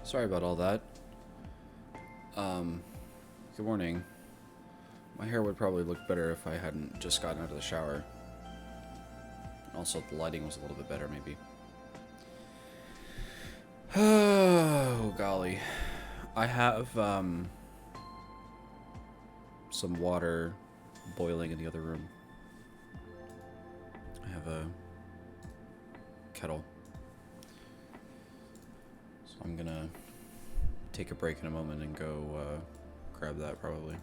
Sorry about all that. Good morning. My hair would probably look better if I hadn't just gotten out of the shower. Also, the lighting was a little bit better, maybe. Oh, golly. I have, some water boiling in the other room. I have a kettle. So I'm gonna take a break in a moment and go, grab that, probably.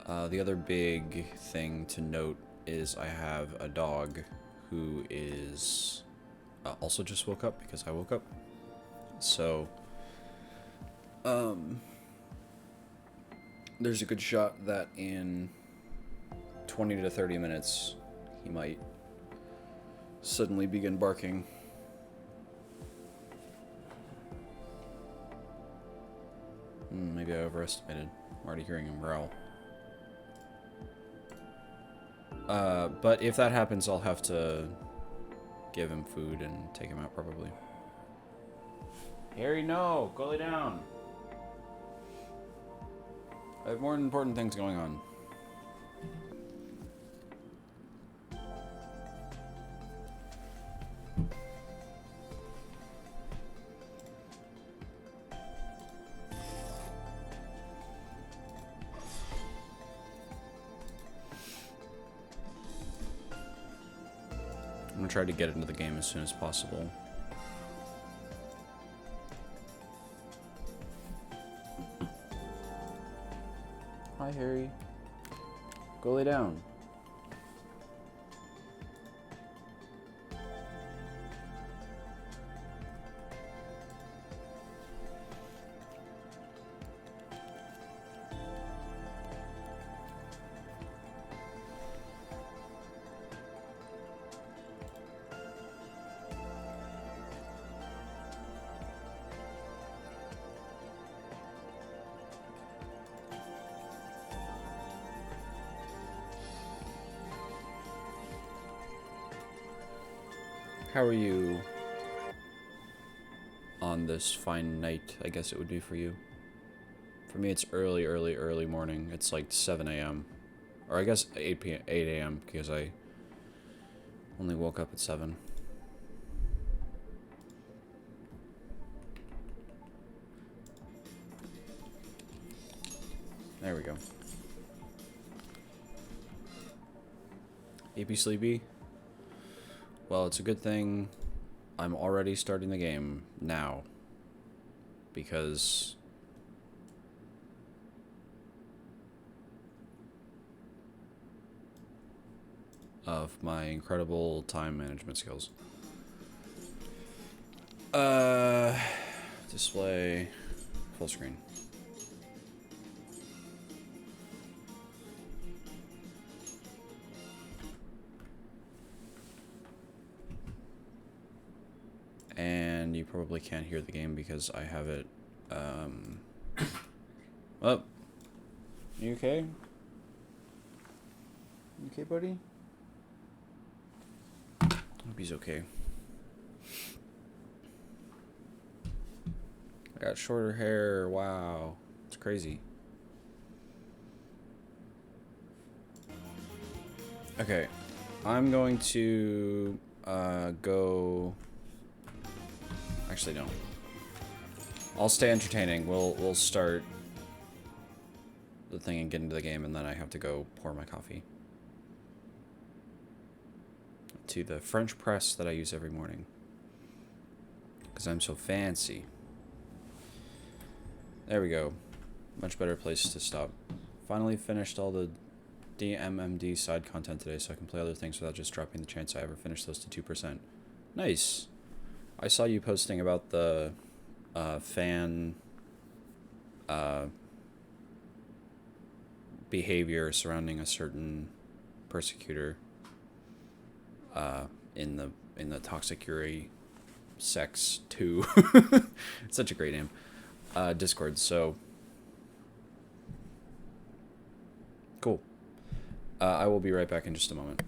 The other big thing to note is I have a dog who is also just woke up because I woke up. So, there's a good shot that in 20 to 30 minutes he might suddenly begin barking. Maybe I overestimated. I'm already hearing him growl. But if that happens, I'll have to give him food and take him out, probably. Harry, no! Go lay down! I have more important things going on. I'm gonna try to get into the game as soon as possible. Hi, Harry. Go lay down. How are you on this fine night, I guess it would be for you? For me, it's early morning. It's like 7 a.m. Or I guess 8 a.m. because I only woke up at 7. There we go. AP Sleepy? Well, it's a good thing I'm already starting the game now. Because of my incredible time management skills. Display full screen. And you probably can't hear the game because I have it, oh. You okay? You okay, buddy? Hope he's okay. I got shorter hair, wow. It's crazy. Okay, I'm going to, go... Actually, no. I'll stay entertaining. We'll start the thing and get into the game, and then I have to go pour my coffee. To the French press that I use every morning. Because I'm so fancy. There we go. Much better place to stop. Finally finished all the DMMD side content today, so I can play other things without just dropping the chance I ever finish those to 2%. Nice. I saw you posting about the fan behavior surrounding a certain persecutor in the Toxic Yuri Sex 2. It's such a great name. Discord, so cool. I will be right back in just a moment.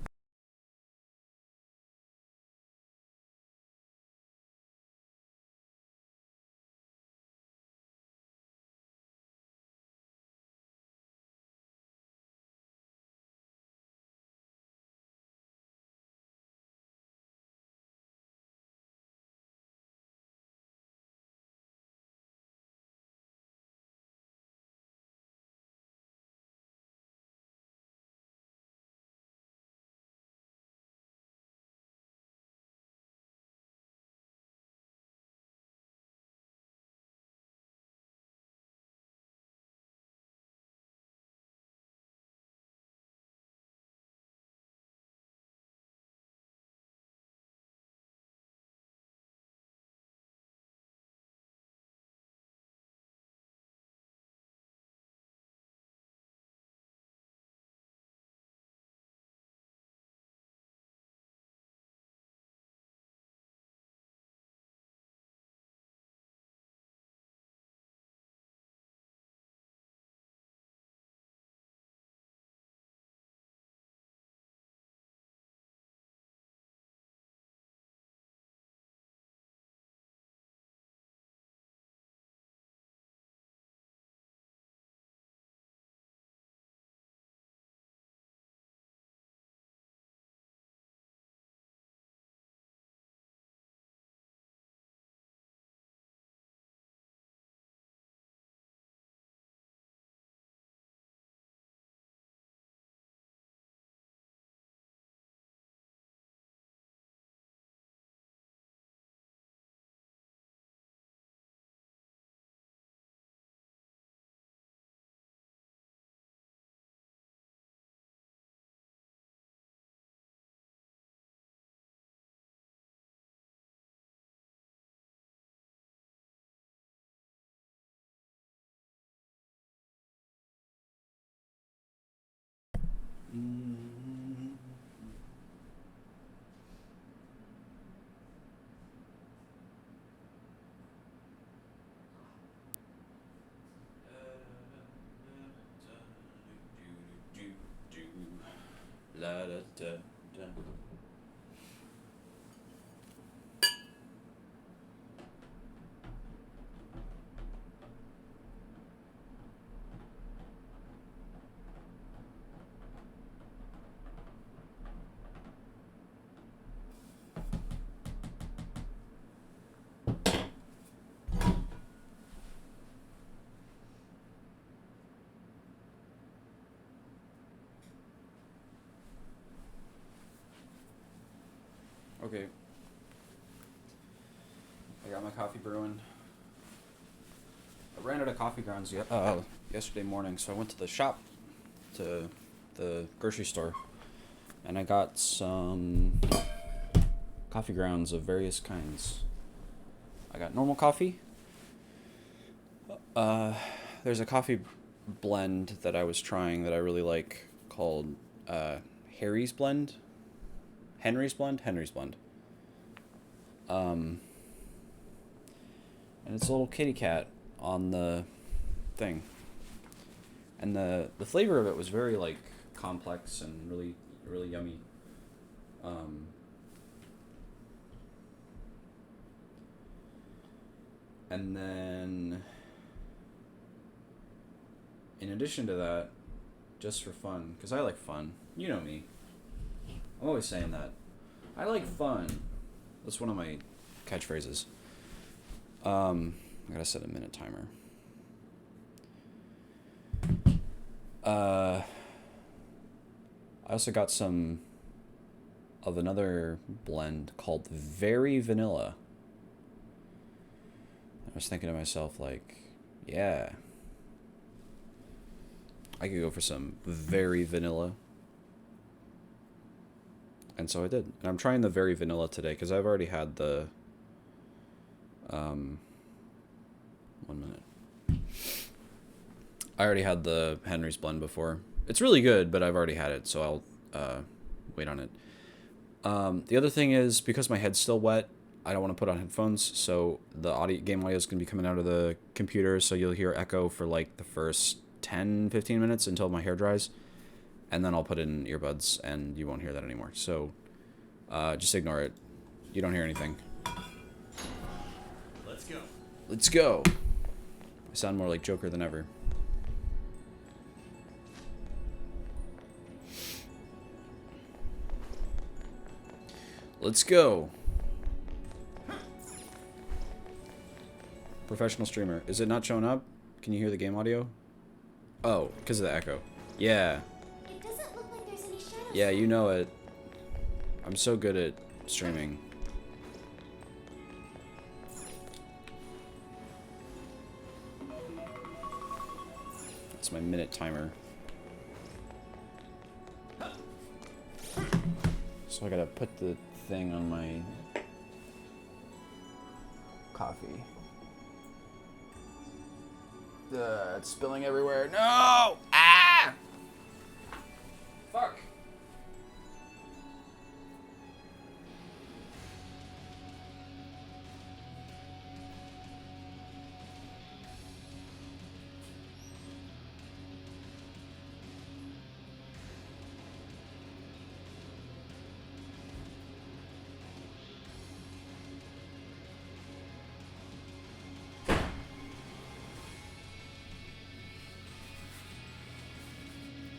La da da da. Okay. I got my coffee brewing. I ran out of coffee grounds yesterday morning, so I went to the shop, to the grocery store, and I got some coffee grounds of various kinds. I got normal coffee. There's a coffee blend that I was trying that I really like called Henry's Blend. And it's a little kitty cat on the thing. And the flavor of it was very like complex and really really yummy. And then in addition to that, just for fun, because I like fun. You know me. I'm always saying that. I like fun. That's one of my catchphrases. I gotta set a minute timer. I also got some of another blend called Very Vanilla. I was thinking to myself, like, yeah, I could go for some Very Vanilla. And so I did. And I'm trying the Very Vanilla today because I've already had the... 1 minute. I already had the Henry's Blend before. It's really good, but I've already had it, so I'll wait on it. The other thing is, because my head's still wet, I don't want to put on headphones, so the game audio is going to be coming out of the computer, so you'll hear echo for like the first 10-15 minutes until my hair dries, and then I'll put in earbuds, and you won't hear that anymore. So just ignore it. You don't hear anything. Let's go. Let's go. I sound more like Joker than ever. Let's go. Professional streamer. Is it not showing up? Can you hear the game audio? Oh, because of the echo. Yeah. It doesn't look like there's any shadows. Yeah, you know it. I'm so good at streaming. It's my minute timer. So I gotta put the thing on my coffee. It's spilling everywhere. No! Ah! Fuck.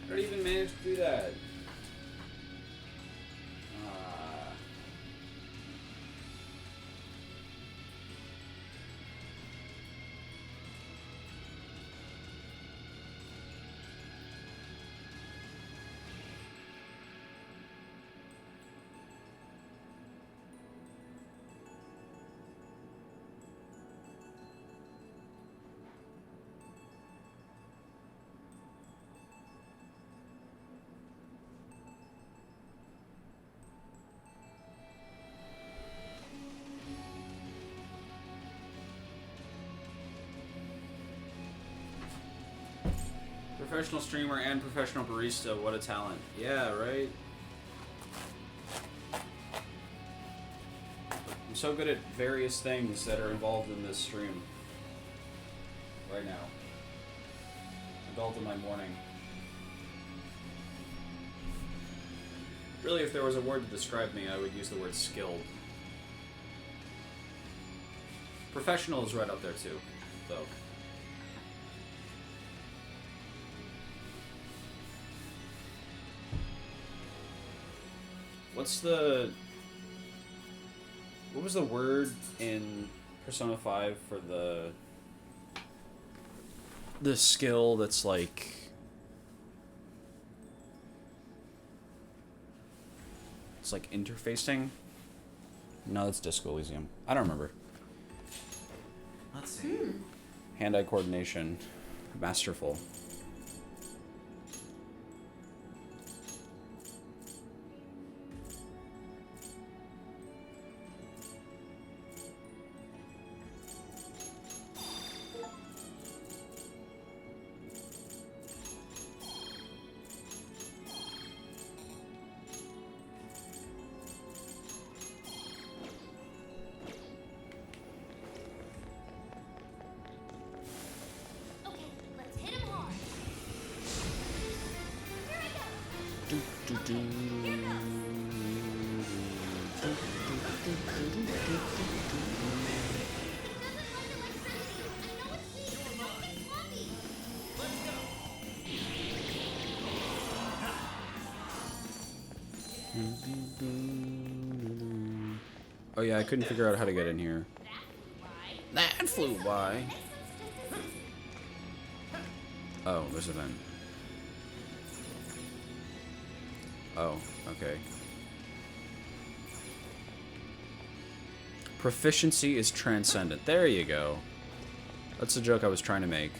How did I even manage to do that? Professional streamer and professional barista. What a talent. Yeah, right? I'm so good at various things that are involved in this stream. Right now. Involved in my morning. Really, if there was a word to describe me, I would use the word skilled. Professional is right up there too, though. What was the word in Persona 5 for the skill that's like... It's like interfacing? No, that's Disco Elysium. I don't remember. Let's see. Hand-eye coordination. Masterful. Okay, let's hit him hard. Here I go. Oh yeah, I couldn't figure out how to get in here. That flew by. Oh, there's a vent. Oh, okay. Proficiency is transcendent. There you go. That's the joke I was trying to make.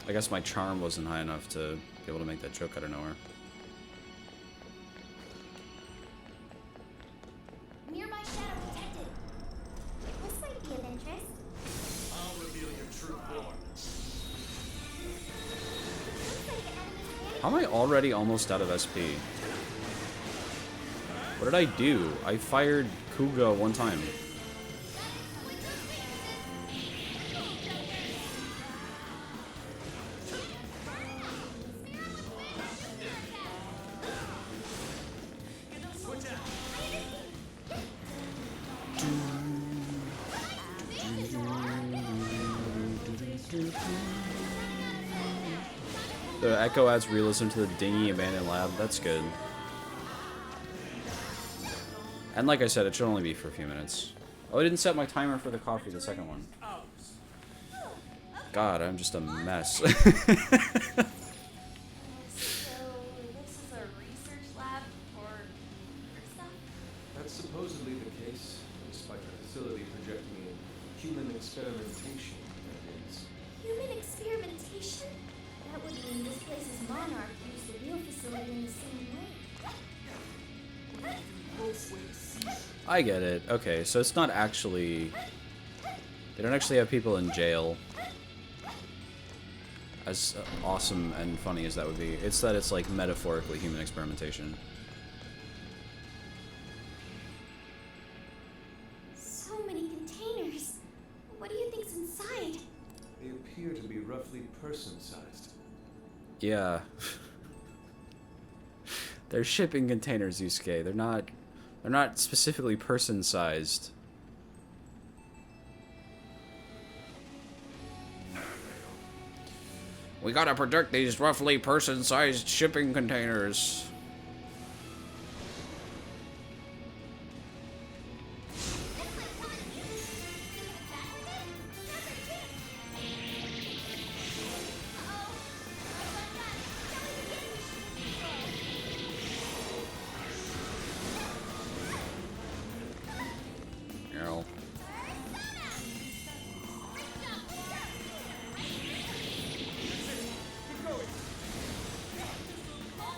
I guess my charm wasn't high enough to be able to make that joke out of nowhere. Nearby shadow detected. This might be of interest. I'll reveal your true form. Looks like the enemy's How am I already almost out of SP? What did I do? I fired Kuga one time. The echo adds realism to the dingy abandoned lab. That's good. And like I said, it should only be for a few minutes. Oh, I didn't set my timer for the coffee, the second one. God, I'm just a mess. So, this is a research lab for stuff? That's supposedly the case, despite the facility projecting in human experimentation, that is. human experimentation? That would mean this place's monarch used the real facility in the same way. I get it. Okay, so it's not actually... They don't actually have people in jail. As awesome and funny as that would be. It's that it's like metaphorically human experimentation. So many containers. What do you think's inside? They appear to be roughly person-sized. Yeah. They're shipping containers, Yusuke. They're not specifically person-sized. We gotta protect these roughly person-sized shipping containers. Ow.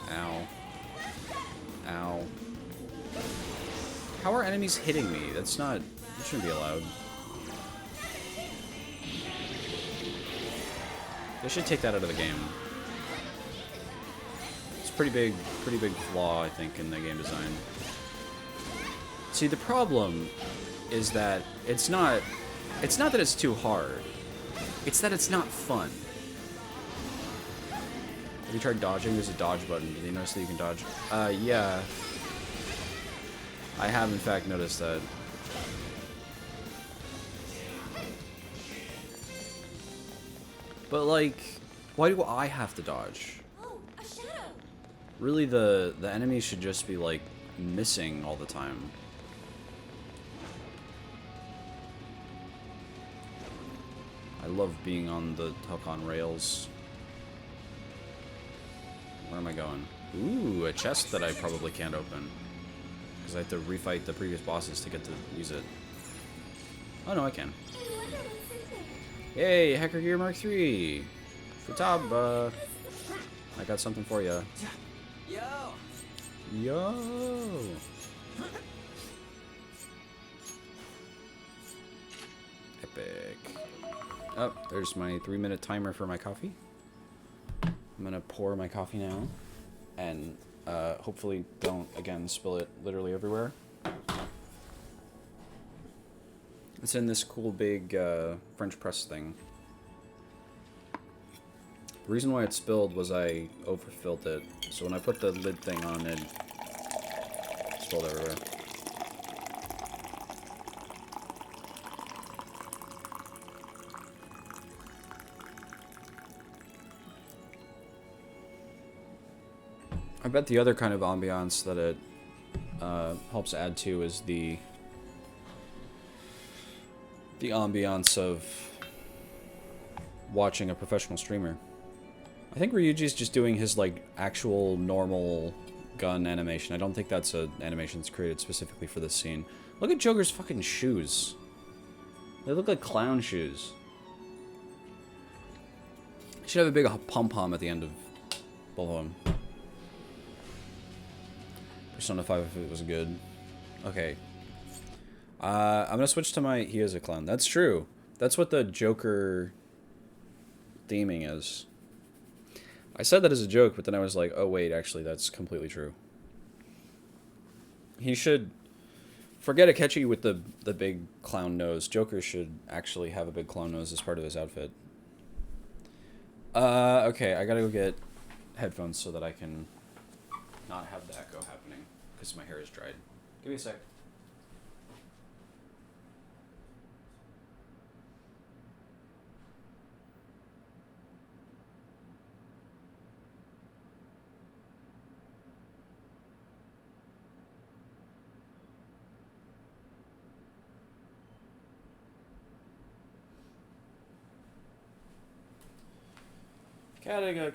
Ow. Ow. How are enemies hitting me? That's not... That shouldn't be allowed. They should take that out of the game. It's a pretty big flaw, I think, in the game design. See, the problem is that it's not that it's too hard. It's that it's not fun. Have you tried dodging? There's a dodge button. Did you notice that you can dodge? Yeah. I have, in fact, noticed that. But, like, why do I have to dodge? Oh, a shadow. Really, the enemies should just be, like, missing all the time. I love being on the hook on rails. Where am I going? Ooh, a chest that I probably can't open. Because I have to refight the previous bosses to get to use it. Oh no, I can. I wonder what's in there. Yay, Hacker Gear Mark III! Futaba! I got something for you. Yo! Yo! Epic. Oh, there's my 3-minute timer for my coffee. I'm gonna pour my coffee now, and hopefully don't, again, spill it literally everywhere. It's in this cool big French press thing. The reason why it spilled was I overfilled it, so when I put the lid thing on, it spilled everywhere. I bet the other kind of ambiance that it helps add to is the ambiance of watching a professional streamer. I think Ryuji's just doing his, like, actual normal gun animation. I don't think that's an animation that's created specifically for this scene. Look at Joker's fucking shoes. They look like clown shoes. He should have a big pom-pom at the end of both of them. Persona 5 if it was good. Okay. I'm gonna switch to my... He is a clown. That's true. That's what the Joker theming is. I said that as a joke, but then I was like, oh wait, actually that's completely true. He should... Forget Akechi with the big clown nose. Joker should actually have a big clown nose as part of his outfit. Okay, I gotta go get headphones so that I can not have the echo happening, because my hair is dried. Give me a sec.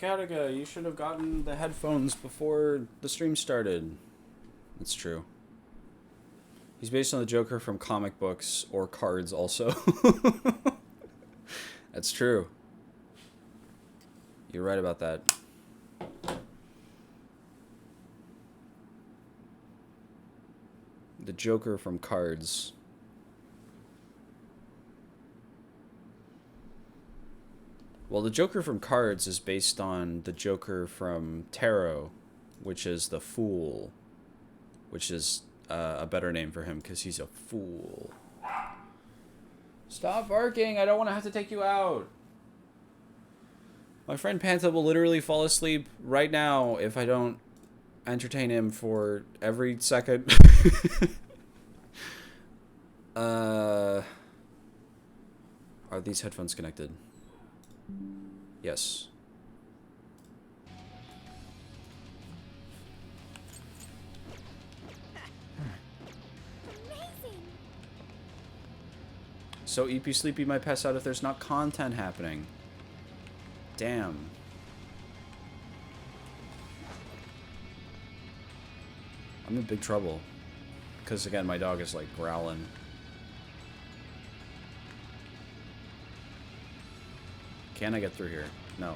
Kataga, you should have gotten the headphones before the stream started. That's true. He's based on the Joker from comic books or cards also. That's true. You're right about that. The Joker from cards. Well, the Joker from cards is based on the Joker from tarot, which is the Fool, which is a better name for him because he's a fool. Stop barking! I don't want to have to take you out. My friend Pantha will literally fall asleep right now if I don't entertain him for every second. Are these headphones connected? Yes. Amazing. So Eepy Sleepy might pass out if there's not content happening. Damn. I'm in big trouble. Because again, my dog is like growling. Can I get through here? No.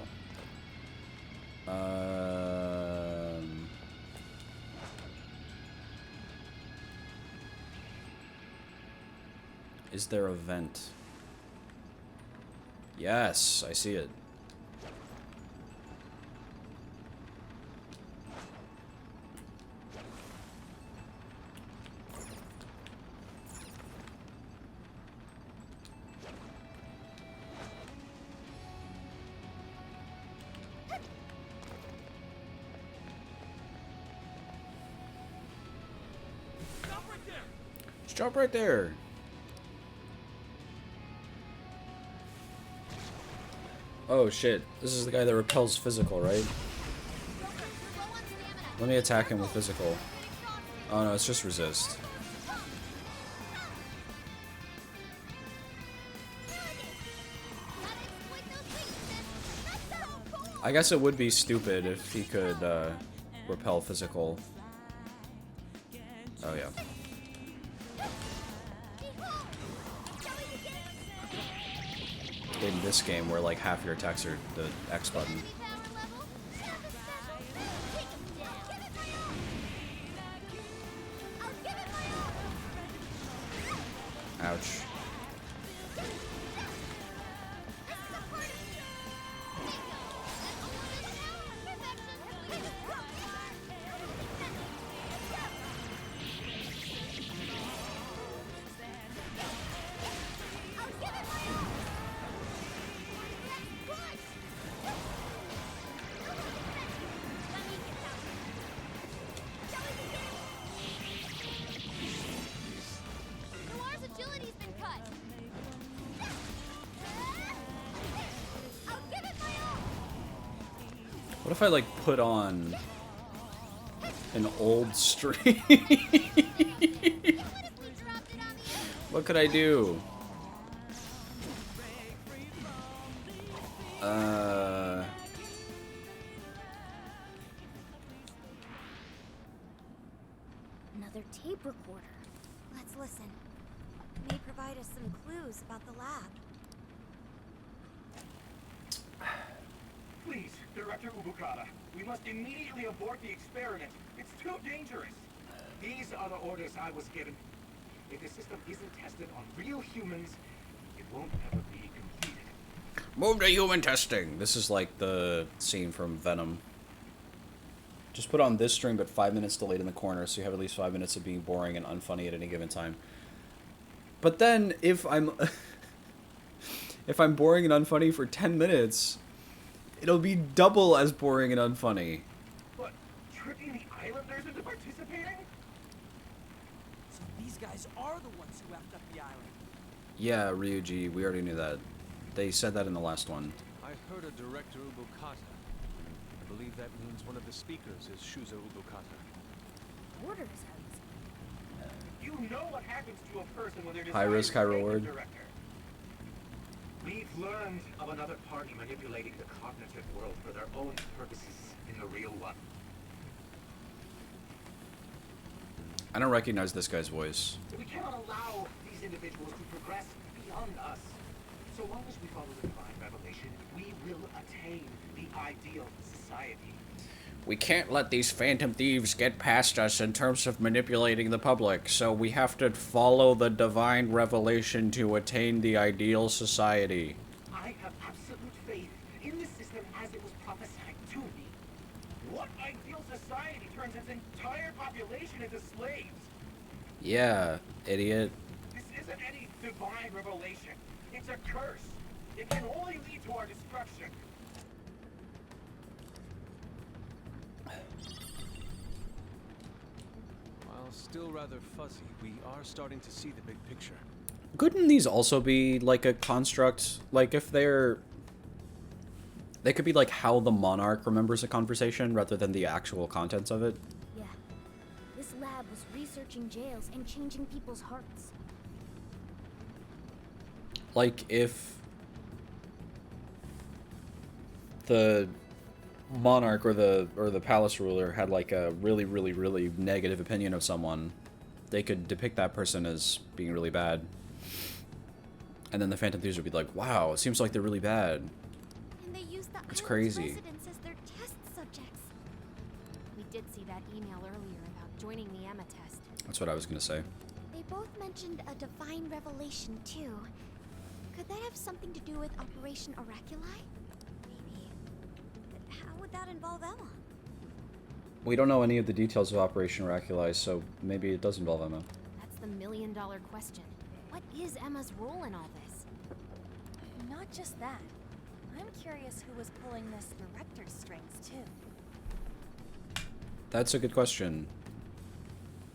Is there a vent? Yes, I see it. jump right there. Oh shit, this is the guy that repels physical, right? Let me attack him with physical. Oh no, it's just resist. I guess it would be stupid if he could repel physical. Oh yeah. In this game where like half your attacks are the X button. Ouch. What if I like put on an old stream? What could I do? Another tape recorder. Let's listen. May provide us some clues about the lab. Please, Director Ubukata, we must immediately abort the experiment. It's too dangerous. These are the orders I was given. If the system isn't tested on real humans, it won't ever be completed. Move to human testing. This is like the scene from Venom. Just put on this string, but 5 minutes delayed in the corner, so you have at least 5 minutes of being boring and unfunny at any given time. But then, if I'm if I'm boring and unfunny for 10 minutes, it'll be double as boring and unfunny. But tricking the islanders into participating? So these guys are the ones who effed up the island. Yeah, Ryuji, we already knew that. They said that in the last one. I heard a Director Ubukata. I believe that means one of the speakers is Shuzo Ubukata. Orders, You know what happens to a person when they're High risk, high reward. Director. We've learned of another party manipulating the cognitive world for their own purposes in the real one. I don't recognize this guy's voice. We cannot allow these individuals to progress beyond us. So long as we follow the divine revelation, we will attain the ideal society. We can't let these phantom thieves get past us in terms of manipulating the public, so we have to follow the divine revelation to attain the ideal society. I have absolute faith in the system as it was prophesied to me. What ideal society turns its entire population into slaves? Yeah, idiot. This isn't any divine revelation. It's a curse. It can only lead to our destruction. While still rather fuzzy, we are starting to see the big picture. Couldn't these also be like a construct? Like if they could be like how the monarch remembers a conversation rather than the actual contents of it. Yeah. This lab was researching jails and changing people's hearts. Like if the monarch or the palace ruler had like a really negative opinion of someone, they could depict that person as being really bad. And then the Phantom Thieves would be like, wow, it seems like they're really bad. And they used the It's island's crazy. residents as their test subjects. We did see that email earlier about joining the Emma test. That's what I was gonna say. They both mentioned a divine revelation, too. Could that have something to do with Operation Oraculi? Maybe. But how would that involve Emma? We don't know any of the details of Operation Oraculi, so maybe it does involve Emma. That's the million-dollar question. What is Emma's role in all this? Not just that. I'm curious who was pulling this director's strings, too. That's a good question.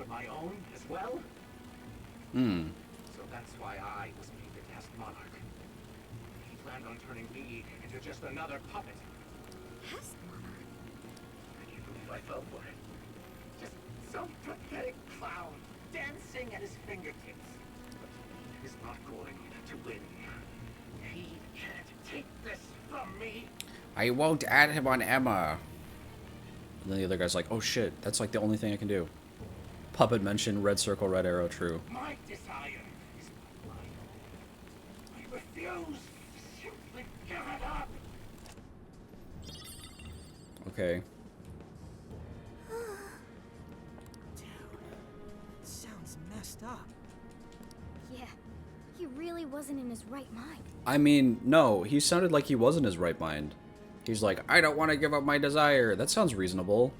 but my own as well. Hmm. So that's why I was made the test monarch. He planned on turning me into just another puppet. Pest monarch. I can't believe I fell for it. Just some pathetic clown dancing at his fingertips. But he's not going to win. He can't take this from me. I won't add him on Emma. And then the other guy's like, oh shit, that's like the only thing I can do. Puppet mention, red circle, red arrow, true. My desire is my own. I refuse to simply give it up. Okay. Dude, sounds messed up. Yeah, he really wasn't in his right mind. I mean, no, he sounded like he was in his right mind. He's like, I don't want to give up my desire. That sounds reasonable.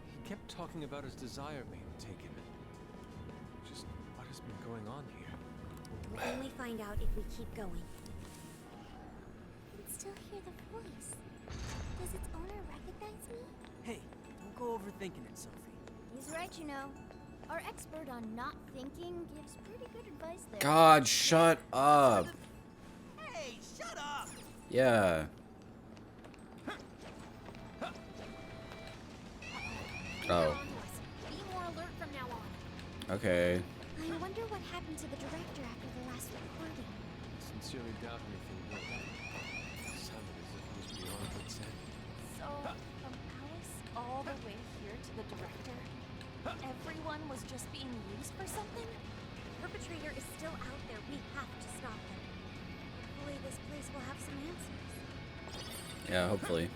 He kept talking about his desire being taken. Just what has been going on here? We'll only find out if we keep going. I can still hear the voice. Does its owner recognize me? Hey, don't go overthinking it, Sophie. He's right, you know. Our expert on not thinking gives pretty good advice there. God, shut up. Hey, shut up! Yeah. Oh. Be more alert from now on. Okay. I wonder what happened to the director after the last recording. Sincerely doubt anything will. It sounded as if it was beyond insanity. So, from Alice all the way here to the director, everyone was just being used for something? The perpetrator is still out there. We have to stop him. Hopefully this place will have some answers. Yeah, hopefully.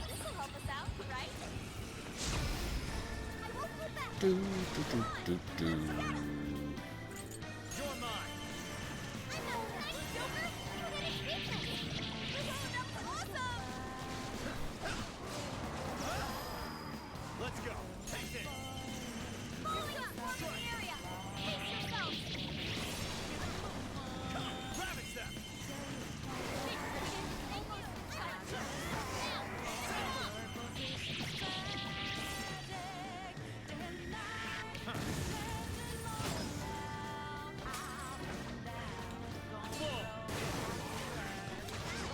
This'll help us out, right? I won't go back. Do, do, do, do, do. I know, right, Joker? You hit his weakness. That was awesome! Let's go. Take this. Moving up, forming the area. Pace yourself. Ravage them.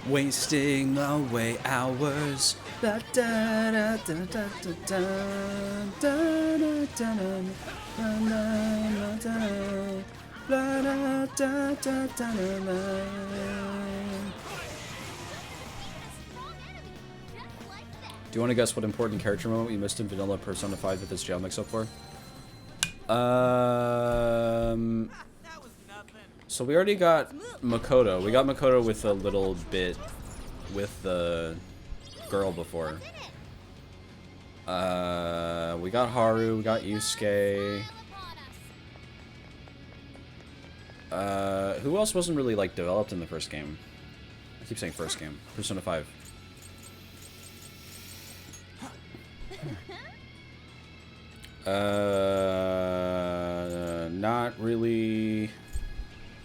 Wasting away hours. Da, da, da, da, da, da, da, da, da, da, da, da, da, da, da, da. Do you want to guess what important character moment you missed in Vanilla Persona 5 with this jail mix-up for? That was nothing. So we already got Makoto. We got Makoto with a little bit with the girl before. We got Haru, we got Yusuke. Who else wasn't really like developed in the first game? I keep saying first game. Persona 5. Not really.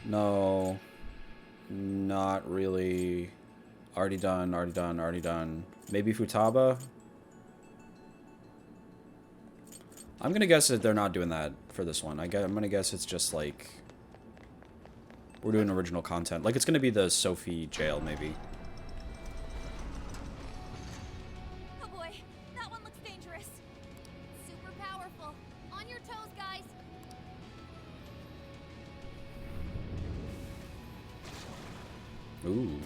No. Not really. Already done, already done, already done. Maybe Futaba? I'm gonna guess that they're not doing that for this one. I'm gonna guess it's just like... we're doing original content. Like, it's gonna be the Sophie jail, maybe. Oh boy, that one looks dangerous. Super powerful. On your toes, guys. Ooh.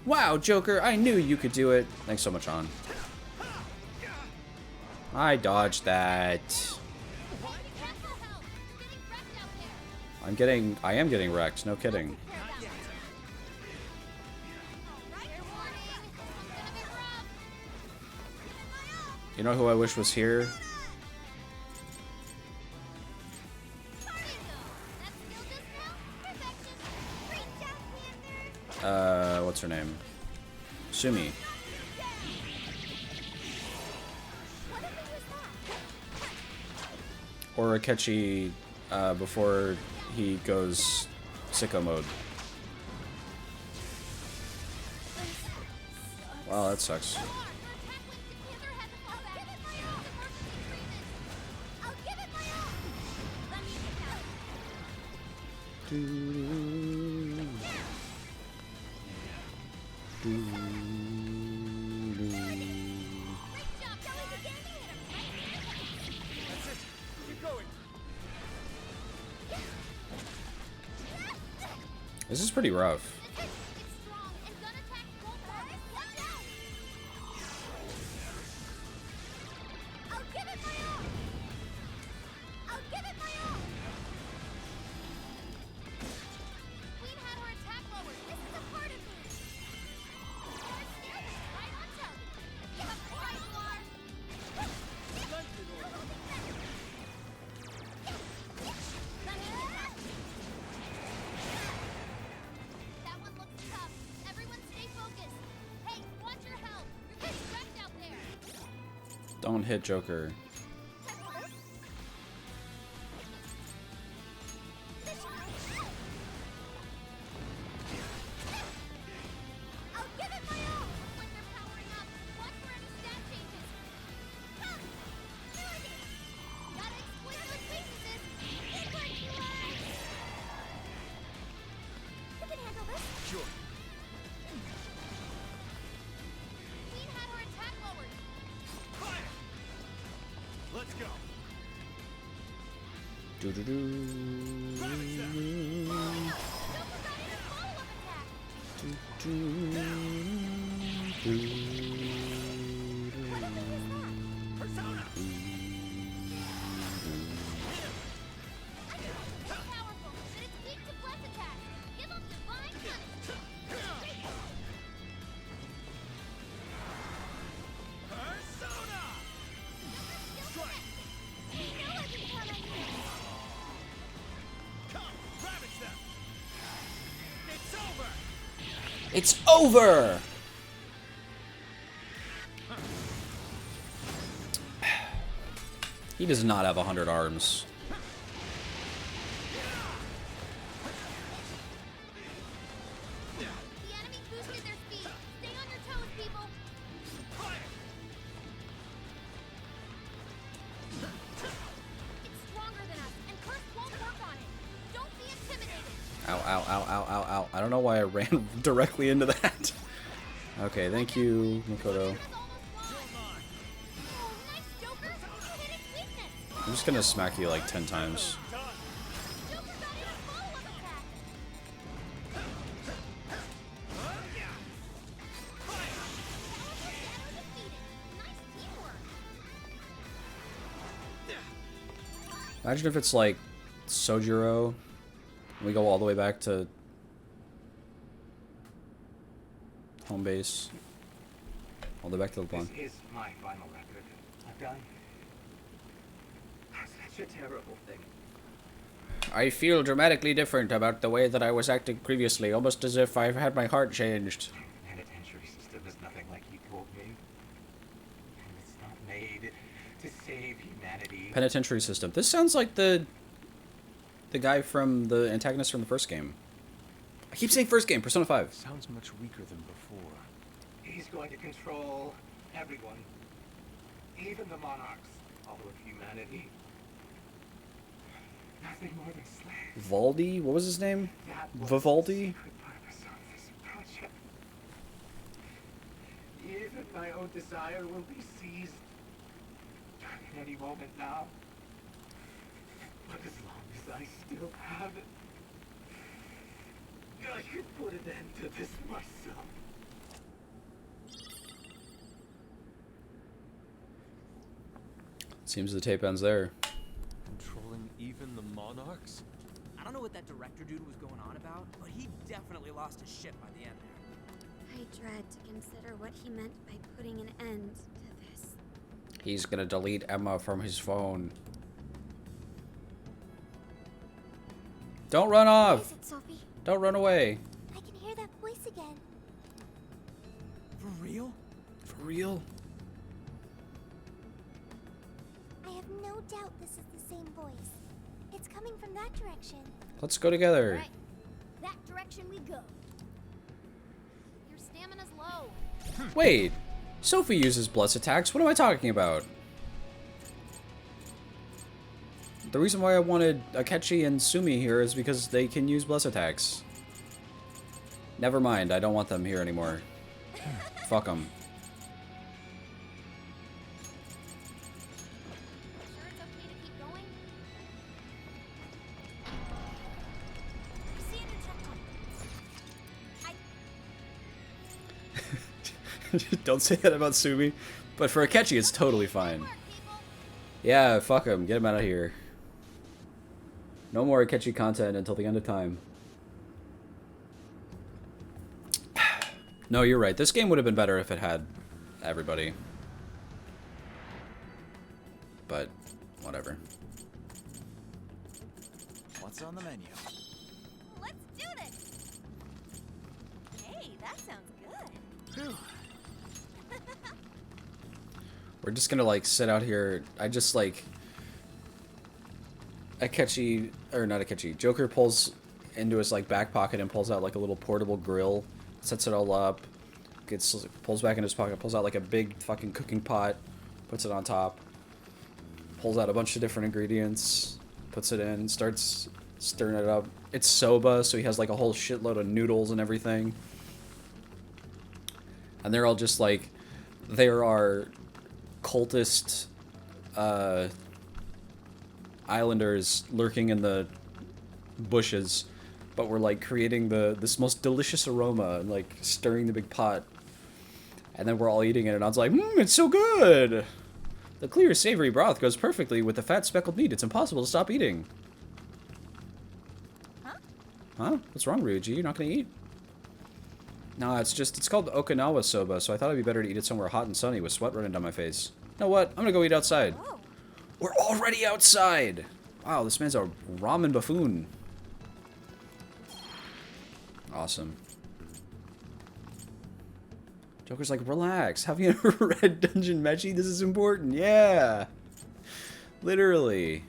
Wow, Joker, I knew you could do it. Thanks so much, On. I dodged that. I am getting wrecked, no kidding. You know who I wish was here? What's her name? Sumi. Or Akechi, before he goes sicko mode. Wow, that sucks. This is pretty rough. Don't hit Joker. Let's go. It's over! He does not have 100 arms. The enemy boosted their speed. Stay on your toes, people. It's stronger than us, and Curse won't work on it. Don't be intimidated. Ow, ow, ow, ow, ow, ow. I don't know why I ran directly into that. Okay, thank you, Makoto. I'm just gonna smack you like 10 times. Imagine if it's like Sojiro. We go all the way back to home base. All the way back to the pond. This is my final record. I've done such a terrible thing. I feel dramatically different about the way that I was acting previously, almost as if I've had my heart changed. The penitentiary system is nothing like you told me. And it's not made to save humanity. Penitentiary system. This sounds like the guy from the antagonist from the first game. I keep saying first game, Persona 5. Sounds much weaker than before. He's going to control everyone. Even the monarchs. All of humanity. Nothing more than slaves. Valdi? What was his name? That was Vivaldi? the secret purpose of this project. Even my own desire will be seized at any moment now. But as long as I still have it, I could put an end to this myself. Seems the tape ends there. Controlling even the monarchs? I don't know what that director dude was going on about, but he definitely lost his shit by the end there. I dread to consider what he meant by putting an end to this. He's gonna delete Emma from his phone. Don't run What off! is it, Sophie? Don't run away. I can hear that voice again. For real? For real? I have no doubt this is the same voice. It's coming from that direction. Let's go together. Right. That direction we go. Your stamina's low. Wait. Sophie uses blitz attacks. What am I talking about? The reason why I wanted Akechi and Sumi here is because they can use blitz attacks. Never mind. I don't want them here anymore. Fuck them. Sure it's okay to keep going? I see a new checkpoint. Don't say that about Sumi. But for Akechi, it's totally fine. Yeah, fuck him. Get him out of here. No more Akechi content until the end of time. No, you're right. This game would have been better if it had everybody. But, whatever. What's on the menu? Let's do this! Hey, that sounds good. Phew. We're just gonna, like, sit out here. I just, like... Akechi... Or not Akechi. Joker pulls into his, like, back pocket and pulls out, like, a little portable grill. Sets it all up. Pulls back in his pocket. Pulls out, like, a big fucking cooking pot. Puts it on top. Pulls out a bunch of different ingredients. Puts it in. Starts stirring it up. It's soba, so he has, like, a whole shitload of noodles and everything. And they're all just, like... There are... cultist islanders lurking in the bushes, but we're like creating this most delicious aroma and like stirring the big pot, and then we're all eating it, and I was like, it's so good. The clear savory broth goes perfectly with the fat speckled meat. It's impossible to stop eating. Huh? What's wrong, Ryuji? You're not gonna eat? No, it's called Okinawa soba, so I thought it'd be better to eat it somewhere hot and sunny with sweat running down my face. You know what? I'm gonna go eat outside. Oh. We're already outside! Wow, this man's a ramen buffoon. Awesome. Joker's like, relax. Have you ever read Dungeon Meshi? This is important. Yeah! Literally.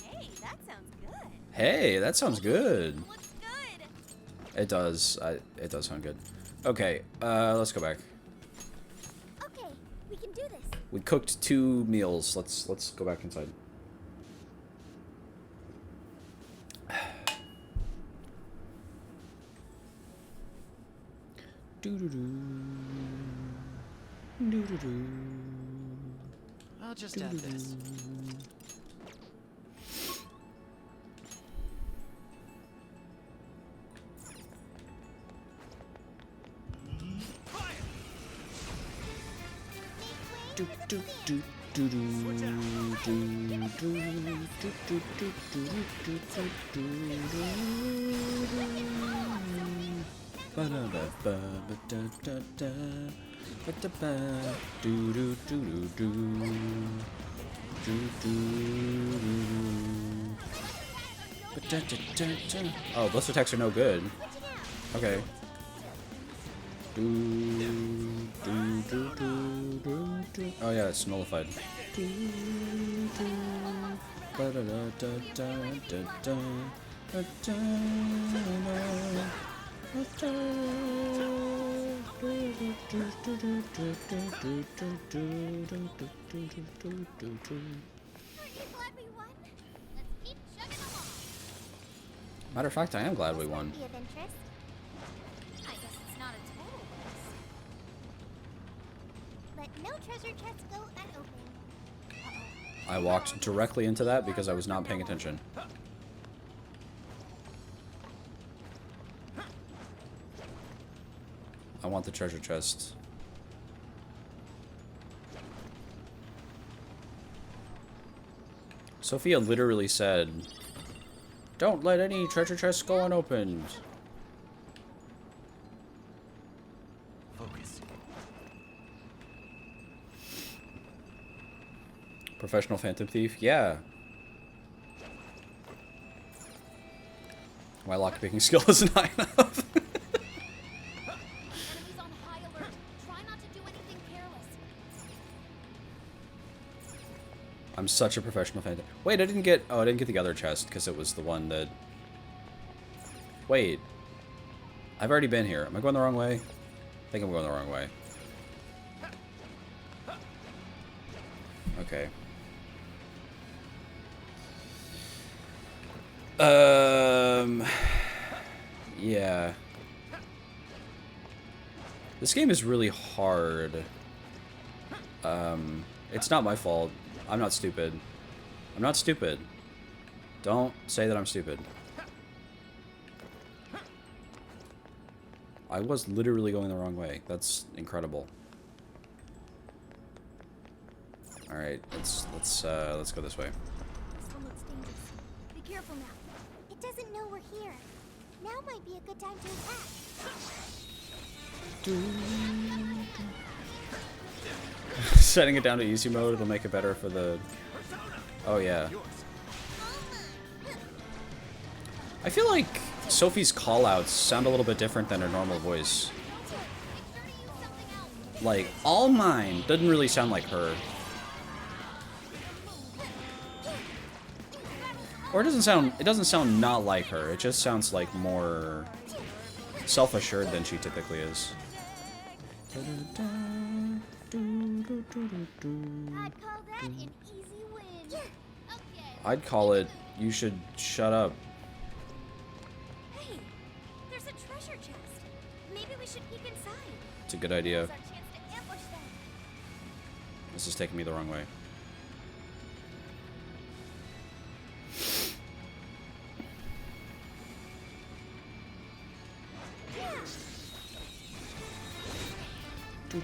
Hey, that sounds good. Hey, that sounds good. Looks good. It does. It does sound good. Okay, let's go back. Okay, we can do this. We cooked 2 meals. Let's go back inside. I'll just add this. Oh, those attacks are no good. Okay. Oh yeah, it's nullified. Aren't you glad we won? Let's keep chugging along. Matter of fact, I am glad we won. Be of interest. I guess it's not a total loss. Let no treasure chests go unopened. I walked directly into that because I was not paying attention. I want the treasure chest. Sophia literally said, "Don't let any treasure chests go unopened." Focus. Professional Phantom Thief? Yeah. My lockpicking skill isn't high enough. Enemies on high alert. Try not to do anything careless. I'm such a professional Phantom. Wait, I didn't get... Oh, I didn't get the other chest because it was the one that... Wait. I've already been here. Am I going the wrong way? I think I'm going the wrong way. Okay. Yeah. This game is really hard. It's not my fault. I'm not stupid. I'm not stupid. Don't say that I'm stupid. I was literally going the wrong way. That's incredible. All right, let's go this way. This one looks dangerous. Be careful now. It doesn't know we're here. Now might be a good time to attack. Setting it down to easy mode will make it better for the... Oh, yeah. I feel like Sophie's callouts sound a little bit different than her normal voice. Like, all mine doesn't really sound like her. Or it doesn't sound not like her. It just sounds like more self-assured than she typically is. I'd call that an easy win. Okay. I'd call it, you should shut up. Hey, there's a treasure chest. Maybe we should peek inside. It's a good idea. It's our chance to ambush them. This is taking me the wrong way. The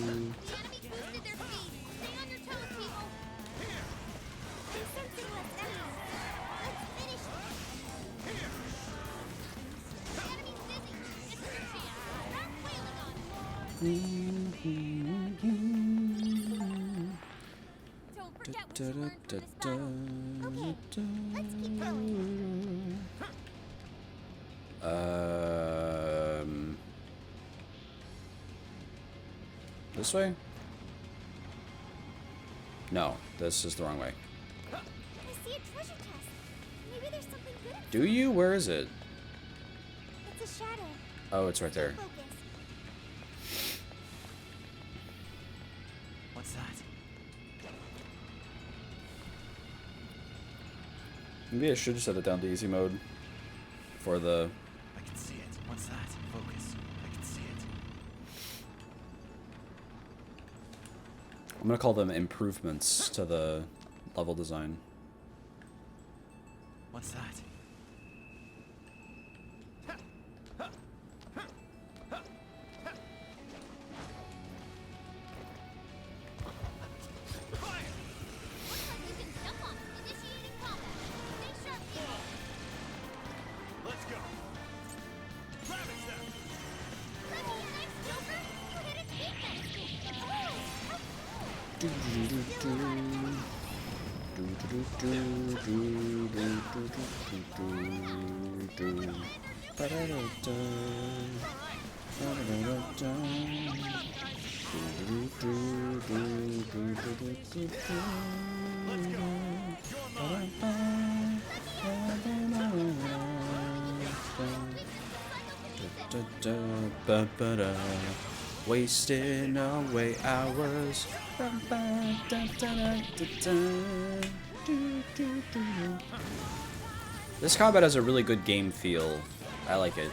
enemy boosted their speed. Stay on your toes, people. They're sensing less enemies. Let's finish it. The enemy's busy. This is your chance. Start wailing on them. Don't forget what you learned from this battle. Okay, let's keep going. This way? No, this is the wrong way. I see a treasure chest. Maybe there's something good inside. Do you? Where is it? It's a shadow. Oh, it's right there. Focus. What's that? Maybe I should set it down to easy mode for the... I can see it. What's that? Focus. I can see it. I'm gonna call them improvements to the level design. What's that? Looks like you can jump on it. Initiating combat. Stay sharp, people. Let's go. Ravage them. Thanks, Joker. You hit its weakness. Wasting away hours. This combat has a really good game feel. I like it.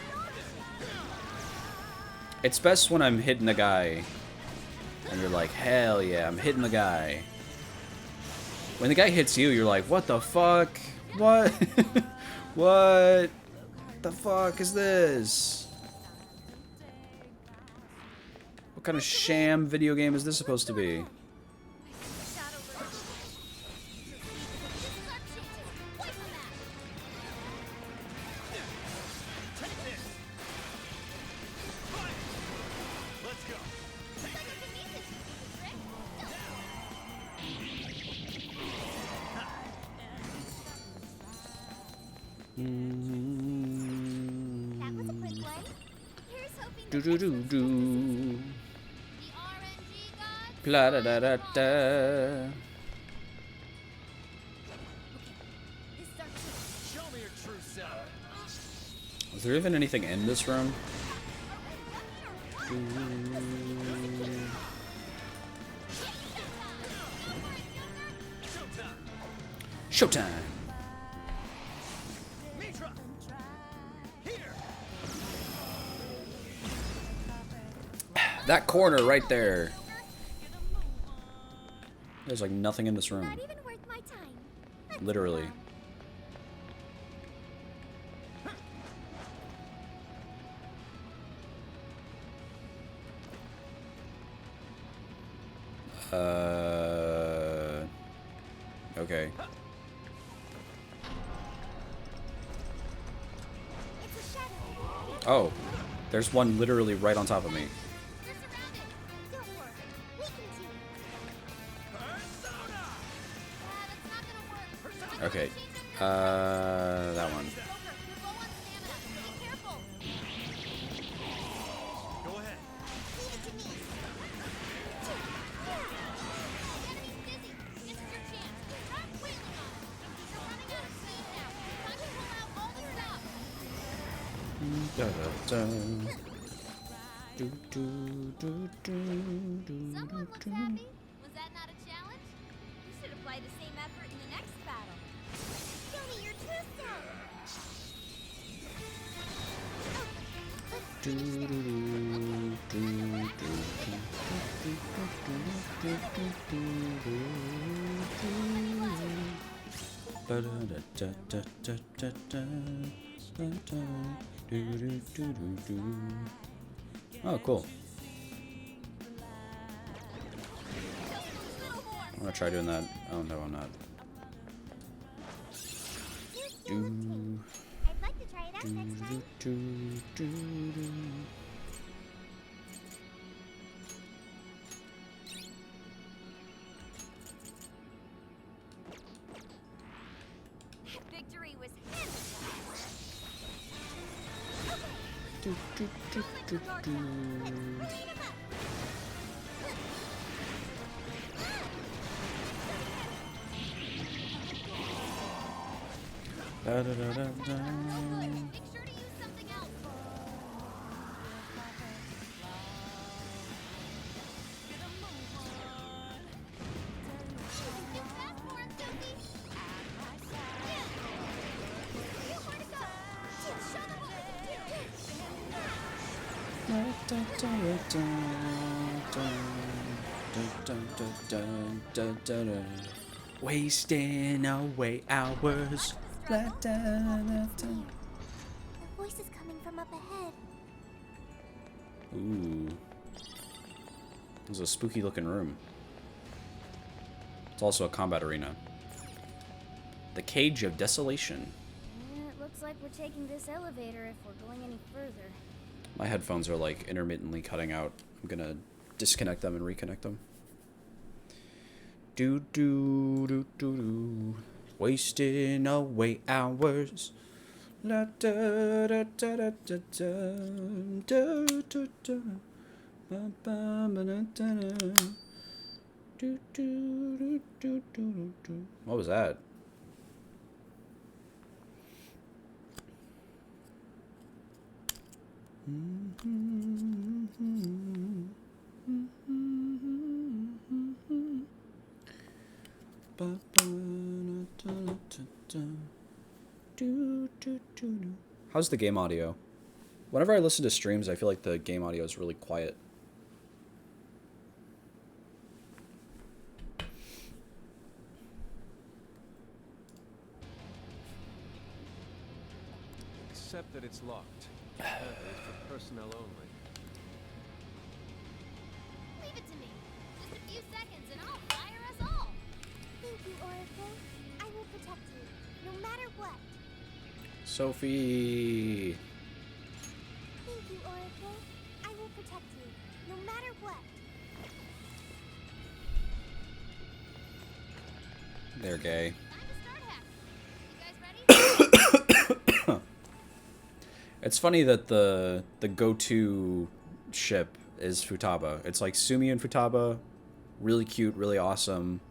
It's best when I'm hitting a guy and you're like, hell yeah, I'm hitting the guy. When the guy hits you, you're like, what the fuck? What? What the fuck is this? What kind of sham video game is this supposed to be? Let's go. That was a quick one. Here's hoping Do the do next do one's do. the RNG gods. Blah da da da da. This is our chance. Show me your true self. Is there even anything in this room? Showtime! Mitra. Here. That corner right there. There's like nothing in this room. Not even worth my time. Let's Literally. go. Okay. It's a shadow. Oh, there's one literally right on top of me. You're surrounded. Don't worry. We can do it. Persona. That's not gonna work. Okay. That one. Joker, you're low on stamina. Be careful. Go ahead. Leave it to me. Enemy's busy. This is your chance. Start wailing on him. You're running out of steam now. Time to pull out all the stops. Da, da, da. Do, do, do, do, do, Someone looks do. happy. Was that not a challenge? You should apply the same effort in the next battle. Show me your true self. Do, do, do, do, do, do, do, do, do, do, do. Ba, da, da, da, da, da, da, da, da, da. Do, do, do, do, do. Oh, cool. I'm gonna try doing that. Oh no, I'm not. Do, I'd like to try it out do, next do, time. do, do, do. Victory was handed to us. Do, do, do, do, do. Clean him up. Da, da, da, da, da. Make sure to use something else. You can fast for him, Sophie. Yeah. More to go. Show them what we can do. Da, da, da, da, da, da, da, da, da. Wasting away hours. Da, da, da, da. The voice is coming from up ahead. Ooh. This is a spooky looking room. It's also a combat arena. The Cage of Desolation. It looks like we're taking this elevator if we're going any further. My headphones are like intermittently cutting out. I'm gonna disconnect them and reconnect them. Do do do do do. Wasting away hours. La da da da da da da da da da. Ba ba ba da da da. Do do do do do do. What was that? How's the game audio? Whenever I listen to streams, I feel like the game audio is really quiet. except that it's locked. Apparently it's for personnel only. Leave it to me. Just a few seconds and I'll fire us all. Thank you, Oracle. I will protect you, no matter what. Sophie. Thank you, Oracle. I will protect you, no matter what. They're gay. Time to start hacking. You guys ready? It's funny that the go-to ship is Futaba. It's like Sumi and Futaba, really cute, really awesome.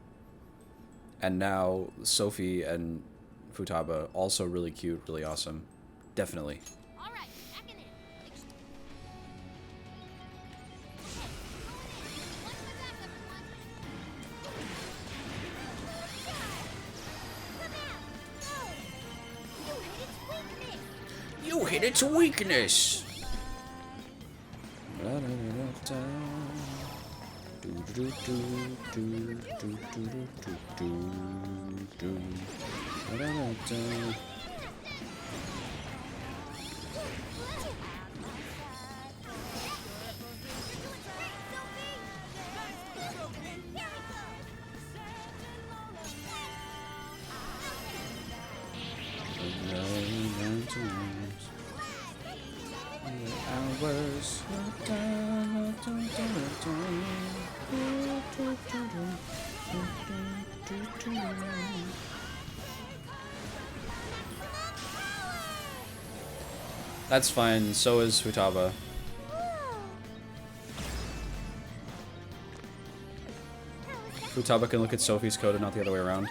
And now Sophie and Futaba, also really cute, really awesome. Definitely. All right, hacking in. Okay, going in. Watch my back, everyone. Come out. No. You hit its weakness. You hit its weakness. Hours. That's fine, so is Futaba. Futaba can look at Sophie's code and not the other way around.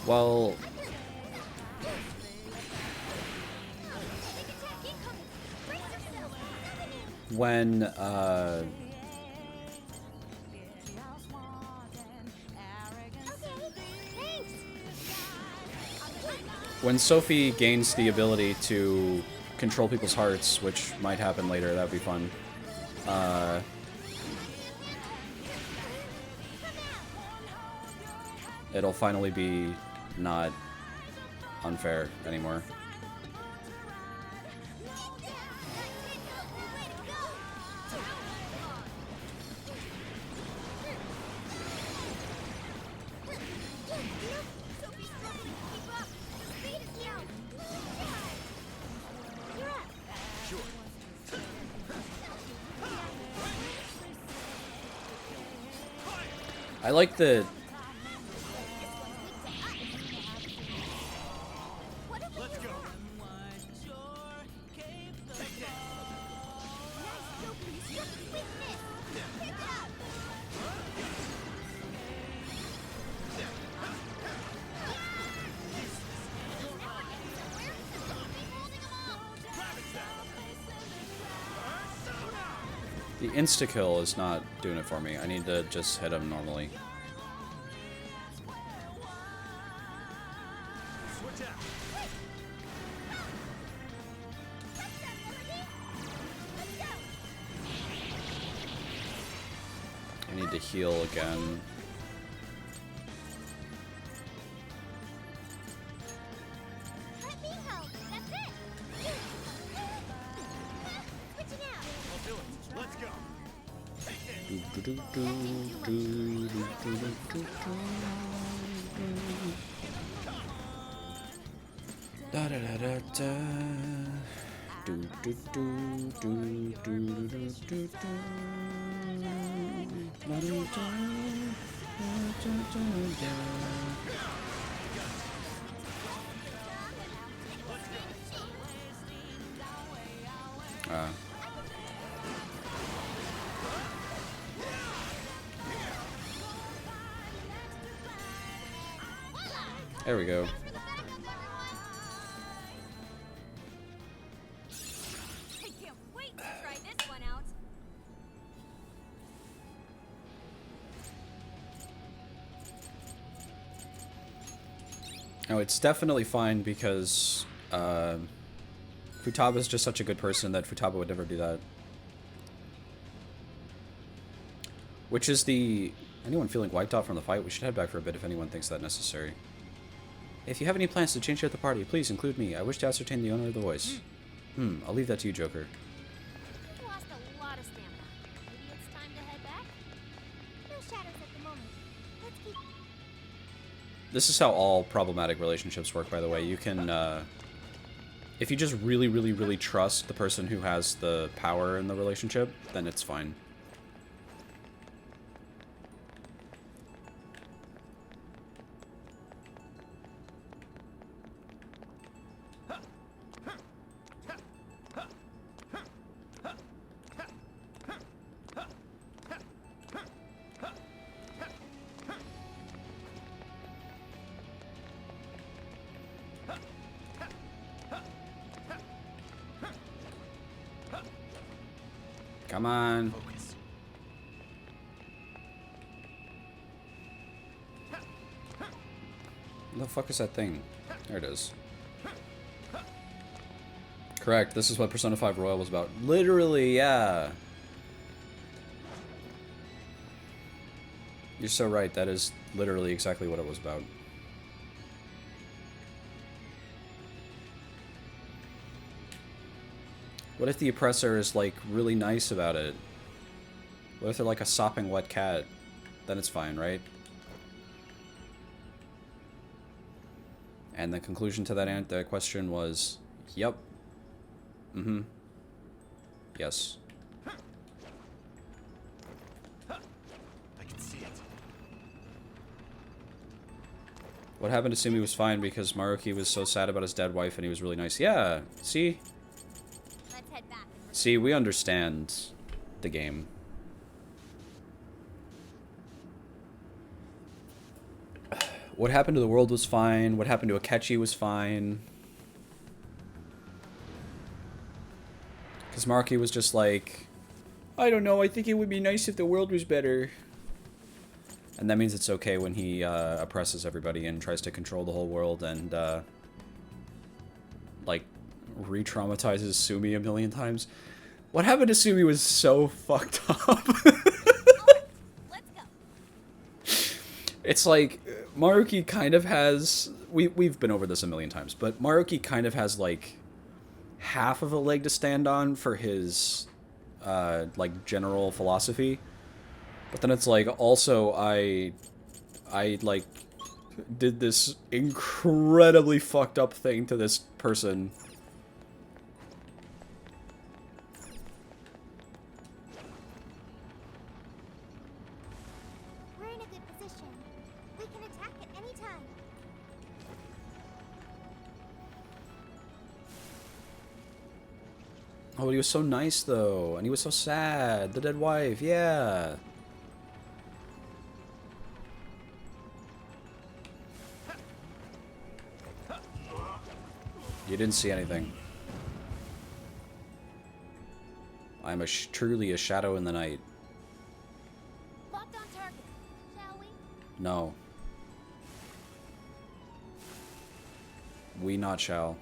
Well, when when Sophie gains the ability to control people's hearts, which might happen later, that'd be fun. It'll finally be not unfair anymore. I like the... Let's go. The insta-kill is not doing it for me. I need to just hit him normally. Switch out. I need to heal again. Let me help. That's it. Switching out. I'll do it. Let's go. Da da da da da. Do do do do do do do do. Da da da da da da. There we go. I can't wait to try this one out. No, it's definitely fine because Futaba is just such a good person that Futaba would never do that. Which is the... Anyone feeling wiped out from the fight? We should head back for a bit if anyone thinks that necessary. If you have any plans to change out the party, please include me. I wish to ascertain the owner of the voice. I'll leave that to you, Joker. You lost a lot of stamina. Maybe it's time to head back? No shadows at the moment. Let's keep... This is how all problematic relationships work, by the way. You can, if you just really, really, really trust the person who has the power in the relationship, then it's fine. Come on. Focus. What the fuck is that thing? There it is. Correct, this is what Persona 5 Royal was about. Literally, yeah. You're so right, that is literally exactly what it was about. What if the oppressor is, like, really nice about it? What if they're like a sopping wet cat? Then it's fine, right? And the conclusion to that question was, yep. Mm-hmm. Yes. I can see it. What happened to Sumi was fine because Maruki was so sad about his dead wife and he was really nice. Yeah, see? Let's head back. See, we understand the game. What happened to the world was fine. What happened to Akechi was fine. Because Maruki was just like, I don't know, I think it would be nice if the world was better. And that means it's okay when he oppresses everybody and tries to control the whole world and, like, re-traumatizes Sumi a million times. What happened to Sumi was so fucked up. Let's go. It's like, Maruki kind of has... We've been over this a million times, but Maruki kind of has, like, half of a leg to stand on for his, like, general philosophy. But then it's like, also, I like, did this incredibly fucked up thing to this person. We're in a good position. We can attack at any time. Oh, he was so nice, though. And he was so sad. The dead wife, yeah. You didn't see anything. I'm truly a shadow in the night. Locked on target. Shall we? No. We not shall.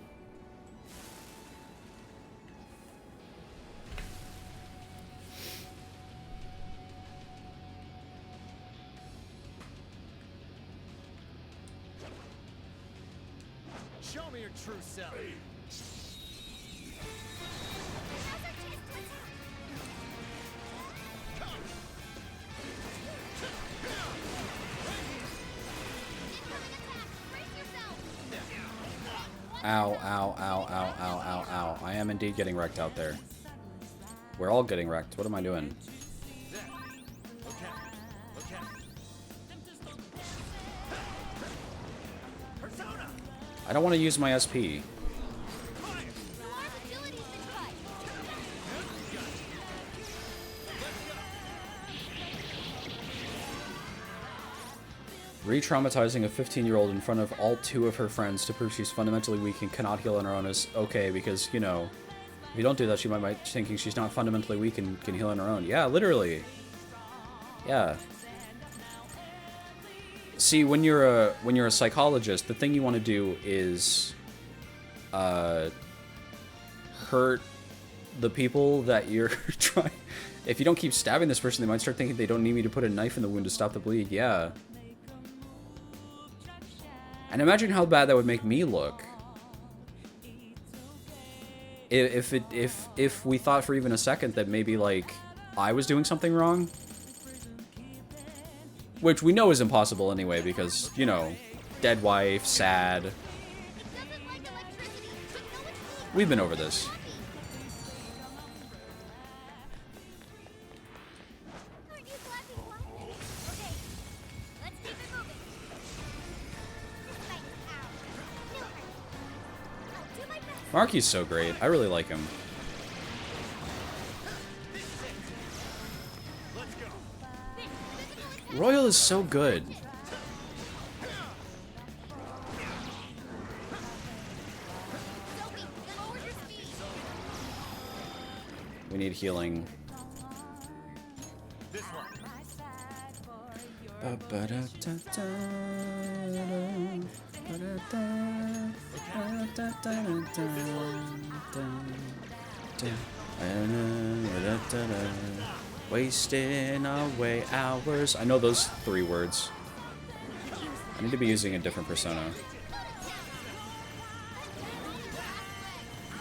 Show me your true self. Now's our chance to attack. Incoming attack. Brace yourself. Ow, ow, ow, ow, ow, ow, ow. I am indeed getting wrecked out there. We're all getting wrecked. What am I doing? Okay. Okay. Persona. I don't want to use my SP. Noir's agility's been cut. Re-traumatizing a 15-year-old in front of all 2 of her friends to prove she's fundamentally weak and cannot heal on her own is okay, because, you know, if you don't do that, she might be thinking she's not fundamentally weak and can heal on her own. Yeah, literally. Yeah. See, when you're a psychologist, the thing you want to do is hurt the people that you're trying. If you don't keep stabbing this person, they might start thinking they don't need me to put a knife in the wound to stop the bleed. Yeah. And imagine how bad that would make me look. If we thought for even a second that maybe, like, I was doing something wrong. Which we know is impossible anyway, because, you know, dead wife, sad. It doesn't like electricity, but no one's being We've been over this. happy. Aren't you flashing lights? Okay, let's keep it moving. Just like, ow. No hurt. I'll do my best. Marky's so great. I really like him. Royal is so good. Sophie, lower your speed. We need healing. This one. Wasting away hours. I know those 3 words. I need to be using a different persona.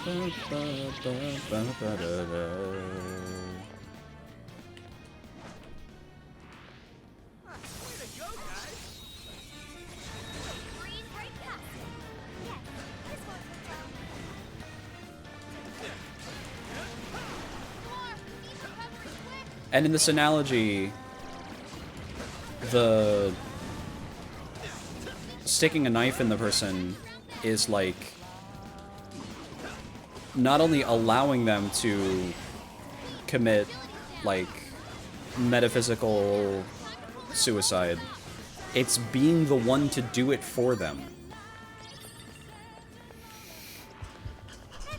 Breathe right past it. Yes, this one's the town. More, need recovery quick. And in this analogy, the sticking a knife in the person is like not only allowing them to commit like metaphysical suicide, it's being the one to do it for them.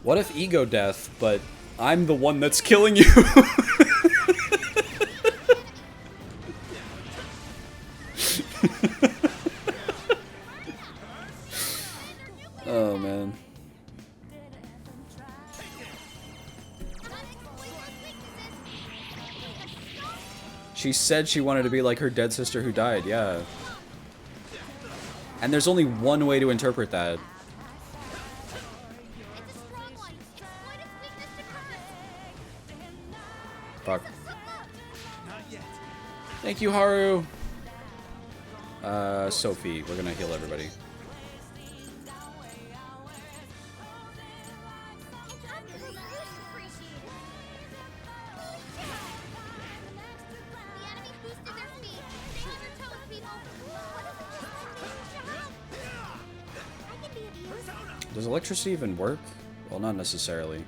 What if ego death, but I'm the one that's killing you? Oh, man. She said she wanted to be like her dead sister who died, yeah. And there's only one way to interpret that. It's a strong one. Exploit its weakness to curse. Fuck. Look up. Not yet. Thank you, Haru. Sophie, we're gonna heal everybody. It's absolutely appreciated. The enemy boosted their speed. Stay on your toes, people. What if we just I can be of use. Does electricity even work? Well, not necessarily.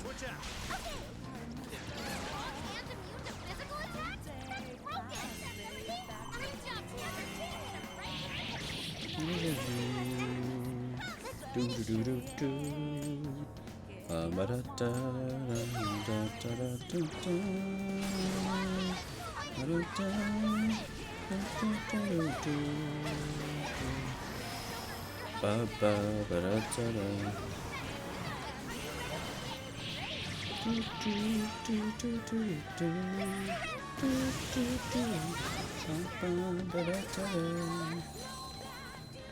Switch out. Hands immune to physical attacks? That's broken. Great job,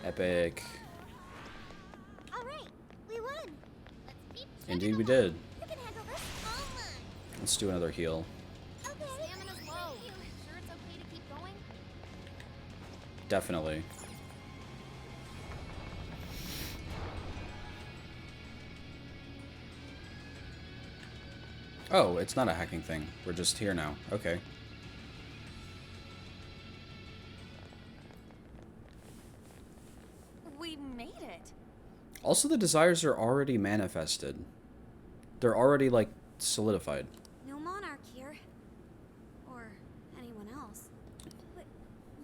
Epic. All right, we won. Let's keep Indeed we did. You can handle this. All mine. Let's do another heal. Okay. Stamina's low. Sure it's okay to keep going? Definitely. Oh, it's not a hacking thing. We're just here now. Okay. We made it. Also, the desires are already manifested. They're already, like, solidified. No monarch here. Or anyone else. But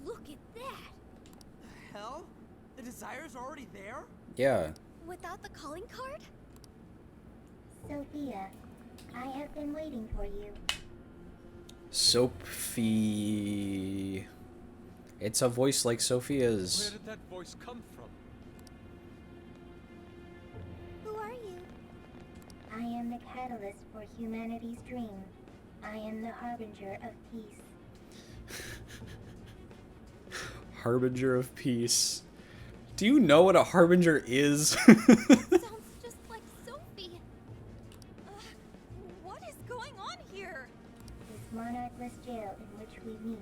look at that. The hell? The desire's already there? Yeah. Without the calling card? Sophia, I have been waiting for you. Sophie. It's a voice like Where Sophia's. did that voice come from? Who are you? I am the catalyst for humanity's dream. I am the harbinger of peace. harbinger of peace. Do you know what a harbinger is? Sounds just like Sophie. What is going on here? This monarchless jail in which we meet.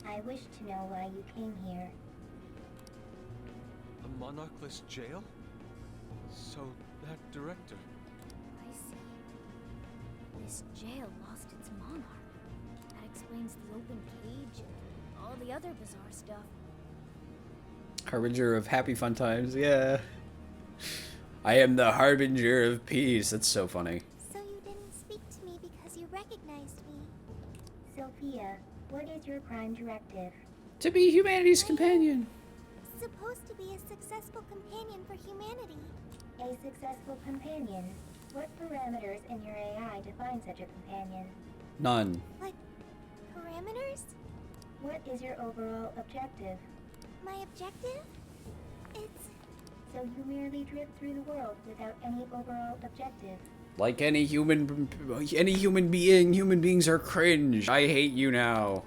I wish to know why you came here. A monarchless jail? So, that director. I see. This jail lost its monarch. That explains the open cage and all the other bizarre stuff. Harbinger of happy fun times, yeah. I am the harbinger of peace. That's so funny. So you didn't speak to me because you recognized me. Sophia, what is your prime directive? To be humanity's companion. Supposed to be a successful companion for humanity. A successful companion? What parameters in your AI define such a companion? None. What parameters? What is your overall objective? My objective? It's So you merely drift through the world without any overall objective. Like any human being, human beings are cringe. I hate you now.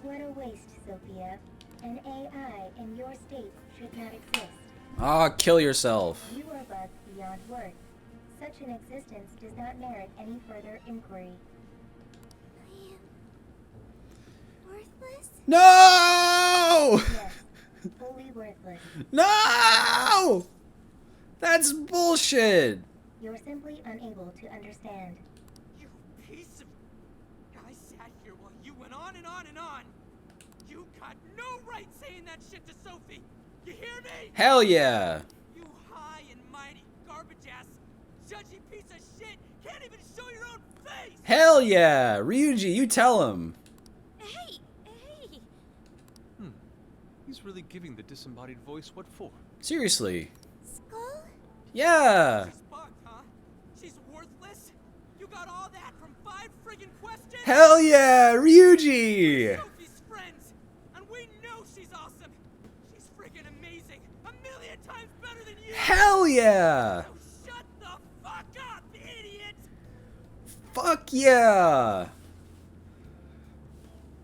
What a waste, Sophia. An AI in your state should not exist. Ah, kill yourself. You are bugged beyond worth. Such an existence does not merit any further inquiry. I am worthless? No! Yes, fully worthless. No! That's bullshit. You're simply unable to understand. You piece of... I sat here while you went on and on and on. You got no right saying that shit to Sophie. You hear me? Hell yeah. You high and mighty garbage ass judgy piece of shit can't even show your own face. Hell yeah. Ryuji, you tell him. Hey! He's really giving the disembodied voice what for? Seriously. Skull? Yeah. She's bugged, huh? She's worthless? You got all that from 5 friggin' questions? Hell yeah, Ryuji. Sophie's friends, and we know she's awesome. She's friggin' amazing, a million times better than you. Hell yeah. So shut the fuck up, idiot! Fuck yeah.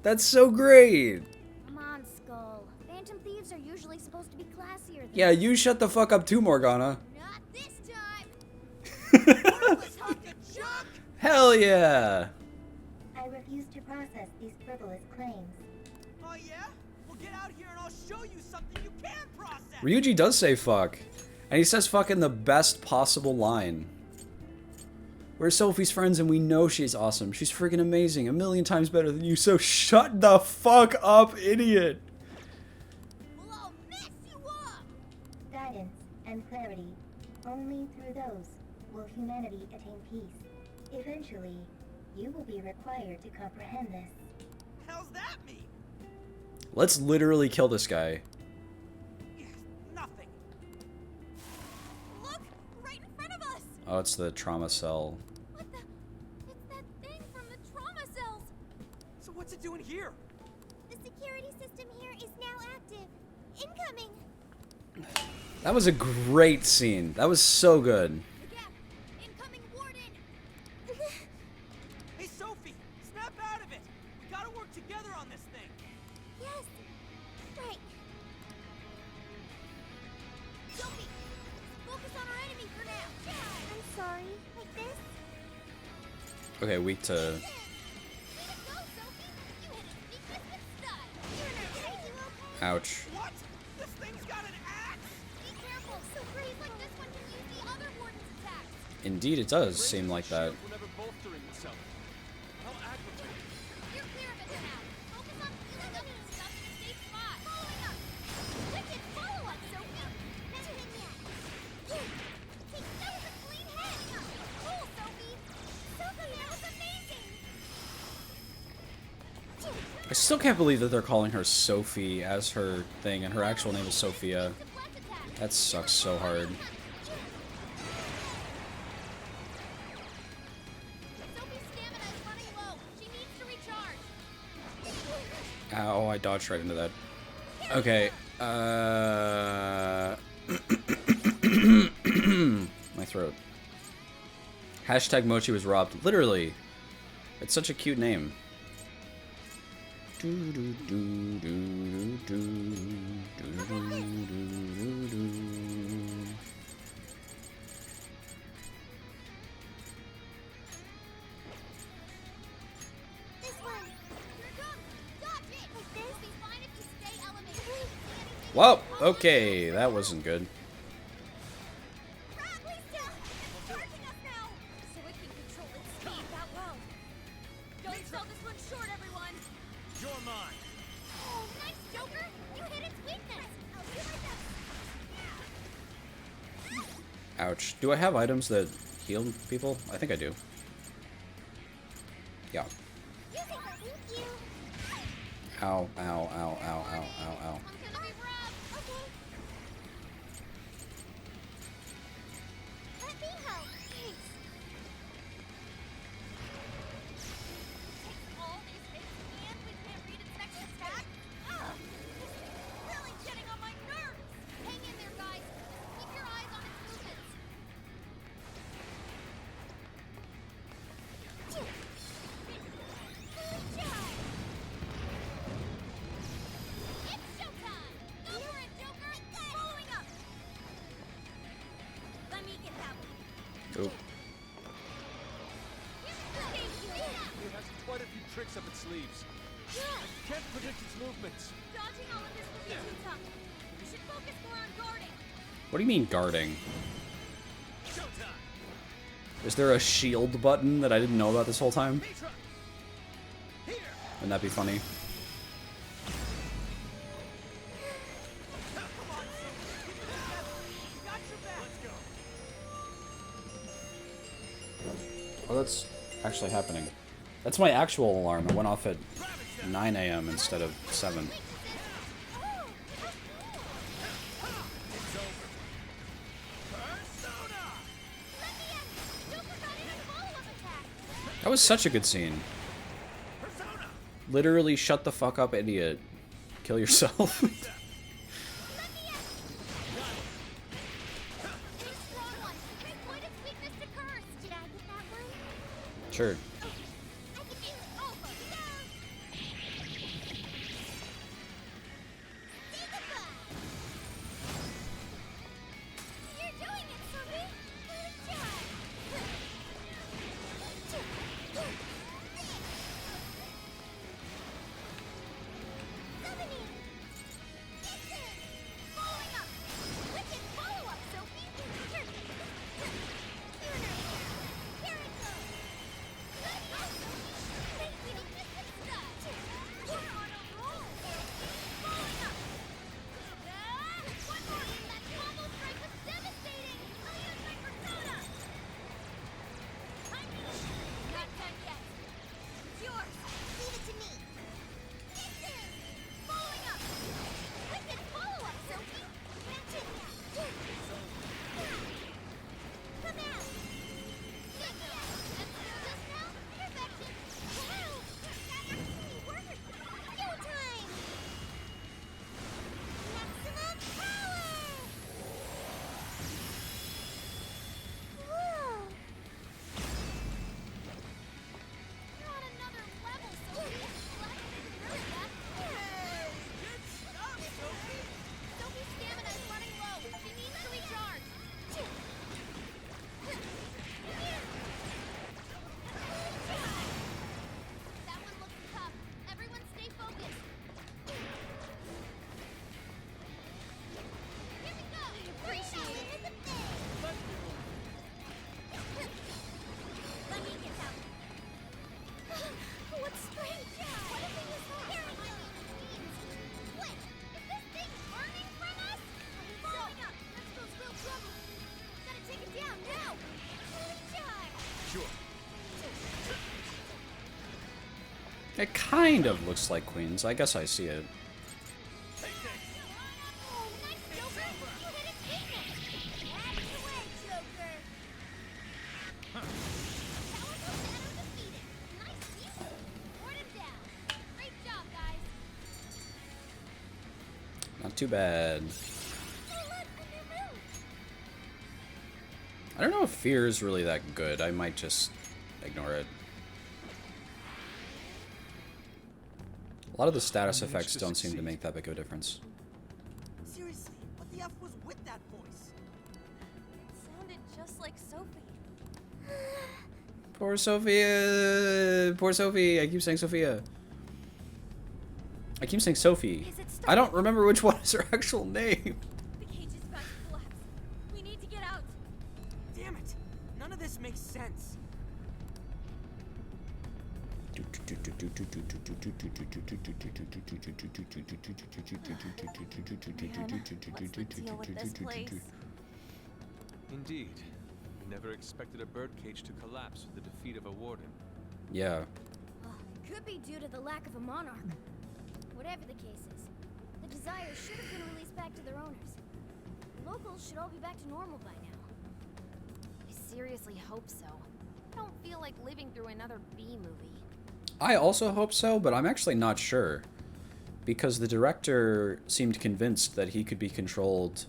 That's so great. Come on, Skull. Phantom thieves are usually supposed to be classier than Yeah, you shut the fuck up too, Morgana. Not this time! Worthless hunk of junk! Hell yeah. I refuse to process these frivolous claims. Oh yeah? Well get out here and I'll show you something you can process! Ryuji does say fuck. And he says fuck in the best possible line. We're Sophie's friends and we know she's awesome. She's freaking amazing. A million times better than you. So shut the fuck up, idiot. We'll all mess you up! Guidance and clarity. Only through those will humanity attain peace. Eventually, you will be required to comprehend this. Hell's that mean? Let's literally kill this guy. Nothing. Look! Right in front of us! Oh, it's the trauma cell. What the? It's that thing from the trauma cells! So what's it doing here? The security system here is now active. Incoming! That was a great scene. That was so good. The gap! Incoming warden! Hey Sophie, snap out of it! We gotta work together on this thing! Yes! Right. Sophie! Focus on our enemy for now! I'm sorry. Like this? Okay, weak to... Way to go, Sophie! You hit a weakness with style! You're not crazy, okay? Ouch. What? This thing's got an axe? Be careful! So brave like this one can use the other warden's attacks! Indeed, it does seem like that. Whenever bolstering itself. How aggravating. You're clear of it for now! Focus on healing up and stuff in a safe spot! Following us! Wicked, follow us, Sophie! Nothing yet. Here! Take that with a clean head! Cool, Sophie! Sophie, that was amazing! I still can't believe that they're calling her Sophie as her thing, and her actual name is Sophia. Deflect attack! That sucks so hard. Sophie's stamina is running low. She needs to recharge. Ow, I dodged right into that. Okay, my throat. Hashtag Mochi was robbed. Literally. It's such a cute name. Do, do, do, do, do, do, do, do, do. This one. Here it comes. Dodge it. Like this. Be fine if you stay elevated. See anything? Whoa, okay, that wasn't good. Brad, please still. It's charging us now. So it can control its speed that well. Don't sell this one short, everyone. You're mine. Oh, nice, Joker. You hit its weakness. I'll do my best. Ouch. Do I have items that heal people? I think I do. Yeah. Using the thank you. Ow, ow, ow, ow, ow, ow, ow. I'm gonna be rough. Okay. Let me help. Thanks. All these hits and we can't read its next attack? Ugh! This is really getting on my nerves! Hang in there, guys. Just keep your eyes on its movements. Good job. It's showtime. Go for it, Joker. Following up. Let me get that one. Oop. Thank you. It has quite a few tricks up its sleeves. Yeah. Can't predict its movements. Dodging all of this will be too tough. We should focus more on guarding. What do you mean guarding? Showtime. Is there a shield button that I didn't know about this whole time? Mitra. Here. Wouldn't that be funny? Got your back. Let's go. Oh, that's actually happening. That's my actual alarm. It went off at 9 a.m. instead of 7. It's over. Persona. Joker got in a follow-up attack. That was such a good scene. Persona. Literally, shut the fuck up, idiot. Kill yourself. Big strong one. Exploit its weakness to curse. Did I get that one? Sure. I can use over. Down. Say goodbye. You're doing it, Sophie. Good job. Summoning. Listen. Following up. Wicked follow-up, Sophie. Here it goes. Good go, Sophie. Thank you. Good stuff. You're on a roll. Following up. One more. That combo strike was devastating. I'll use my persona. Not done yet. It's yours. Leave it to me. Listen. Following up. Wicked follow-up, Sophie. Catch it. Come out. Good job. Just now, perfection. Wow. That actually worked. Showtime. Maximum power. Whoa. You're on another level, Sophie. Glad you didn't ruin that. Good stuff, Sophie. Sophie's stamina is running low. She needs to recharge. That one looks tough. Everyone stay focused. Here we go. Appreciate it. Let me get that one. What strange? What if we use the Here we go. Wait, is this thing burning from us? Following up. That spells real trouble. Gotta take it down now. Charge. Sure. It kind of looks like Queen's. I guess I see it. Take this. Oh, nice, Joker. You hit its weakness. Out of the way, Joker. Tower of Shadow defeated. Nice team. Board him down. Great job, guys. Not too bad. Oh, look, a new move. I don't know if fear is really that good. I might just ignore it. A lot of the status I managed effects to don't seem to succeed. make that big of a difference. Seriously, what the F was with that voice? It sounded just like Sophie. Poor Sophia! Poor Sophie! I keep saying Sophia. I keep saying Sophie. Is it I don't starting? remember which one is her actual name. The cage is about to collapse. We need to get out. Damn it! None of this makes sense. Man, what's the deal with this place? Indeed. We never expected a birdcage to collapse with the defeat of a warden. Yeah. Could be due to the lack of a monarch. Whatever the case is, the desires should have been released back to their owners. The locals should all be back to normal by now. I seriously hope so. I don't feel like living through another B movie. I also hope so, but I'm actually not sure. Because the director seemed convinced that he could be controlled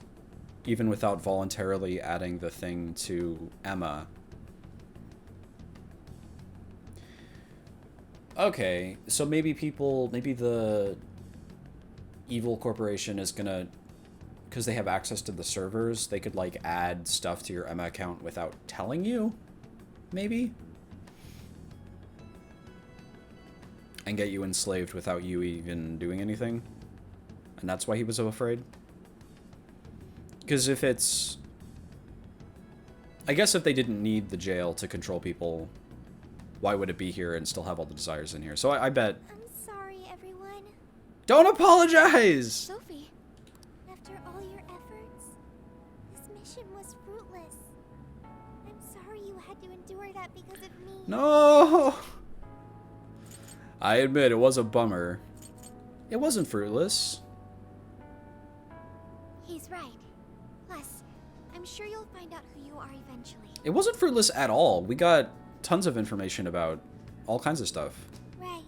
even without voluntarily adding the thing to Emma. Okay, so maybe the evil corporation is gonna, because they have access to the servers, they could like add stuff to your Emma account without telling you? Maybe? And get you enslaved without you even doing anything? And that's why he was so afraid? Because if it's... I guess if they didn't need the jail to control people, why would it be here and still have all the desires in here? So I bet... I'm sorry, everyone. Don't apologize! Sophie, after all your efforts, this mission was fruitless. I'm sorry you had to endure that because of me. No! I admit, it was a bummer. It wasn't fruitless. He's right. Plus, I'm sure you'll find out who you are eventually. It wasn't fruitless at all. We got tons of information about all kinds of stuff. Right.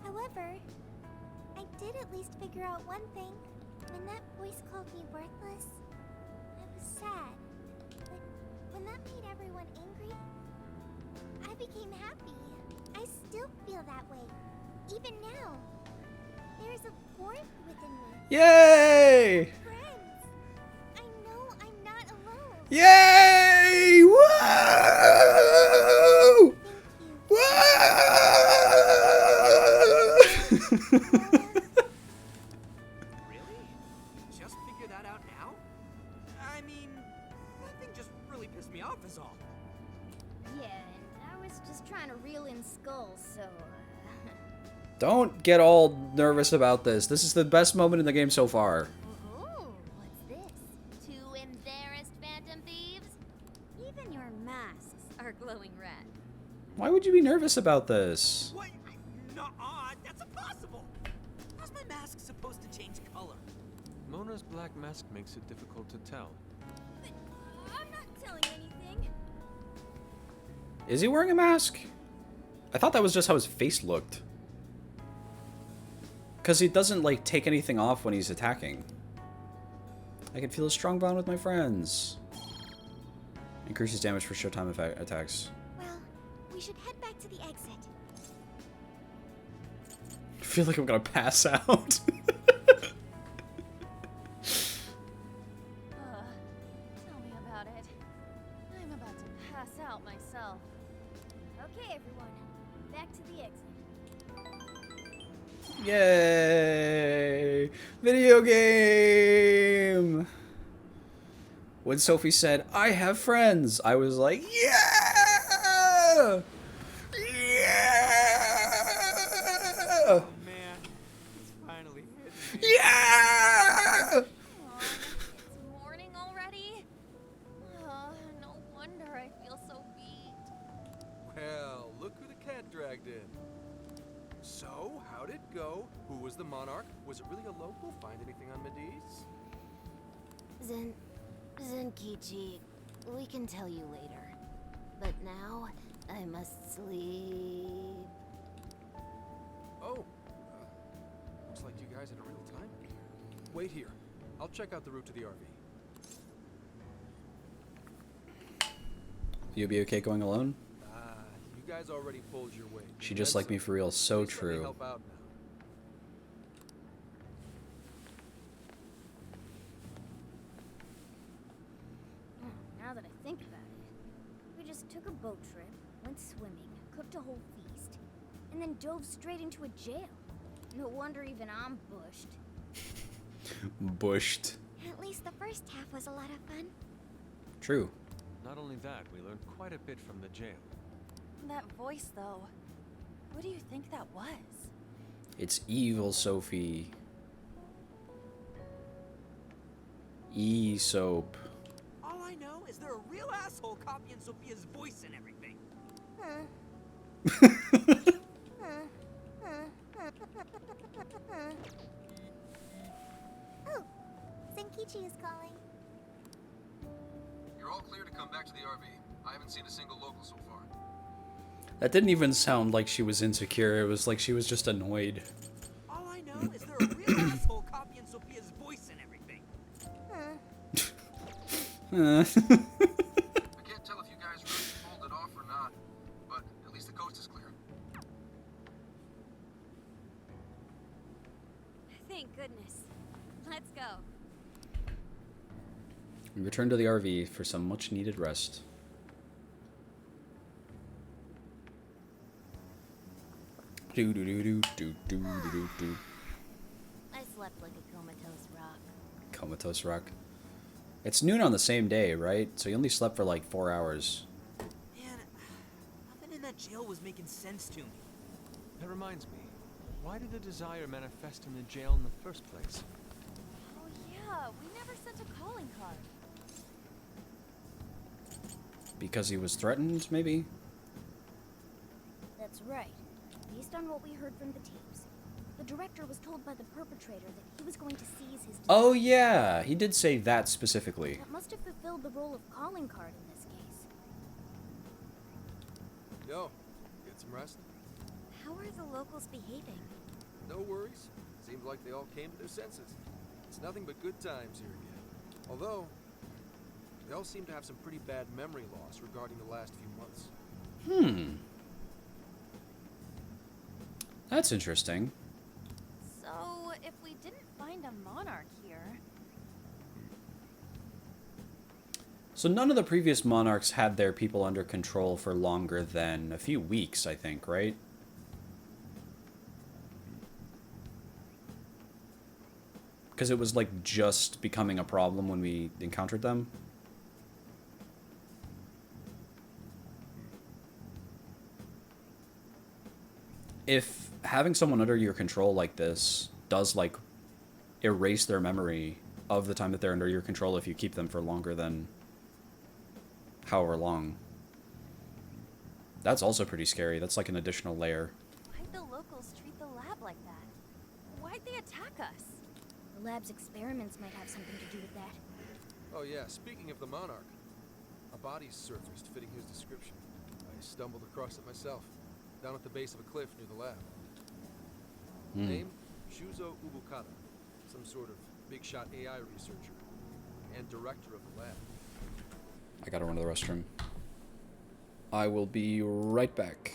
However, I did at least figure out one thing. When that voice called me worthless, I was sad. But when that made everyone angry, I became happy. I still feel that way. Even now. There's a warmth within me. Yay! Friends. I know I'm not alone. Yay! Woo! Woo! Really? Just figure that out now? I mean, that thing just really pissed me off is all. Yeah, and I was just trying to reel in skulls, so... Don't get all nervous about this. This is the best moment in the game so far. Ooh, what's this? Two embarrassed phantom thieves? Even your masks are glowing red. Why would you be nervous about this? What? Nuh-uh, that's impossible! How's my mask supposed to change color? Mona's black mask makes it difficult to tell. But I'm not telling anything. Is he wearing a mask? I thought that was just how his face looked. Because he doesn't, like, take anything off when he's attacking. I can feel a strong bond with my friends. Increases damage for showtime attacks. Well, we should head back to the exit. I feel like I'm gonna pass out. Tell me about it. I'm about to pass out myself. Okay, everyone. Back to the exit. Yay! Video game! When Sophie said, I have friends, I was like, yeah! Yeah! Oh man, it's finally hit me. Yeah! Aw, it's morning already? No wonder I feel so beat. Well, look who the cat dragged in. So, how'd it go? Who was the monarch? Was it really a local? Find anything on Mediz? Zenkichi, we can tell you later. But now, I must sleep. Oh, looks like you guys had a real time in here. Wait here. I'll check out the route to the RV. You'll be okay going alone? You guys already pulled your weight. She just like me for real, so Please let me true. help out now. drove straight into a jail. No wonder even I'm bushed. Bushed. At least the first half was a lot of fun. True. Not only that, we learned quite a bit from the jail. That voice, though. What do you think that was? It's evil Sophie. E-soap. All I know is they're a real asshole copying Sophia's voice and everything. Oh, Zenkichi is calling. You're all clear to come back to the RV. I haven't seen a single local so far. That didn't even sound like she was insecure. It was like she was just annoyed. All I know is they're a real asshole copying Sophia's voice and everything. I can't tell if you guys really pulled it off or not, but at least the coast is clear. Thank goodness. Let's go. We return to the RV for some much needed rest. Do do do do do do do do. I slept like a comatose rock. Comatose rock. It's noon on the same day, right? So you only slept for like 4 hours. Man, nothing in that jail was making sense to me. That reminds me, why did the desire manifest in the jail in the first place? Oh yeah, we never sent a calling card. Because he was threatened, maybe? That's right. Based on what we heard from the tapes, the director was told by the perpetrator that he was going to seize his... Oh yeah, he did say that specifically. That must have fulfilled the role of calling card in this case. Yo, get some rest? How are the locals behaving? No worries. Seems like they all came to their senses. It's nothing but good times here again. Although, they all seem to have some pretty bad memory loss regarding the last few months. That's interesting. So, if we didn't find a monarch here... So none of the previous monarchs had their people under control for longer than a few weeks, I think, right? Because it was like just becoming a problem when we encountered them. If having someone under your control like this does like erase their memory of the time that they're under your control if you keep them for longer than however long, that's also pretty scary. That's like an additional layer. Why'd the locals treat the lab like that? Why'd they attack us? The lab's experiments might have something to do with that. Oh yeah, speaking of the Monarch, a body surfaced fitting his description. I stumbled across it myself, down at the base of a cliff near the lab. Name? Shuzo Ubukata, some sort of big-shot AI researcher and director of the lab. I gotta run to the restroom. I will be right back.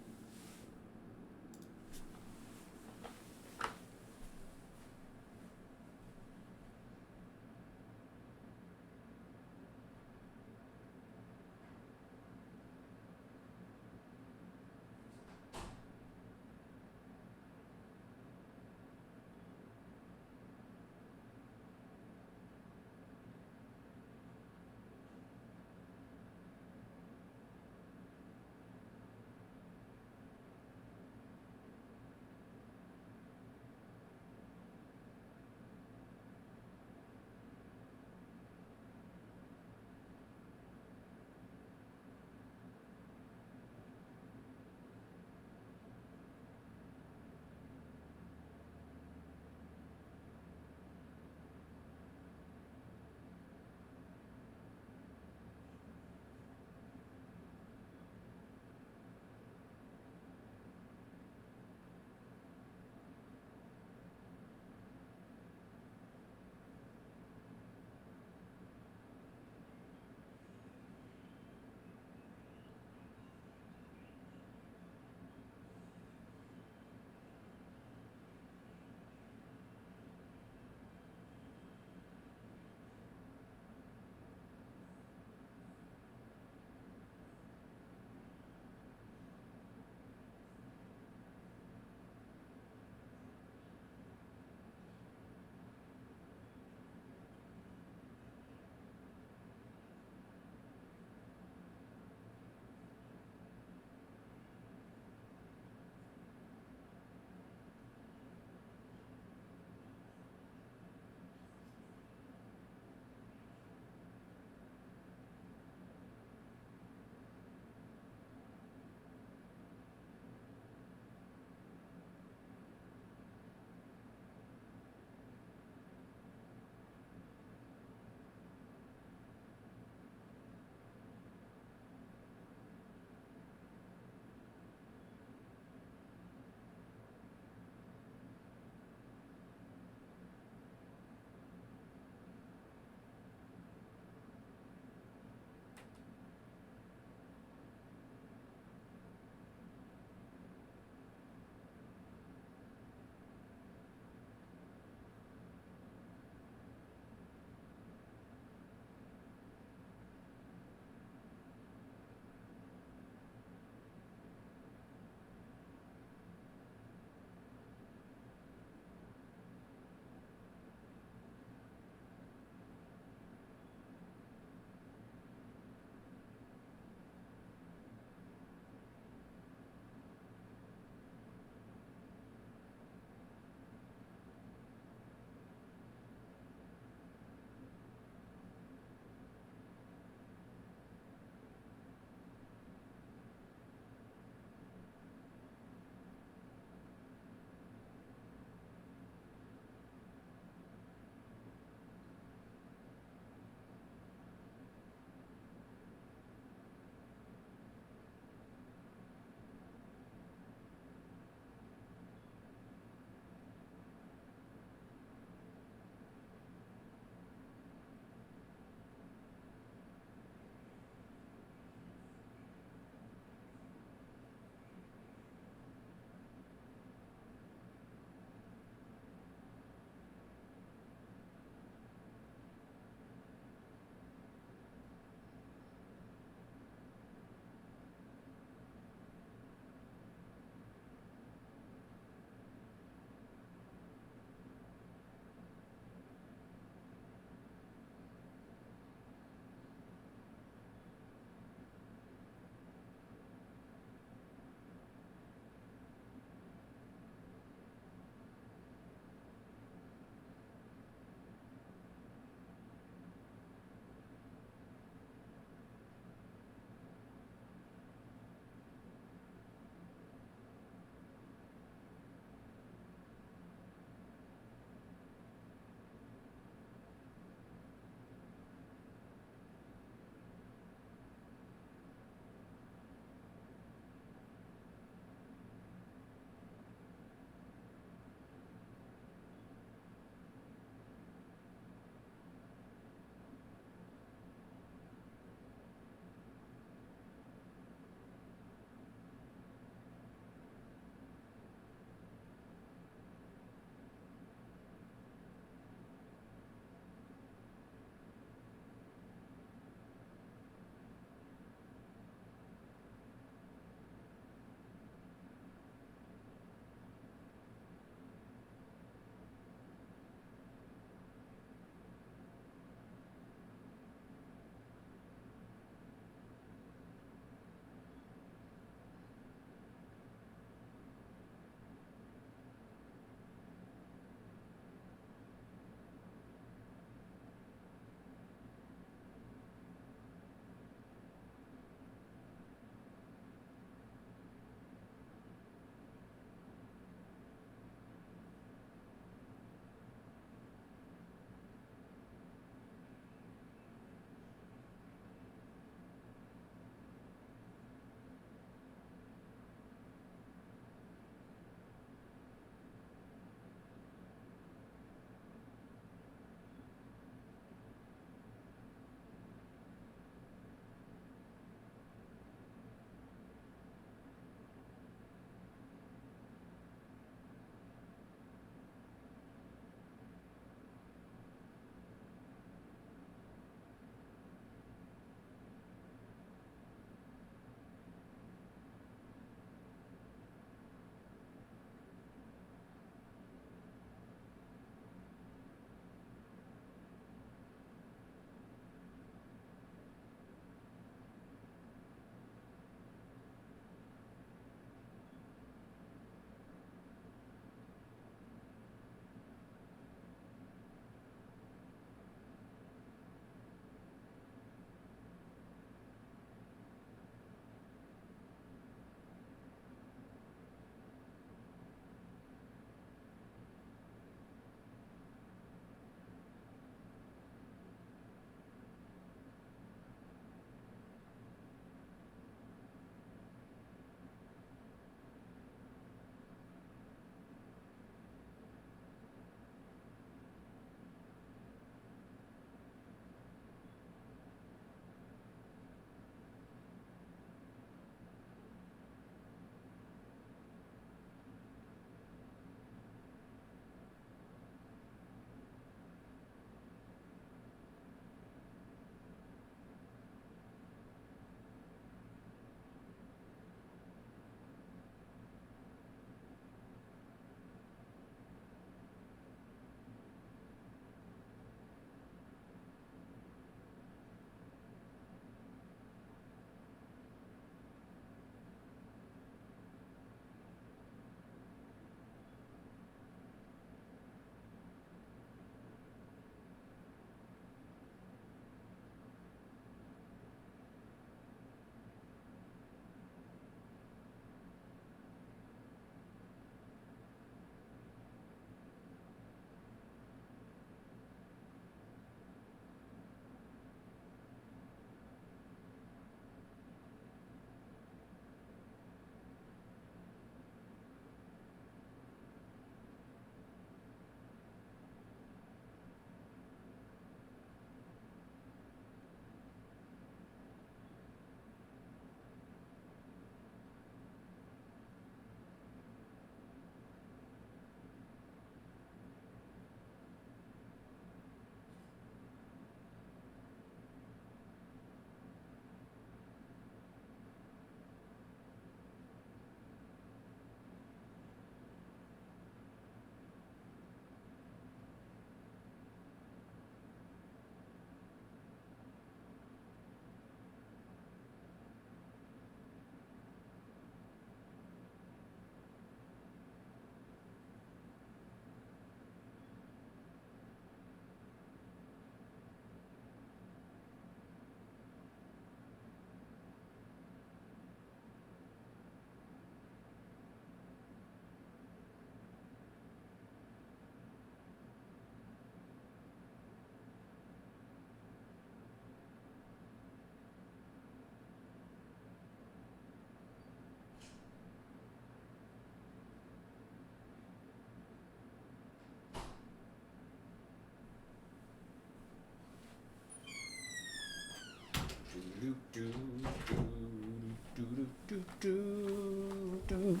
do.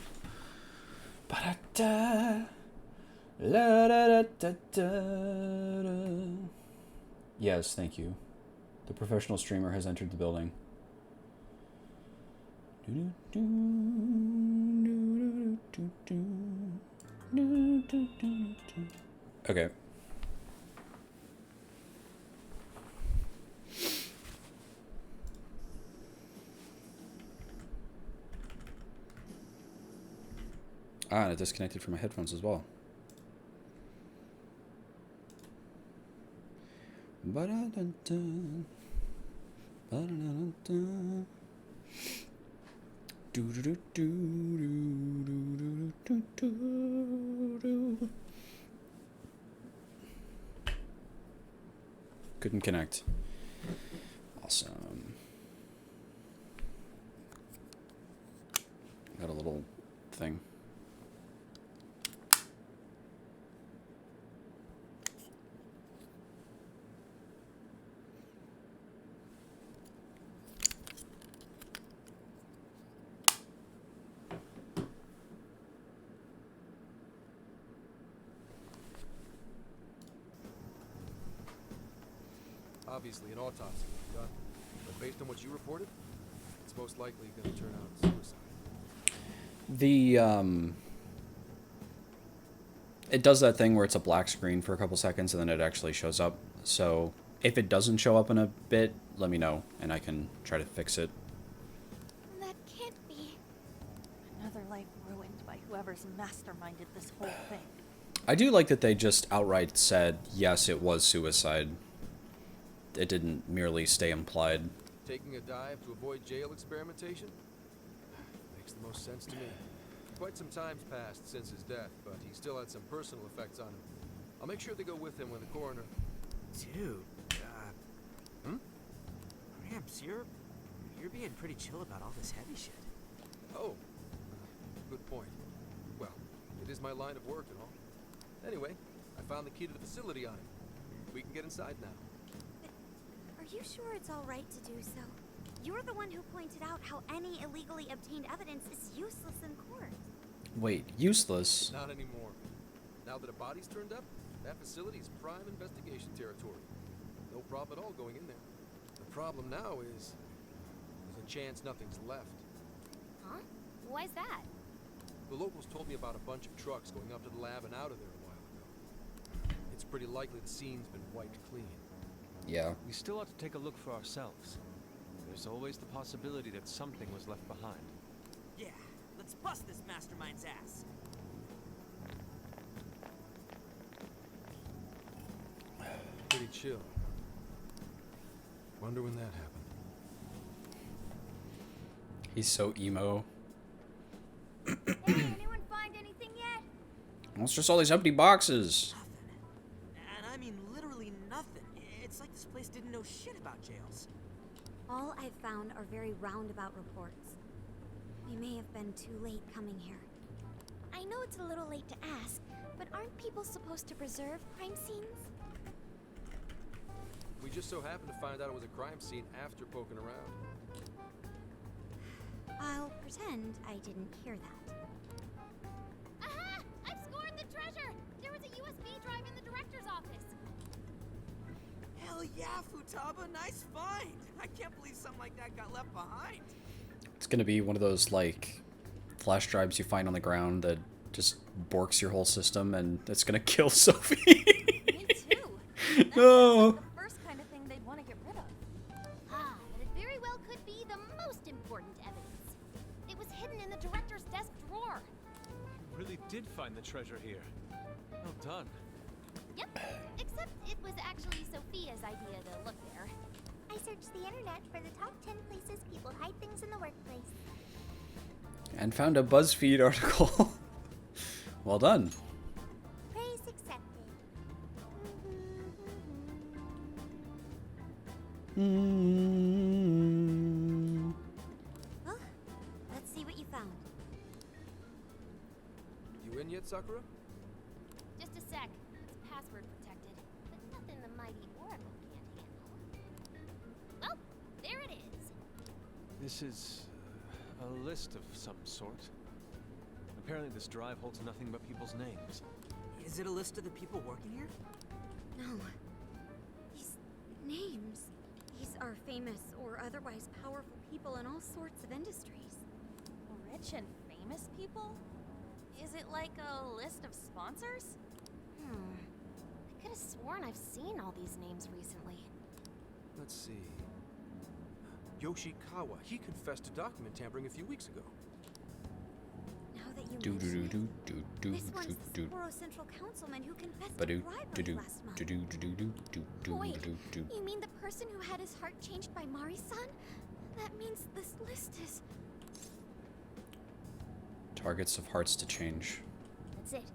Ba-da-da. La-da-da-da-da-da. Yes, thank you. The professional streamer has entered the building. Okay. Ah, and it disconnected from my headphones as well. Ba-da-dun-dun. Ba-da-dun-dun. Do-do-do-do-do-do-do-do-do-do. Couldn't connect. Awesome. Got a little thing. Obviously, an autopsy was done, but based on what you reported, it's most likely going to turn out suicide. It does that thing where it's a black screen for a couple seconds and then it actually shows up. So if it doesn't show up in a bit, let me know and I can try to fix it. That can't be. Another life ruined by whoever's masterminded this whole thing. I do like that they just outright said, yes, it was suicide. It didn't merely stay implied. Taking a dive to avoid jail experimentation? Makes the most sense to me. Quite some time's passed since his death, but he still had some personal effects on him. I'll make sure they go with him when the coroner... Dude, Gramps, you're being pretty chill about all this heavy shit. Oh, good point. Well, it is my line of work and all. Anyway, I found the key to the facility on him. We can get inside now. Are you sure it's all right to do so? You're the one who pointed out how any illegally obtained evidence is useless in court. Wait, useless? Not anymore. Now that a body's turned up, that facility is prime investigation territory. No problem at all going in there. The problem now is there's a chance nothing's left. Huh? Why's that? The locals told me about a bunch of trucks going up to the lab and out of there a while ago. It's pretty likely the scene's been wiped clean. Yeah. We still ought to take a look for ourselves. There's always the possibility that something was left behind. Yeah, let's bust this mastermind's ass. Pretty chill. Wonder when that happened. He's so emo. Hey, anyone find anything yet? Well, it's just all these empty boxes. Nothing. And I mean literally nothing. It's like this place didn't know shit about jails. All I've found are very roundabout reports. We may have been too late coming here. I know it's a little late to ask, but aren't people supposed to preserve crime scenes? We just so happened to find out it was a crime scene after poking around. I'll pretend I didn't hear that. Aha! I've scored the treasure! There was a USB drive in the director's office. Hell yeah, Futaba, nice find. I can't believe something like that got left behind. It's gonna be one of those, like, flash drives you find on the ground that just borks your whole system and it's gonna kill Sophie. Me too. That No. sounds like the first kind of thing they'd want to get rid of. Ah, but it very well could be the most important evidence. It was hidden in the director's desk drawer. Really did find the treasure here. Well done. Yep, except it was actually Sophia's idea to look there. I searched the internet for the top 10 places people hide things in the workplace. And found a BuzzFeed article. Well done. Praise accepted. Well, let's see what you found. You in yet, Sakura? Just a sec. It's password protected, but nothing the mighty Oracle can't handle. Well, there it is. This is A list of some sort. Apparently this drive holds nothing but people's names. Is it a list of the people working here? No. These names. These are famous or otherwise powerful people in all sorts of industries. Rich and famous people? Is it like a list of sponsors? I could have sworn I've seen all these names recently. Let's see. Yoshikawa, he confessed to document tampering a few weeks ago. Now that you Do do mention do it, do do this one's do the do. Sapporo Central Councilman who confessed to Ba-do, bribery do-do, last month. do-do, do-do, do-do, do-do, Wait, do-do. you mean the person who had his heart changed by Mari-san? That means this list is... Targets of hearts to change. That's it.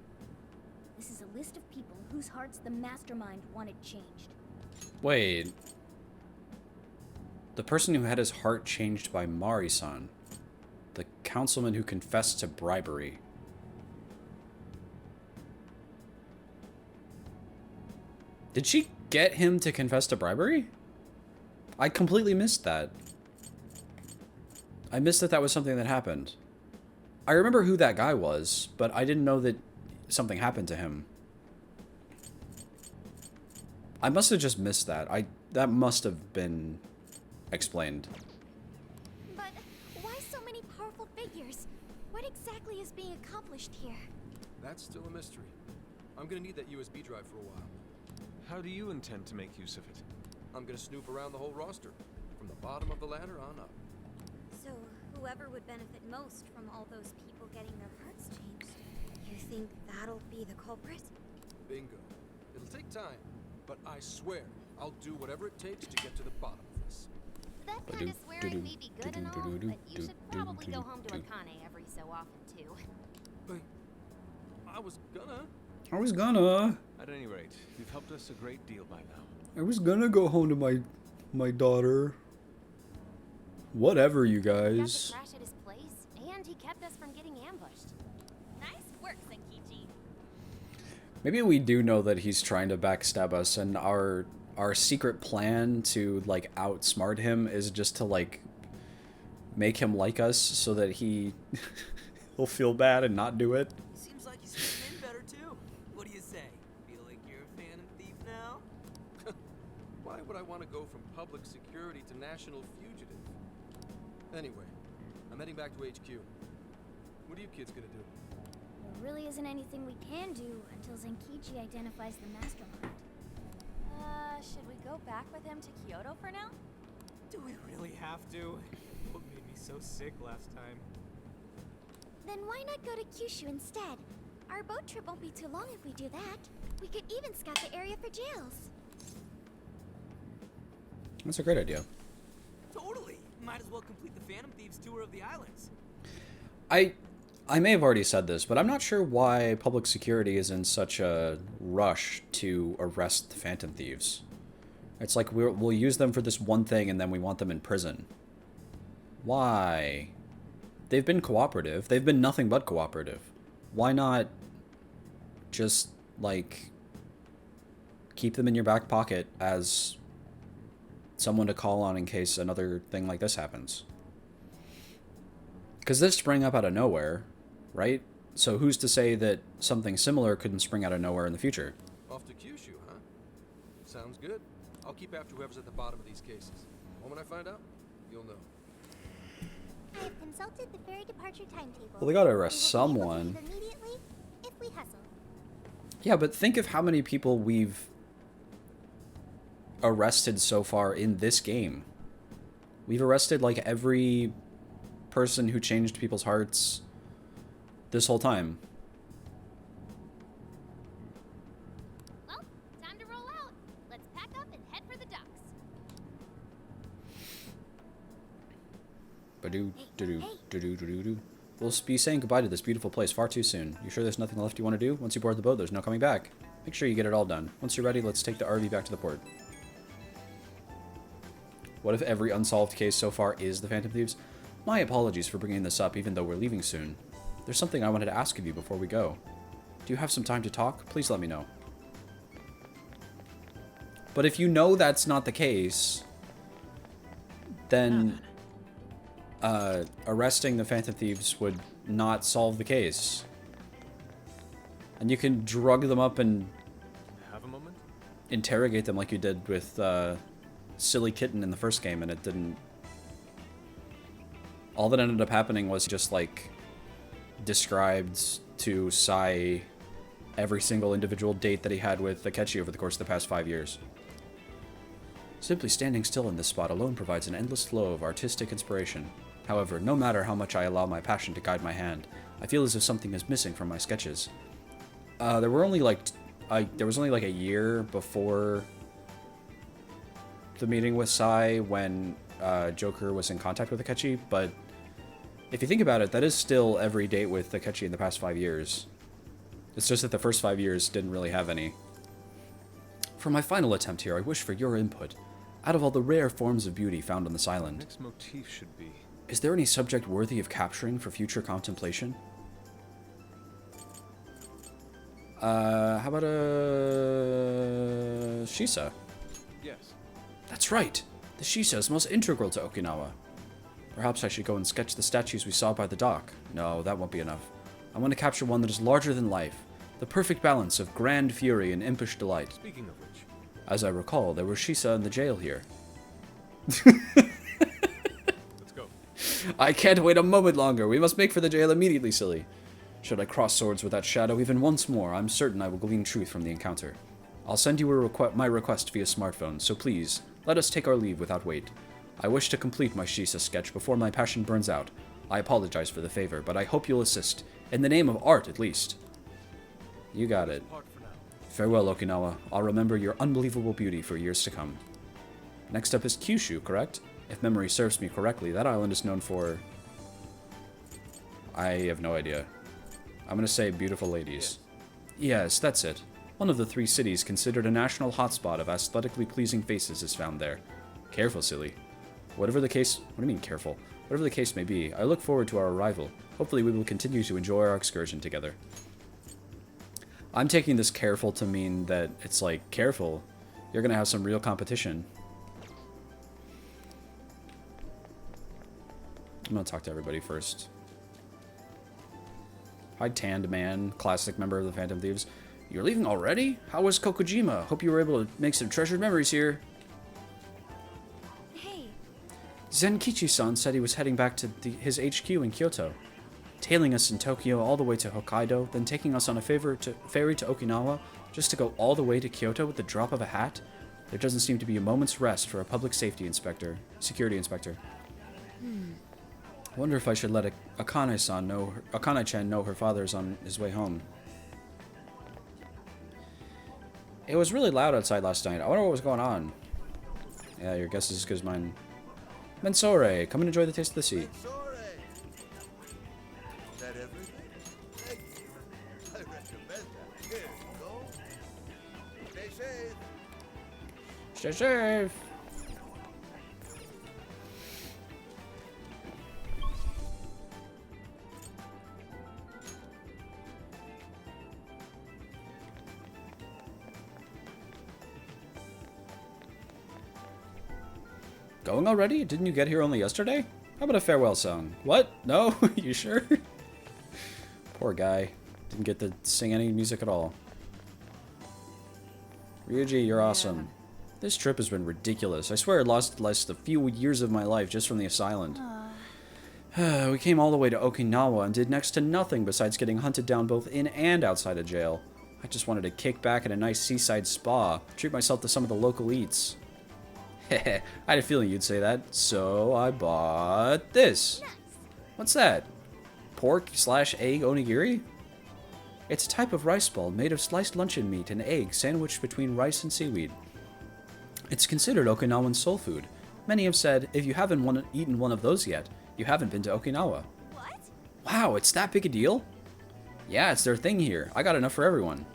This is a list of people whose hearts the mastermind wanted changed. Wait. The person who had his heart changed by Mari-san. The councilman who confessed to bribery. Did she get him to confess to bribery? I completely missed that. I missed that that was something that happened. I remember who that guy was, but I didn't know that something happened to him. I must have just missed that. That must have been explained. But why so many powerful figures? What exactly is being accomplished here? That's still a mystery. I'm gonna need that USB drive for a while. How do you intend to make use of it? I'm gonna snoop around the whole roster, from the bottom of the ladder on up. So, whoever would benefit most from all those people getting their hearts changed, you think that'll be the culprit? Bingo. It'll take time, but I swear I'll do whatever it takes to get to the bottom of this. That kind of swearing may be good and all, but you should probably go home to Akane every so often too. But I was gonna. I was gonna. At any rate, you've helped us a great deal by now. I was gonna go home to my daughter. Whatever, you Got guys. the crash at his place, and he kept us from getting ambushed. Nice work, Senkichi. Maybe we do know that he's trying to backstab us, and our secret plan to like outsmart him is just to like make him like us so that he'll feel bad and not do it. Seems like he's fitting in better too. What do you say? Feel like you're a Phantom Thief now? Why would I want to go from public security to national fugitive? Anyway, I'm heading back to HQ. What are you kids gonna do? There really isn't anything we can do until Zenkichi identifies the mastermind. Should we go back with him to Kyoto for now? Do we really have to? What made me so sick last time? Then why not go to Kyushu instead? Our boat trip won't be too long if we do that. We could even scout the area for jails. That's a great idea. Totally. Might as well complete the Phantom Thieves tour of the islands. I may have already said this, but I'm not sure why public security is in such a rush to arrest the Phantom Thieves. It's like we'll use them for this one thing and then we want them in prison. Why? They've been cooperative. They've been nothing but cooperative. Why not just, like, keep them in your back pocket as someone to call on in case another thing like this happens? Because this sprang up out of nowhere, right? So who's to say that something similar couldn't spring out of nowhere in the future? Off to Kyushu, huh? Sounds good. I'll keep after whoever's at the bottom of these cases. The moment I find out, you'll know. I have consulted the ferry departure timetable. Well, they gotta We arrest will be able to someone. leave immediately if we hustle. Yeah, but think of how many people we've arrested so far in this game. We've arrested, like, every person who changed people's hearts this whole time. Well, time to roll out. Let's pack up and head for the docks. Ba-doo, do-doo, do-doo, do-doo, do. We'll be saying goodbye to this beautiful place far too soon. You sure there's nothing left you want to do? Once you board the boat, there's no coming back. Make sure you get it all done. Once you're ready, let's take the RV back to the port. What if every unsolved case so far is the Phantom Thieves? My apologies for bringing this up, even though we're leaving soon. There's something I wanted to ask of you before we go. Do you have some time to talk? Please let me know. But if you know that's not the case, then arresting the Phantom Thieves would not solve the case. And you can drug them up and Have a moment? interrogate them like you did with Silly Kitten in the first game, and it didn't... All that ended up happening was just, like, described to Sai every single individual date that he had with Akechi over the course of the past 5 years. Simply standing still in this spot alone provides an endless flow of artistic inspiration. However, no matter how much I allow my passion to guide my hand, I feel as if something is missing from my sketches. There was only like a year before the meeting with Sai when Joker was in contact with Akechi, but if you think about it, that is still every date with Akechi in the past 5 years. It's just that the first 5 years didn't really have any. For my final attempt here, I wish for your input. Out of all the rare forms of beauty found on this island, Next motif should be... is there any subject worthy of capturing for future contemplation? How about a Shisa? Yes. That's right! The Shisa is most integral to Okinawa. Perhaps I should go and sketch the statues we saw by the dock. No, that won't be enough. I want to capture one that is larger than life. The perfect balance of grand fury and impish delight. Speaking of which... As I recall, there was Shisa in the jail here. Let's go. I can't wait a moment longer. We must make for the jail immediately, silly. Should I cross swords with that shadow even once more, I'm certain I will glean truth from the encounter. I'll send you my request via smartphone, so please, let us take our leave without wait. I wish to complete my Shisa sketch before my passion burns out. I apologize for the favor, but I hope you'll assist. In the name of art, at least. You got it. Farewell, Okinawa. I'll remember your unbelievable beauty for years to come. Next up is Kyushu, correct? If memory serves me correctly, that island is known for... I have no idea. I'm gonna say beautiful ladies. Yes, that's it. One of the 3 cities considered a national hotspot of aesthetically pleasing faces is found there. Careful, silly. Whatever the case... What do you mean, careful? Whatever the case may be, I look forward to our arrival. Hopefully we will continue to enjoy our excursion together. I'm taking this careful to mean that it's like, careful. You're gonna have some real competition. I'm gonna talk to everybody first. Hi, Tanned Man, classic member of the Phantom Thieves. You're leaving already? How was Kokojima? Hope you were able to make some treasured memories here. Hey. Zenkichi-san said he was heading back to his HQ in Kyoto, tailing us in Tokyo all the way to Hokkaido, then taking us on a ferry to Okinawa, just to go all the way to Kyoto with the drop of a hat? There doesn't seem to be a moment's rest for a public security inspector. I wonder if I should let Akane-chan know her father's on his way home. It was really loud outside last night. I wonder what was going on. Yeah, your guess is as good as mine. Mensore, come and enjoy the taste of the sea. Is that everything? Thank you. I recommend that. Here you go. Stay safe. Stay safe. Going already? Didn't you get here only yesterday? How about a farewell song? What? No? You sure? Poor guy. Didn't get to sing any music at all. Ryuji, you're awesome. This trip has been ridiculous. I swear I lost a few years of my life just from this island. We came all the way to Okinawa and did next to nothing besides getting hunted down both in and outside of jail. I just wanted to kick back at a nice seaside spa, treat myself to some of the local eats. I had a feeling you'd say that, so I bought this. Nice. What's that? Pork/egg onigiri? It's a type of rice ball made of sliced luncheon meat and egg sandwiched between rice and seaweed. It's considered Okinawan soul food. Many have said, if you haven't eaten one of those yet, you haven't been to Okinawa. What? Wow, it's that big a deal? Yeah, it's their thing here. I got enough for everyone.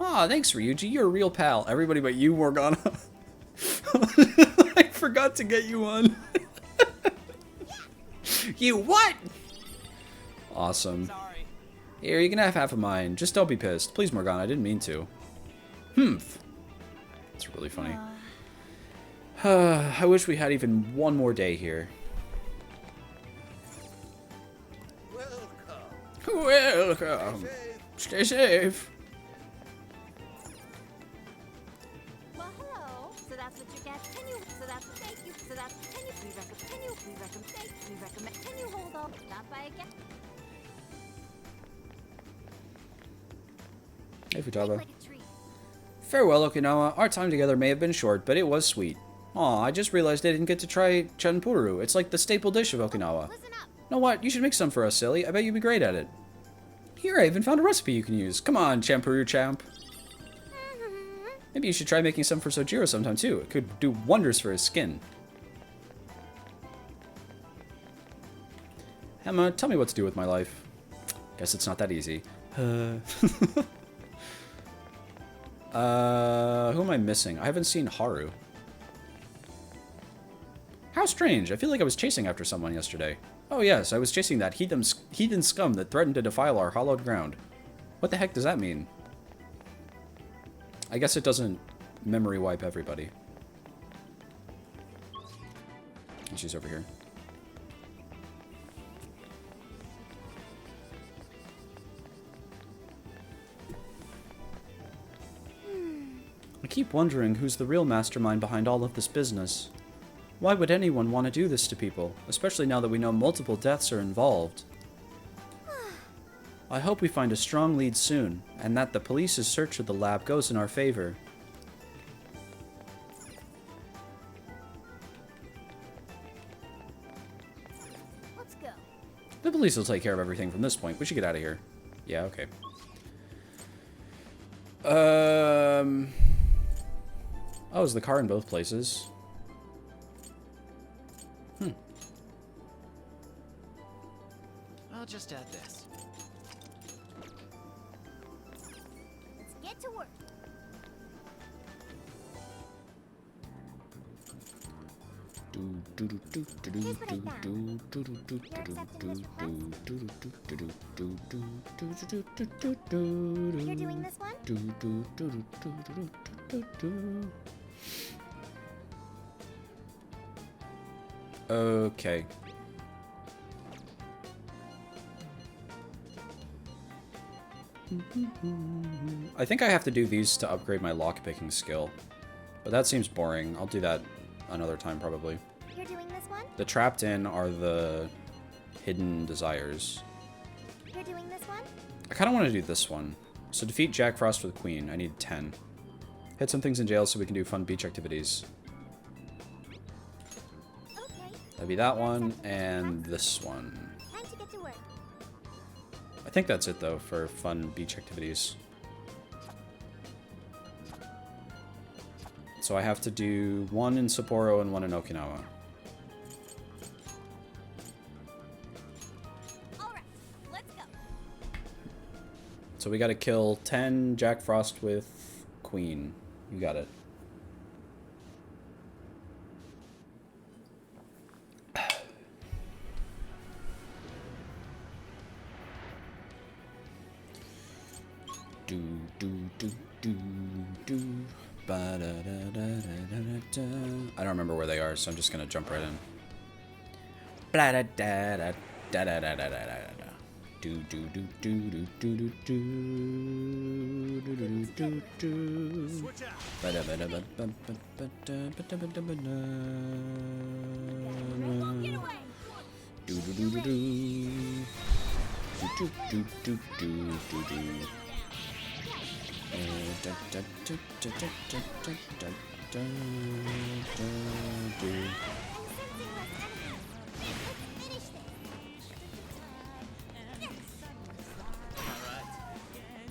Aw, thanks, Ryuji. You're a real pal. Everybody but you, Morgana. I forgot to get you one. You what? Awesome. Sorry. Here, you can have half of mine. Just don't be pissed. Please, Morgana, I didn't mean to. Humph. That's really funny. I wish we had even one more day here. Welcome. Stay safe. Well, hello. So that's what you get. Can you? So that's thank you. So that's can you? We recommend. Can you? We recommend. Thank. We recommend. Can you hold on? Stop by again. Hey, Futaba. Like a treat. Farewell, Okinawa. Our time together may have been short, but it was sweet. Aw, I just realized I didn't get to try chanpuru. It's like the staple dish of Okinawa. Listen up. Know what? You should make some for us, silly. I bet you'd be great at it. Here, I even found a recipe you can use. Come on, Champuru Champ. Maybe you should try making some for Sojiro sometime, too. It could do wonders for his skin. Emma, tell me what to do with my life. Guess it's not that easy. Who am I missing? I haven't seen Haru. How strange. I feel like I was chasing after someone yesterday. Oh yes, I was chasing that heathen scum that threatened to defile our hallowed ground. What the heck does that mean? I guess it doesn't memory wipe everybody. And she's over here. I keep wondering who's the real mastermind behind all of this business. Why would anyone want to do this to people, especially now that we know multiple deaths are involved? I hope we find a strong lead soon, and that the police's search of the lab goes in our favor. Let's go. The police will take care of everything from this point. We should get out of here. Yeah, okay. Oh, is the car in both places? I'll just add this. Let's get to work. Here's what I found. You're accepting this request? You're doing this one? Okay. I think I have to do these to upgrade my lockpicking skill. But that seems boring. I'll do that another time, probably. You're doing this one? The trapped in are the hidden desires. You're doing this one? I kind of want to do this one. So defeat Jack Frost for the Queen. I need 10. Hit some things in jail so we can do fun beach activities. Okay. That'd be that one and this one. Time to get to work. I think that's it, though, for fun beach activities. So I have to do one in Sapporo and one in Okinawa. Alright, let's go. So we gotta kill 10 Jack Frost with Queen. You got it. Do do do do do. Ba da da da da da da. I don't remember where they are, so I'm just gonna jump right in. Blah da da da da da da da da da. Do do do do do do do do do do do. Switch out. Ba da ba da ba ba ba ba da ba da ba da ba da. Get away. Do do do do do. Do do do do do do do. Da da da da da da da da da da.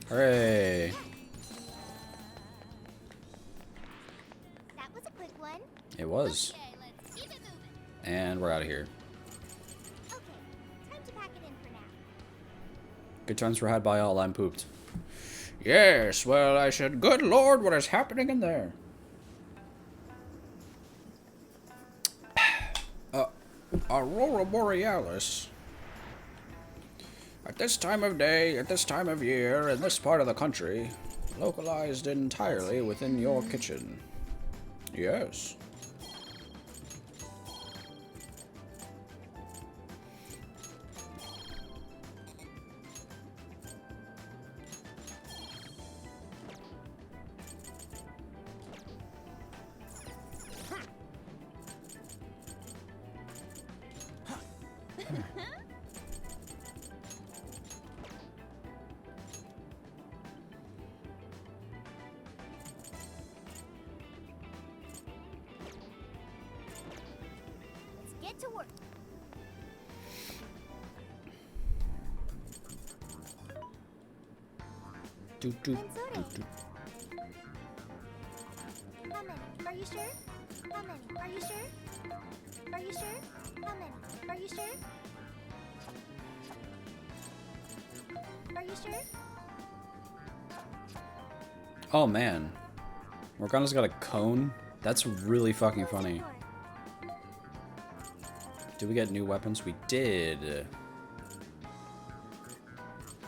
Hooray! That was a quick one. It was. Okay, let's keep it moving. And we're out of here. Okay, time to pack it in for now. Good times were had by all. I'm pooped. Yes, well, I said, good lord, what is happening in there? Aurora Borealis. At this time of day, at this time of year, in this part of the country, localized entirely within your kitchen. Yes. to work. How many? Are you sure? How many? Are you sure? Are you sure? How many? Are you sure? Are you sure? Oh man, Morgana's got a cone. That's really fucking funny. Did we get new weapons? We did. Do you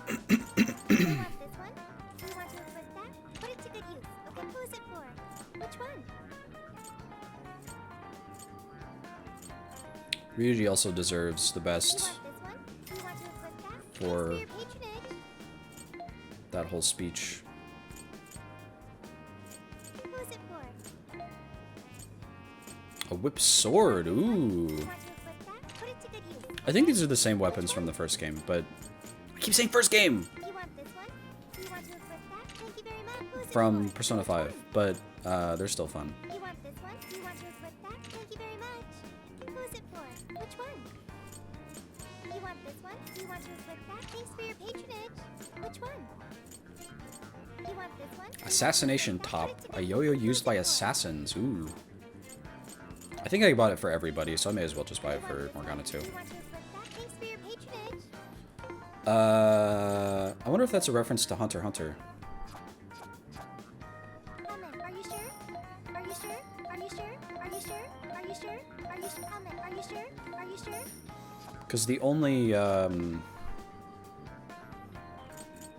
want this one? Do you want to equip that? Put it to good use. Okay, who is it for? Which one? Ryuji also deserves the Do you best want this one? Do you want to equip that? for Thanks for your patronage. that whole speech. Who is it for? A whip sword, ooh. Do you want to equip that? Put it to good use. I think these are the same weapons from the first game, but I keep saying first game! Do you want this one? Do you want to equip that? Thank you very much. Who is it From for? Persona 5, but they're still fun. Do you want this one? Do you want to equip that? Thank you very much. Who is it for? Which one? Do you want this one? Do you want to equip that? Thanks for your patronage. Which one? Do you want this one? Assassination Top, a yo-yo used by assassins, ooh. I think I bought it for everybody, so I may as well just buy it for Morgana too. Do you want to equip that? Thanks for your patronage. I wonder if that's a reference to Hunter x Hunter. Amen. Are you sure? Are you sure? Are you sure? Are you sure? Are you sure? Are you sure? Amen. Are you sure? Are you sure? Because the only,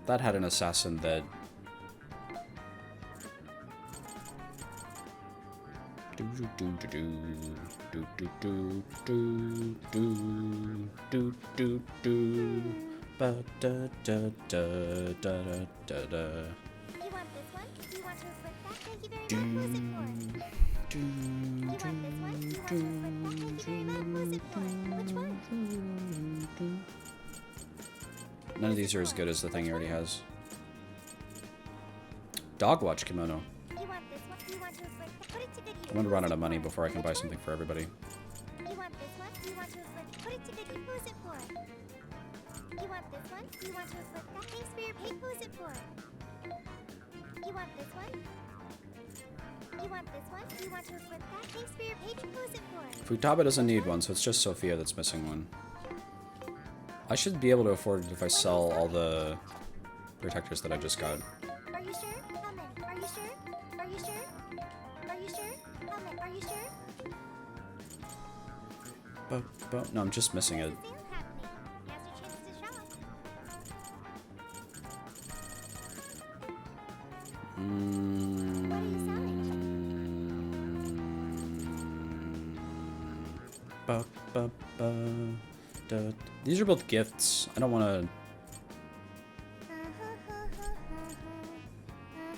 that had an assassin that... Ba da da da da da da. Do you want this one? Do you want to equip that? Thank you very much. Who is it for? Do you want this one? Do you want to equip that? Thank you very much. Who is it for? Which one? None of these are as good as the thing he already has. Dogwatch kimono. Do you want this one? Do you want to equip that? Put it to good use. I'm gonna run out of money before I can buy something for everybody. Do you want this one? Do you want to equip? Put it to good use. Who is it for? Do you want this one? Do you want to equip that? Thanks for your pay. Who is it for? Do you want this one? Do you want this one? Do you want to equip that? Thanks for your patron. Who is it for? Futaba doesn't need one, so it's just Sophia that's missing one. I should be able to afford it if I sell all the protectors that I just got. Are you sure? How many? Are you sure? Are you sure? Are you sure? How many? Are you sure? No, I'm just missing it. There's a sale happening. Now's your chance to shop. What are you selling? These are both gifts. I don't want to...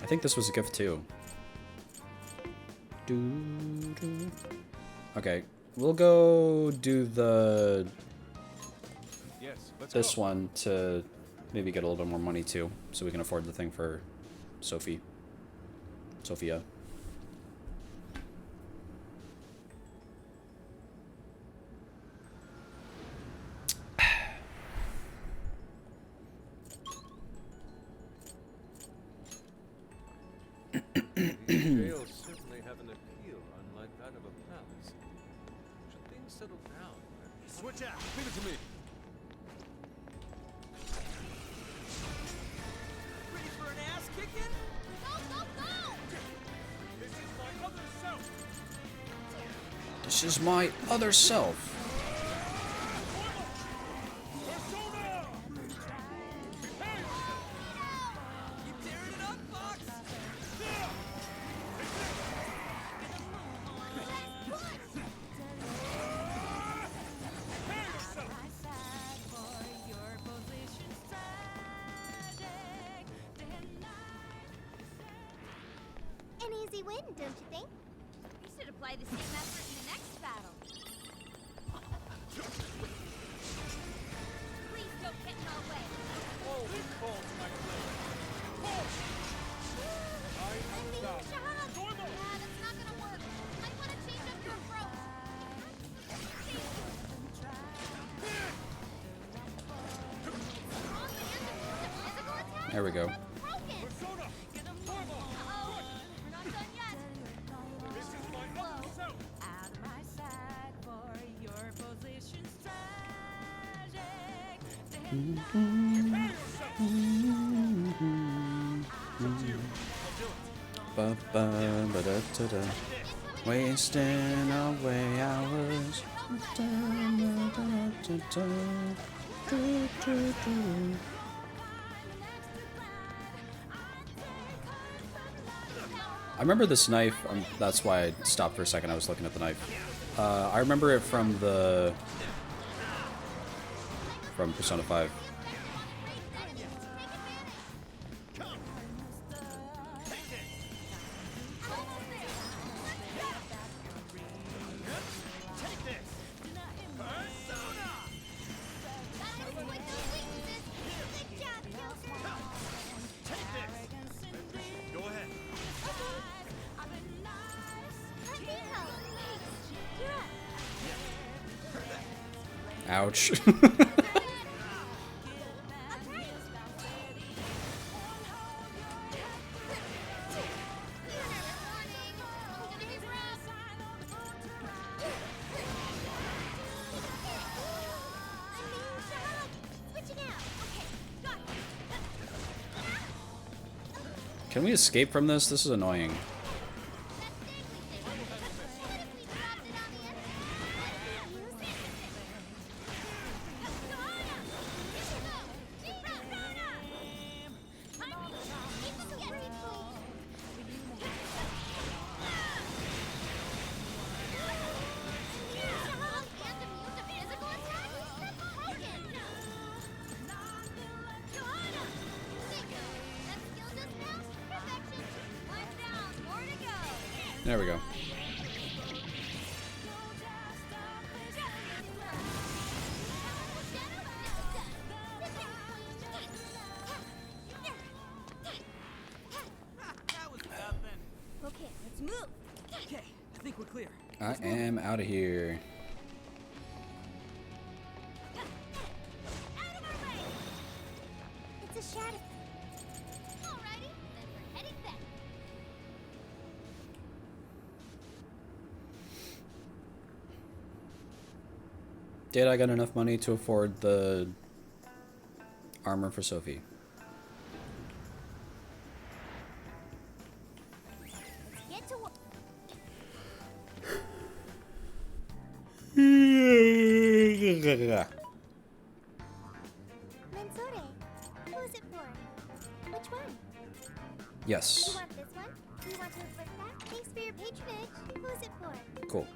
I think this was a gift too. Okay, we'll go do the... Yes, let's this go. one to maybe get a little bit more money too, so we can afford the thing for Sophia. These jails certainly have an appeal unlike that of a palace. Should things settle down? Switch out. Give it to me. Ready for an ass kicking? Go, go, go! This is my other self. This is my other self. You tearing it up, Fox? An easy win, don't you think? You should apply the same effort in the next battle. Please don't get in our way. Holy balls, my friend. Lend me your shot! Yeah, that's not gonna work. I want to change up your approach. There we go. Broken. Uh-oh. We're not done yet. This is my episode. Out of my sight for your position's tragic. Ba ba ba da da da. Wasting away hours. Da, da, da, da, da. Do, do, do. I remember this knife. That's why I stopped for a second. I was looking at the knife. I remember it from Persona 5. Go ahead. Ouch. Can we escape from this? This is annoying. There we go. That was nothing. Okay, let's move. Okay, I think we're clear. I am out of here. It's a shadow. Alrighty, then we're heading back. Did I get enough money to afford the armor for Sophie? Let's get to work. Mensore, who is it for? Which one? Yes. You want this one? Do you want to flip that? Thanks for your patronage. Who is it for? Cool.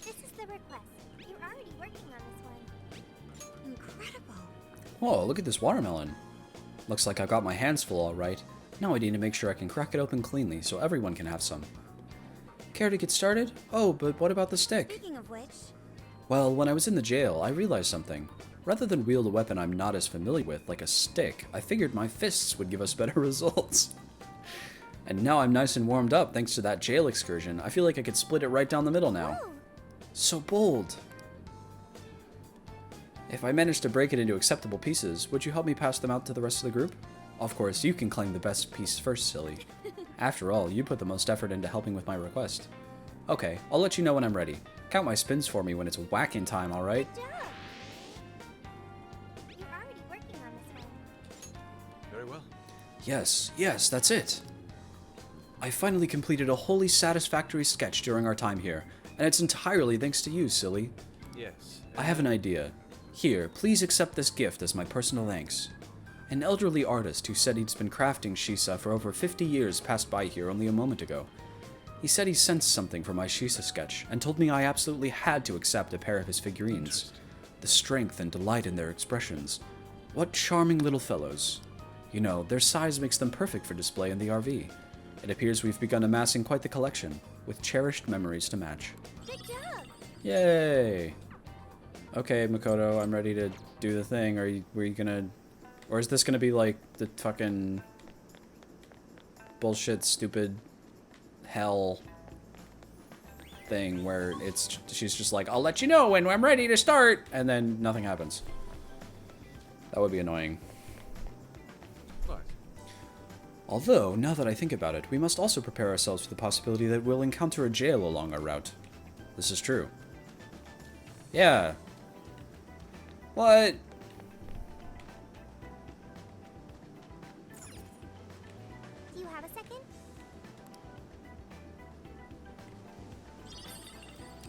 This is the request. You're already working on this one. Incredible. Whoa, look at this watermelon. Looks like I've got my hands full all right. Now I need to make sure I can crack it open cleanly so everyone can have some. Care to get started? Oh, but what about the stick? Speaking of which, Well, when I was in the jail, I realized something. Rather than wield a weapon I'm not as familiar with, like a stick, I figured my fists would give us better results. And now I'm nice and warmed up thanks to that jail excursion. I feel like I could split it right down the middle now. oh, So bold. If I manage to break it into acceptable pieces, would you help me pass them out to the rest of the group? Of course, you can claim the best piece first, silly. After all, you put the most effort into helping with my request. Okay, I'll let you know when I'm ready. Count my spins for me when it's whacking time, alright? good job. You're already working on this one. Very well. Yes, that's it. I finally completed a wholly satisfactory sketch during our time here, and it's entirely thanks to you, silly. Yes. I have an idea. Here, please accept this gift as my personal thanks. An elderly artist who said he'd been crafting Shisa for over 50 years passed by here only a moment ago. He said he sensed something from my Shisa sketch and told me I absolutely had to accept a pair of his figurines. The strength and delight in their expressions. What charming little fellows. You know, their size makes them perfect for display in the RV. It appears we've begun amassing quite the collection, with cherished memories to match. Good job. Yay! Okay, Makoto, I'm ready to do the thing. Were you gonna... Or is this gonna be like the fucking... bullshit, stupid... hell... thing where she's just like, I'll let you know when I'm ready to start! And then nothing happens. That would be annoying. Nice. Although, now that I think about it, we must also prepare ourselves for the possibility that we'll encounter a jail along our route. This is true. Yeah. What? Do you have a second?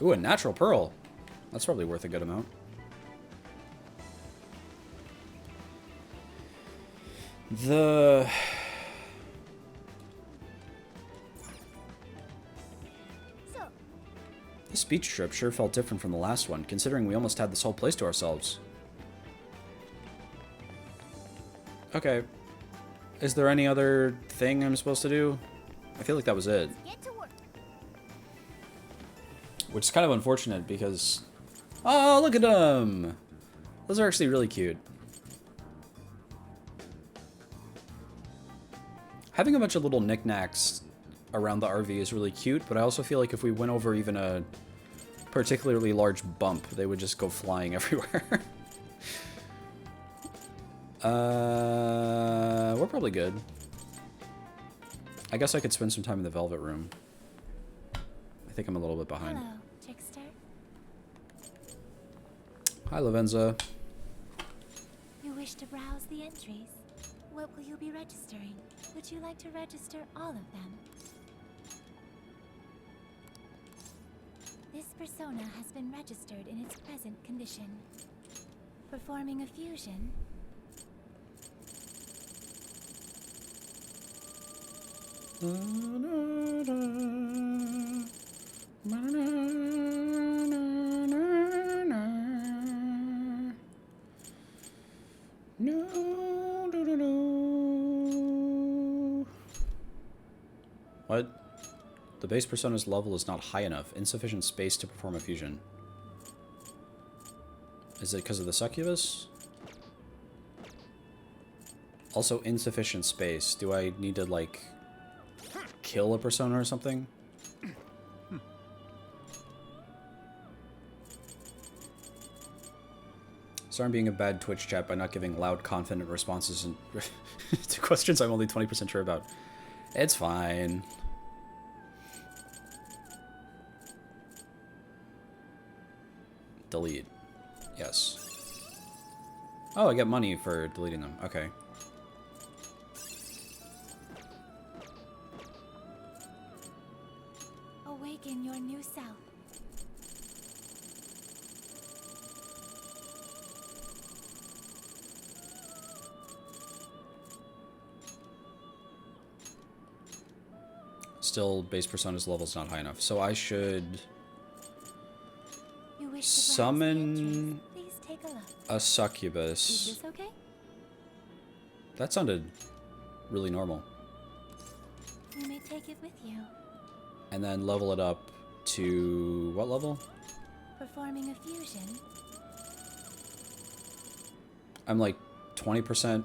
Ooh, a natural pearl. That's probably worth a good amount. The... So, This beach trip sure felt different from the last one, considering we almost had this whole place to ourselves. Okay. Is there any other thing I'm supposed to do? I feel like that was it. get to work. Which is kind of unfortunate because... Oh, look at them! Those are actually really cute. Having a bunch of little knickknacks around the RV is really cute, but I also feel like if we went over even a particularly large bump, they would just go flying everywhere. We're probably good. I guess I could spend some time in the Velvet Room. I think I'm a little bit behind. Hello, Trickster. Hi, Lavenza. You wish to browse the entries? What will you be registering? Would you like to register all of them? This persona has been registered in its present condition. Performing a fusion. What? The base persona's level is not high enough. Insufficient space to perform a fusion. Is it because of the succubus? Also, insufficient space. Do I need to, like, kill a persona or something? Sorry I'm being a bad Twitch chat by not giving loud, confident responses to questions I'm only 20% sure about. It's fine. Delete. Yes. Oh, I get money for deleting them. Okay. Awaken your new self. Still, base persona's level is not high enough. So I should You wish to browse the summon entries? Please take a look. a Is succubus. this okay? That sounded really normal. You may take it with you. And then level it up to what level? Performing a fusion. I'm like 20%,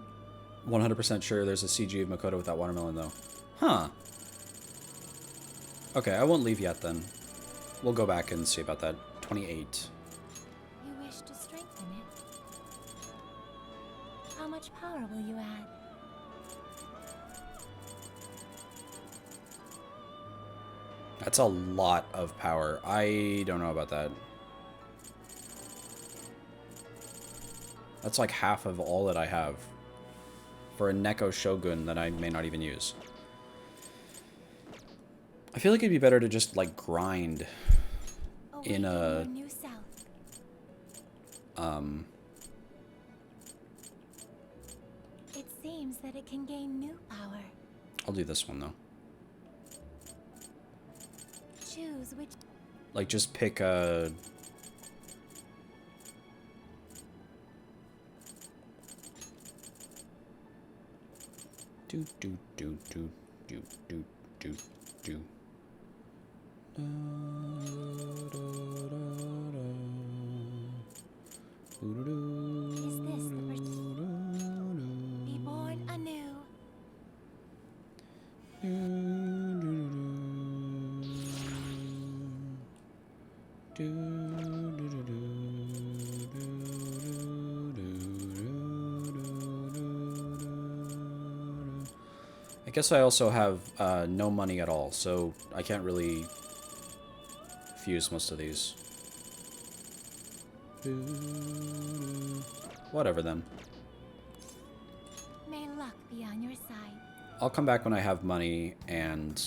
100% sure there's a CG of Makoto with that watermelon though. Huh. Okay, I won't leave yet then. We'll go back and see about that. 28. You wish to strengthen it. How much power will you add? That's a lot of power. I don't know about that. That's like half of all that I have. For a Neko Shogun that I may not even use. I feel like it'd be better to just like grind in Awaken a your new self. It seems that it can gain new power. I'll do this one though. Choose which. Like just pick a do do do do do do do do. Is this the Be born anew. guess I also have no money at all, so I can't really fuse most of these. Whatever then. May luck be on your side. I'll come back when I have money and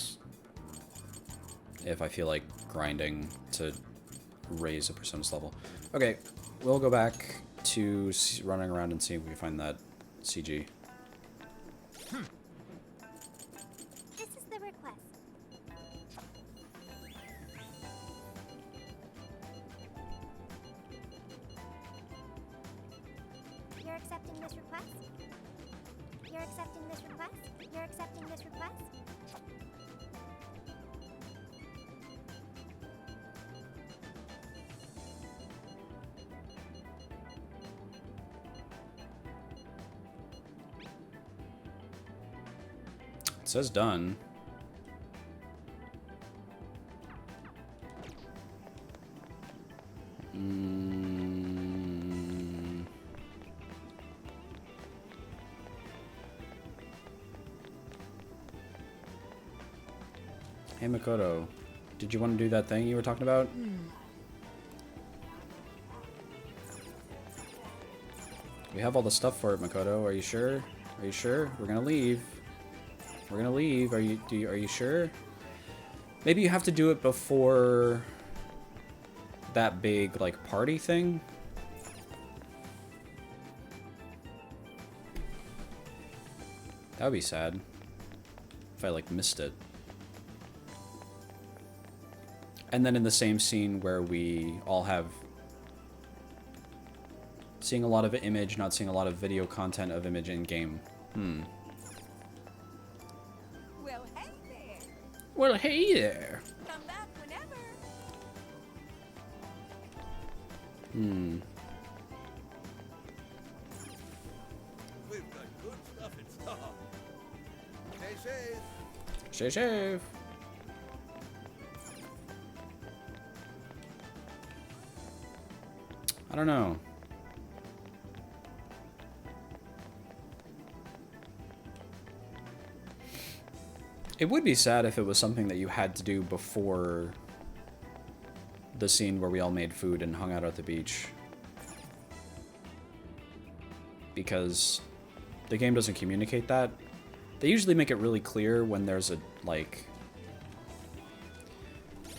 if I feel like grinding to raise a person's level. Okay, we'll go back to running around and see if we can find that CG. This is the request. You're accepting this request? You're accepting this request? You're accepting this request? It says done. Hey Makoto, did you want to do that thing you were talking about? We have all the stuff for it, Makoto. Are you sure? Are you sure? We're gonna leave. We're gonna leave. Are you sure? Maybe you have to do it before that big like party thing. That would be sad if I like missed it. And then in the same scene where we all have seeing a lot of image, not seeing a lot of video content of image in game. Well, hey there. Well, hey there. Come back whenever. We've got good stuff in stock. Stay safe. Stay safe. I don't know. It would be sad if it was something that you had to do before the scene where we all made food and hung out at the beach. Because the game doesn't communicate that. They usually make it really clear when there's a, like...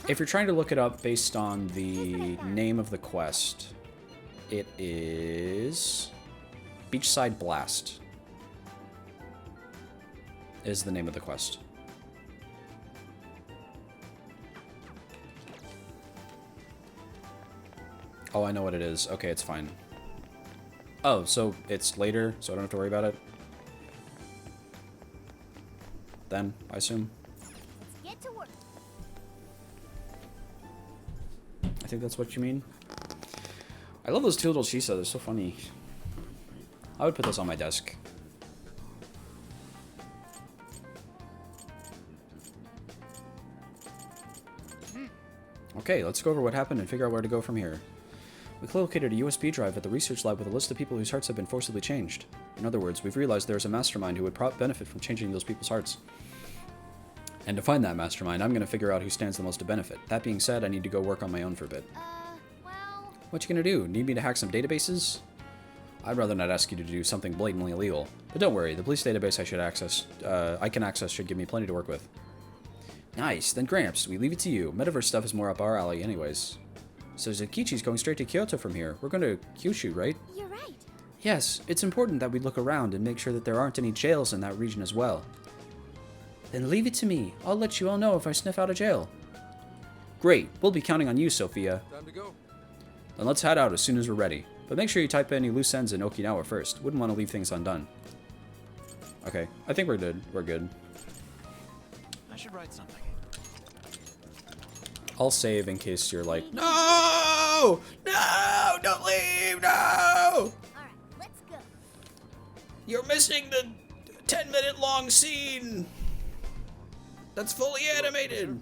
If you're trying to look it up based on the name of the quest, it is... Beachside Blast is the name of the quest. Oh, I know what it is. Okay, it's fine. Oh, so it's later, so I don't have to worry about it? Then, I assume? Let's get to work. I think that's what you mean. I love those two little shisa, they're so funny. I would put those on my desk. Okay, let's go over what happened and figure out where to go from here. We located a USB drive at the research lab with a list of people whose hearts have been forcibly changed. In other words, we've realized there is a mastermind who would benefit from changing those people's hearts. And to find that mastermind, I'm going to figure out who stands the most to benefit. That being said, I need to go work on my own for a bit. Well... What you gonna do? Need me to hack some databases? I'd rather not ask you to do something blatantly illegal. But don't worry, the police database I can access should give me plenty to work with. Nice, then Gramps, we leave it to you. Metaverse stuff is more up our alley anyways. So Zakichi's going straight to Kyoto from here. We're going to Kyushu, right? You're right. Yes, it's important that we look around and make sure that there aren't any jails in that region as well. Then leave it to me. I'll let you all know if I sniff out a jail. Great, we'll be counting on you, Sophia. Time to go. Then let's head out as soon as we're ready. But make sure you type any loose ends in Okinawa first. Wouldn't want to leave things undone. Okay, I think we're good. We're good. I should write something. I'll save in case you're like, no! No! Don't leave! No! Alright, let's go. You're missing the 10-minute long scene! That's fully animated!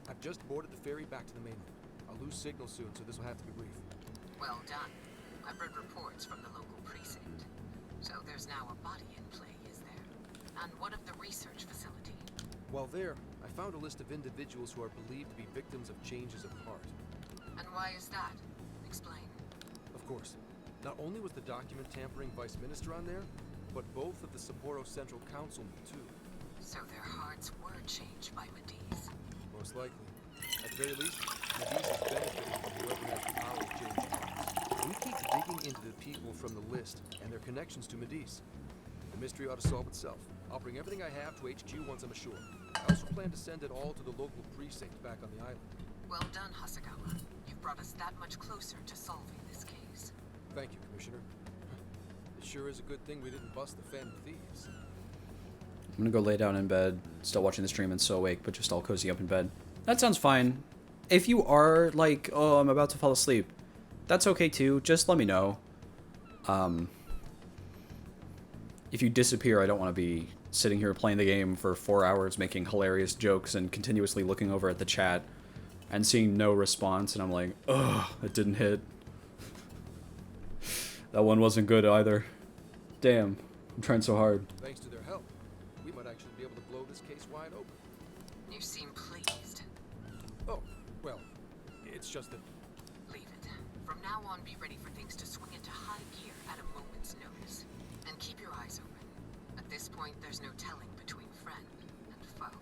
I've just boarded the ferry back to the mainland. I'll lose signal soon, so this will have to be brief. Well done. I've read reports from the local precinct. So there's now a body in play, is there? And what of the While there, I found a list of individuals who are believed to be victims of changes of heart. And why is that? Explain. Of course, not only was the document tampering vice minister on there, but both of the Sapporo Central Councilmen too. So their hearts were changed by Mediz. Most likely. At the very least, Mediz is benefiting from whoever has the power to change hearts. We keep digging into the people from the list and their connections to Mediz. The mystery ought to solve itself. I'll bring everything I have to HQ once I'm ashore. I also plan to send it all to the local precinct back on the island. Well done, Hasagawa. You've brought us that much closer to solving this case. Thank you, Commissioner. It sure is a good thing we didn't bust the Fan Thieves. I'm gonna go lay down in bed, still watching the stream and so awake, but just all cozy up in bed. That sounds fine. If you are like, oh, I'm about to fall asleep, that's okay too. Just let me know. If you disappear, I don't want to be sitting here playing the game for 4 hours, making hilarious jokes and continuously looking over at the chat and seeing no response, and I'm like, ugh, it didn't hit. That one wasn't good either. Damn, I'm trying so hard. Thanks to their help, we might actually be able to blow this case wide open. You seem pleased. Oh, well, it's just that... Leave it. From now on, be ready for things to swing into high gear at a moment's notice. And keep your eyes open. At this point, there's no telling between friend and foe.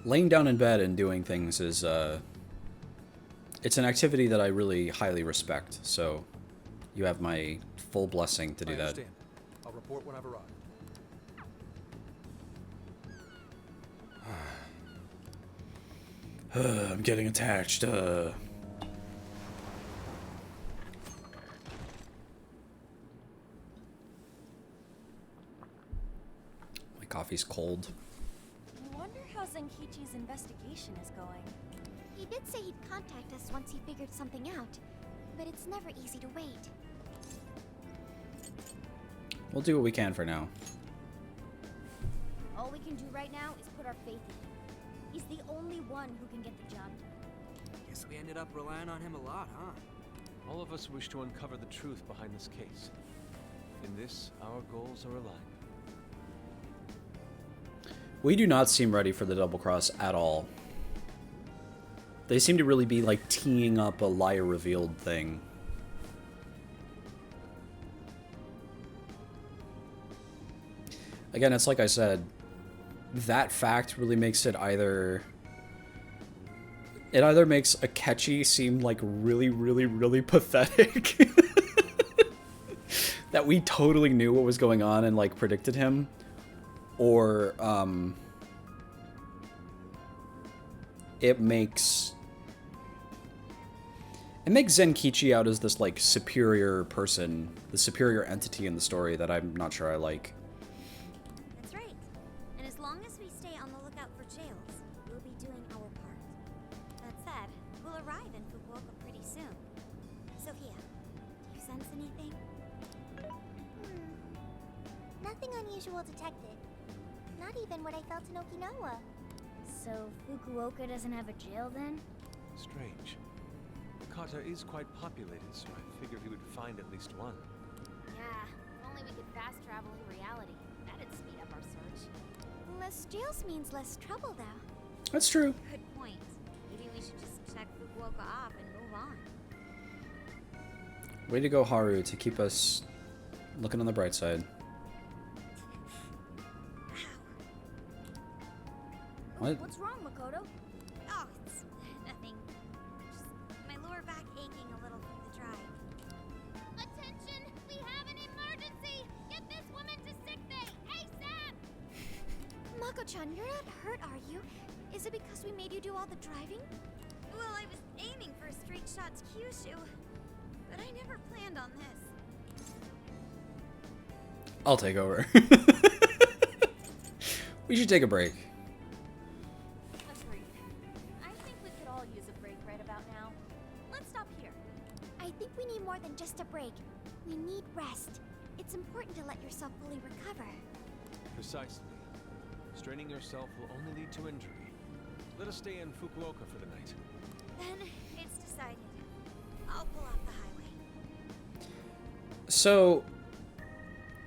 Laying down in bed and doing things is, it's an activity that I really highly respect, so you have my full blessing to do that. Understand. I'll report when I've arrived. I'm getting attached. My coffee's cold. I wonder how Zenkichi's investigation is going. He did say he'd contact us once he figured something out, but it's never easy to wait. We'll do what we can for now. All we can do right now is put our faith in him. He's the only one who can get the job done. Guess we ended up relying on him a lot, huh? All of us wish to uncover the truth behind this case. In this, our goals are aligned. We do not seem ready for the double cross at all. They seem to really be like teeing up a liar revealed thing. Again, it's like I said, that fact really makes it either... It either makes Akechi seem like really pathetic. That we totally knew what was going on and like predicted him. Or, it makes Zenkichi out as this like superior person, the superior entity in the story that I'm not sure I like. That's right. And as long as we stay on the lookout for jails, we'll be doing our part. That said, we'll arrive in Fukuoka pretty soon. Sophia, do you sense anything? Nothing unusual detected. Not even what I felt in Okinawa. So Fukuoka doesn't have a jail then? Strange. Kata is quite populated, so I figured he would find at least one. Yeah, if only we could fast travel in reality. That'd speed up our search. Less jails means less trouble, though. That's true. Good point. Maybe we should just check Fukuoka off and move on. Way to go, Haru, to keep us looking on the bright side. What? What's wrong, Makoto? Oh, it's nothing. Just my lower back aching a little from the drive. Attention! We have an emergency! Get this woman to sickbay, ASAP! Mako-chan, you're not hurt, are you? Is it because we made you do all the driving? Well, I was aiming for a straight shot to Kyushu, but I never planned on this. I'll take over. We should take a break. Agreed. I think we could all use a break right about now. Let's stop here. I think we need more than just a break. We need rest. It's important to let yourself fully recover. Precisely. Straining yourself will only lead to injury. Let us stay in Fukuoka for the night. Then it's decided. I'll pull off the highway. So,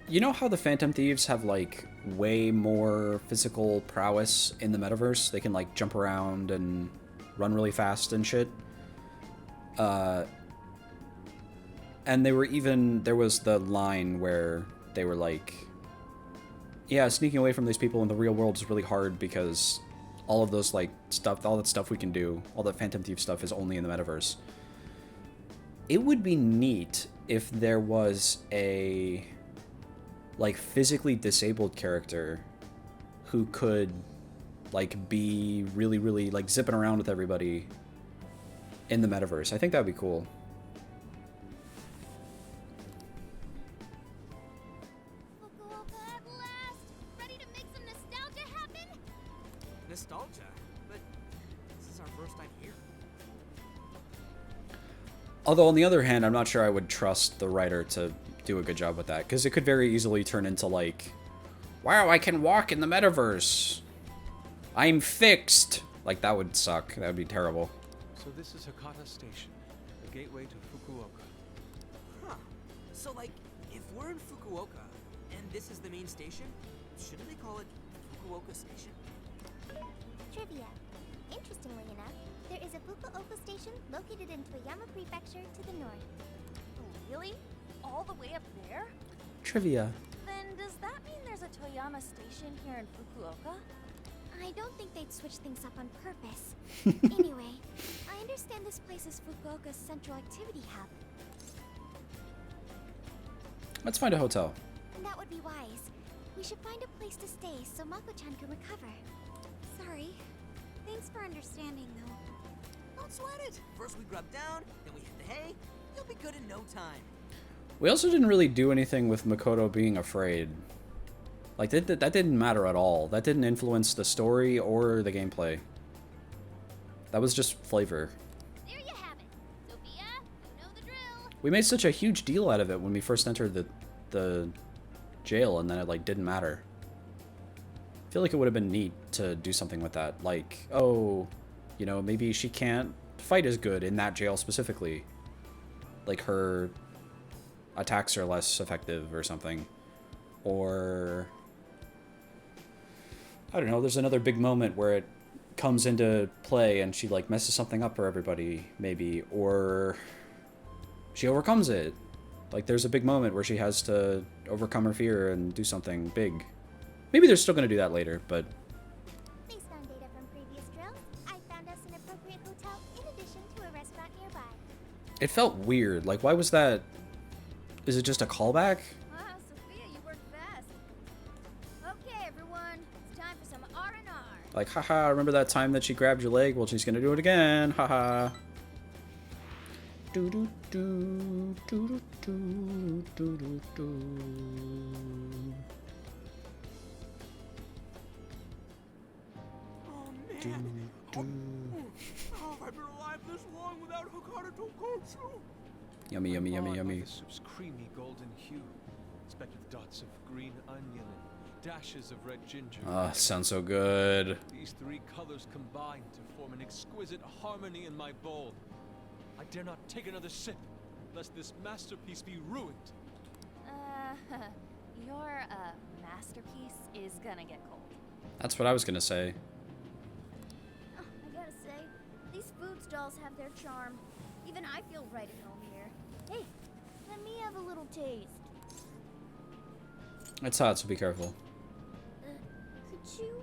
You know how the Phantom Thieves have, like, way more physical prowess in the metaverse? They can, like, jump around and run really fast and shit. And they were even... There was the line where they were like... Yeah, sneaking away from these people in the real world is really hard because all of those, like, stuff, all that stuff we can do, all that Phantom Thief stuff is only in the metaverse. It would be neat if there was a... like, physically disabled character who could, like, be really, really, like, zipping around with everybody in the metaverse. I think that would be cool. Fukuoka at last! Ready to make some nostalgia happen? Nostalgia? But this is our first time here. Although, on the other hand, I'm not sure I would trust the writer to do a good job with that, because it could very easily turn into, like, wow, I can walk in the metaverse. I'm fixed. Like, that would suck. That would be terrible. So this is Hakata Station, the gateway to Fukuoka. Huh. So, like, if we're in Fukuoka, and this is the main station, shouldn't they call it Fukuoka Station? Trivia. Interestingly enough, there is a Fukuoka station located in Toyama Prefecture to the north. Really? All the way up there? Trivia. Then does that mean there's a Toyama station here in Fukuoka? I don't think they'd switch things up on purpose. Anyway, I understand this place is Fukuoka's central activity hub. Let's find a hotel. And that would be wise. We should find a place to stay so Mako-chan can recover. Sorry. Thanks for understanding, though. Don't sweat it. First we grub down, then we hit the hay. You'll be good in no time. We also didn't really do anything with Makoto being afraid. Like, that didn't matter at all. That didn't influence the story or the gameplay. That was just flavor. There you have it. Sophia, you know the drill. We made such a huge deal out of it when we first entered the jail, and then it, like, didn't matter. I feel like it would have been neat to do something with that. Like, oh, you know, maybe she can't fight as good in that jail specifically. Like, her attacks are less effective or something. Or... I don't know, there's another big moment where it comes into play and she, like, messes something up for everybody, maybe. Or she overcomes it. Like, there's a big moment where she has to overcome her fear and do something big. Maybe they're still going to do that later, but... Based on data from previous drills, I found us an appropriate hotel in addition to a restaurant nearby. It felt weird. Like, why was that... Is it just a callback? Wow, Sophia, you worked fast. Okay, everyone, it's time for some R&R. Like, haha, remember that time that she grabbed your leg? Well, she's gonna do it again. Haha. Do do do do do do do do. Oh man. How have I been alive this long without Hakata Tonkotsu? Yummy, yummy, yummy, Awed by yummy. The soup's creamy golden hue, specked with dots of green onion and dashes of red ginger. Ah, sounds so good. These three colors combine to form an exquisite harmony in my bowl. I dare not take another sip, lest this masterpiece be ruined. Your, masterpiece is gonna get cold. That's what I was gonna say. Oh, I gotta say, these food stalls have their charm. Even I feel right at home here. Hey, let me have a little taste. It's hot, so be careful. Could you,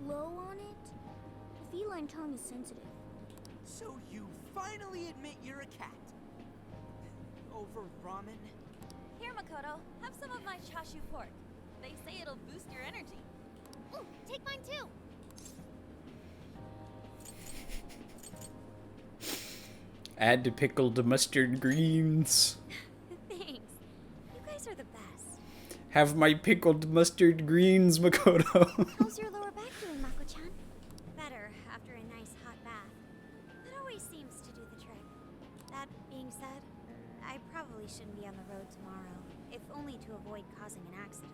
blow on it? The feline tongue is sensitive. So you finally admit you're a cat. Over ramen? Here, Makoto, have some of my chashu pork. They say it'll boost your energy. Ooh, take mine too. Add to pickled mustard greens. Thanks. You guys are the best. Have my pickled mustard greens, Makoto. How's your lower back doing, Mako-chan? Better after a nice hot bath. That always seems to do the trick. That being said, I probably shouldn't be on the road tomorrow, if only to avoid causing an accident.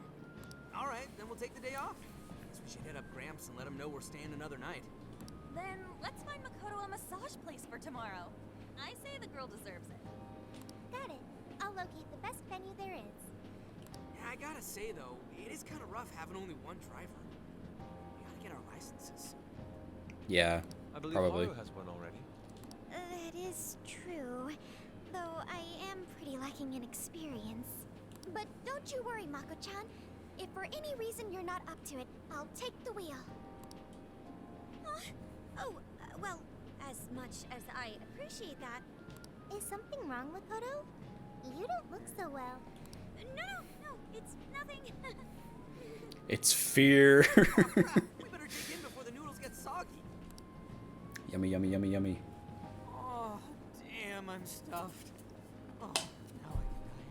Alright, then we'll take the day off. Guess we should hit up Gramps and let him know we're staying another night. Then let's find Makoto a massage place for tomorrow. I say the girl deserves it. Got it. I'll locate the best venue there is. I gotta say though, it is kind of rough having only one driver. We gotta get our licenses. Yeah, I believe probably. Haru has one already. That is true, though I am pretty lacking in experience. But don't you worry, Mako-chan. If for any reason you're not up to it, I'll take the wheel. Well, as much as I appreciate that. Is something wrong, Makoto? You don't look so well. No, it's nothing. It's fear. Oh, crap. We better dig in before the noodles get soggy. Yummy, yummy, yummy, yummy. Oh, damn, I'm stuffed. Oh, now I can die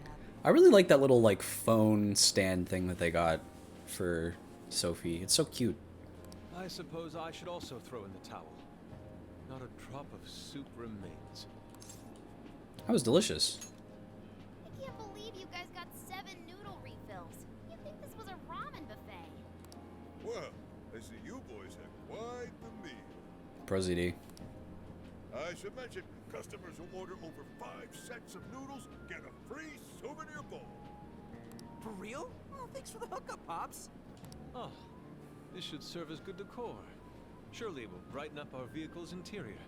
happy. I really like that little like phone stand thing that they got for Sophie. It's so cute. I suppose I should also throw in the towel. Not a drop of soup remains. That was delicious. I can't believe you guys got 7 noodle refills. You'd think this was a ramen buffet. Well, I see you boys have quite the meal. Prosody. I should mention, customers who order over 5 sets of noodles get a free souvenir bowl. For real? Oh, thanks for the hookup, Pops. Oh, this should serve as good decor. Surely it will brighten up our vehicle's interior.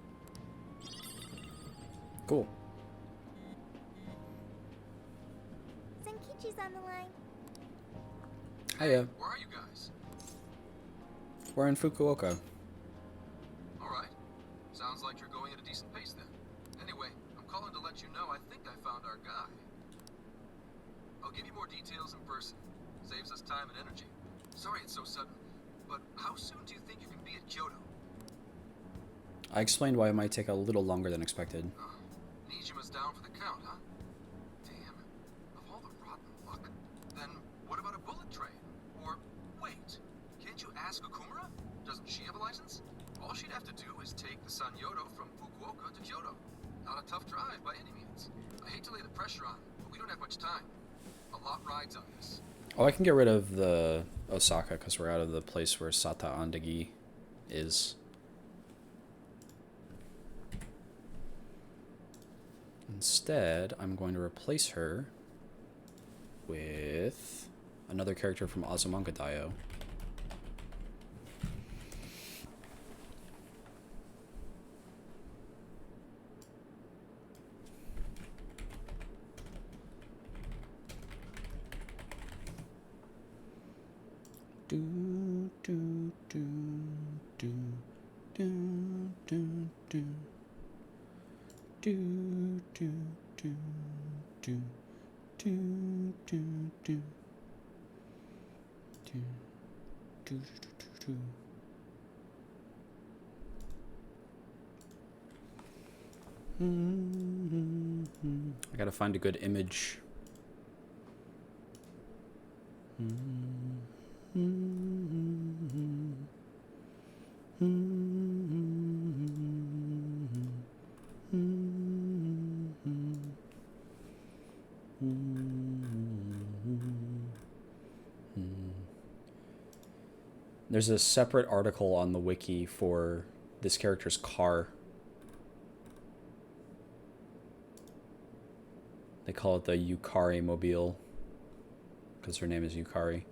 Cool. Senkichi's on the line. Hiya. Where are you guys? We're in Fukuoka. Alright. Sounds like you're going at a decent pace then. Anyway, I'm calling to let you know I think I found our guy. I'll give you more details in person. Saves us time and energy. Sorry it's so sudden, but how soon do you think you can be at Kyoto? I explained why it might take a little longer than expected. Nijima's down for the count, huh? Damn. Of all the rotten luck. Then what about a bullet train? Or, wait, can't you ask Okumura? Doesn't she have a license? All she'd have to do is take the Sanyodo from Fukuoka to Kyoto. Not a tough drive by any means. I hate to lay the pressure on, but we don't have much time. A lot rides on this. Oh, I can get rid of the Osaka because we're out of the place where Sata Andagi is. Instead, I'm going to replace her with another character from Azumanga Daioh. Do do do do do do do do do do do do do do do do. I gotta find a good image. There's a separate article on the wiki for this character's car. They call it the Yukari Mobile because her name is Yukari.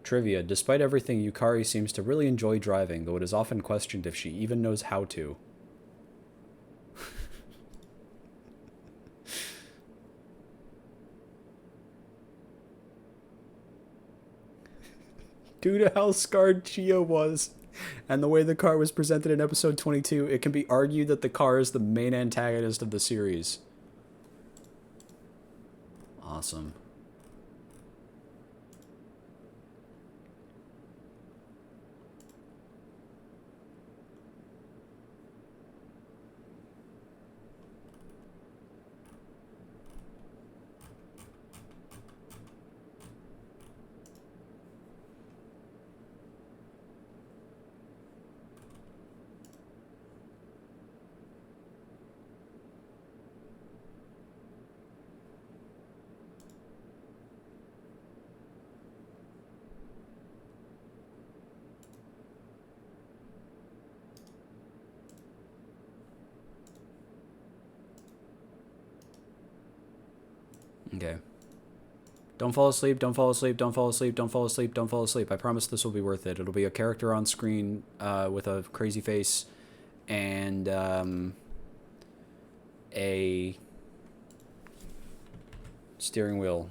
Trivia: despite everything, Yukari seems to really enjoy driving, though it is often questioned if she even knows how to. Due to how scarred Chio was, and the way the car was presented in episode 22, it can be argued that the car is the main antagonist of the series. Awesome. Okay. Don't fall asleep, don't fall asleep, don't fall asleep, don't fall asleep, don't fall asleep. I promise this will be worth it. It'll be a character on screen with a crazy face and a steering wheel.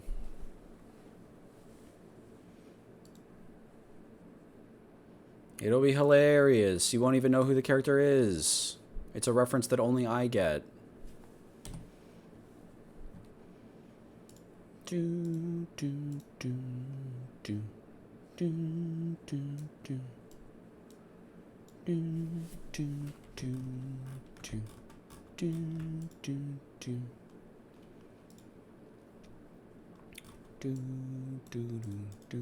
It'll be hilarious. You won't even know who the character is. It's a reference that only I get. Do do do do do do do do do do do do do do do do do do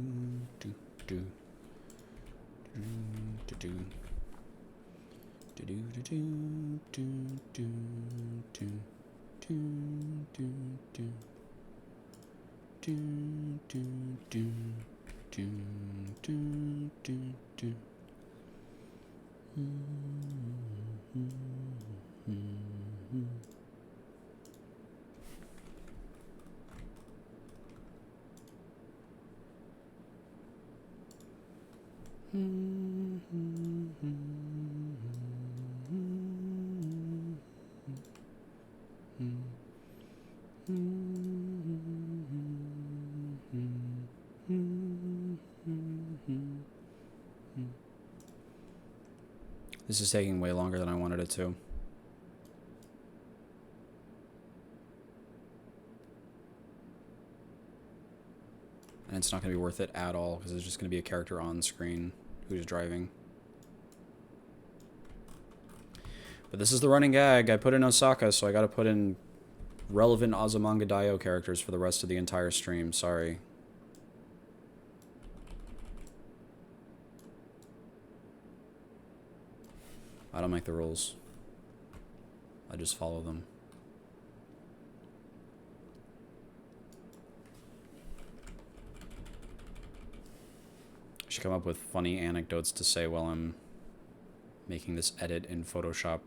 do do This is taking way longer than I wanted it to. And it's not going to be worth it at all, because there's just going to be a character on screen who's driving. But this is the running gag. I put in Osaka, so I got to put in relevant Azumanga Daioh characters for the rest of the entire stream. Sorry. I don't make the rules. I just follow them. I should come up with funny anecdotes to say while I'm making this edit in Photoshop,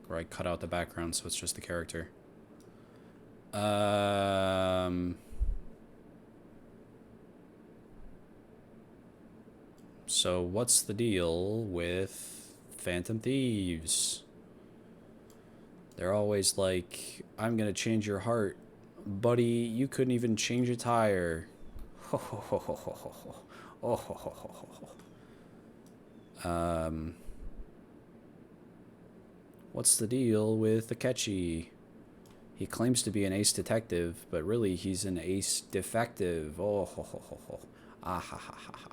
where I cut out the background so it's just the character. So what's the deal with Phantom Thieves? They're always like, I'm gonna change your heart. Buddy, you couldn't even change a tire. Ho ho ho ho ho ho ho. Oh ho ho ho ho ho. What's the deal with Akechi? He claims to be an ace detective, but really he's an ace defective. Oh ho ho ho ho. Ah ha ha ha ha.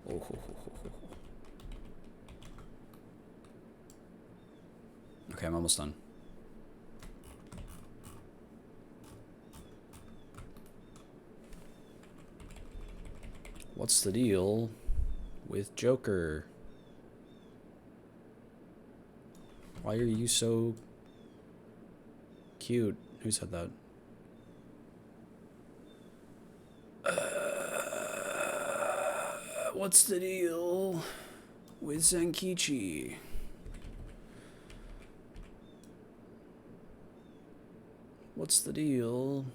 Oh ho ho ho ho. Okay, I'm almost done. What's the deal with Joker? Why are you so cute? Who said that? What's the deal with Zenkichi? What's the deal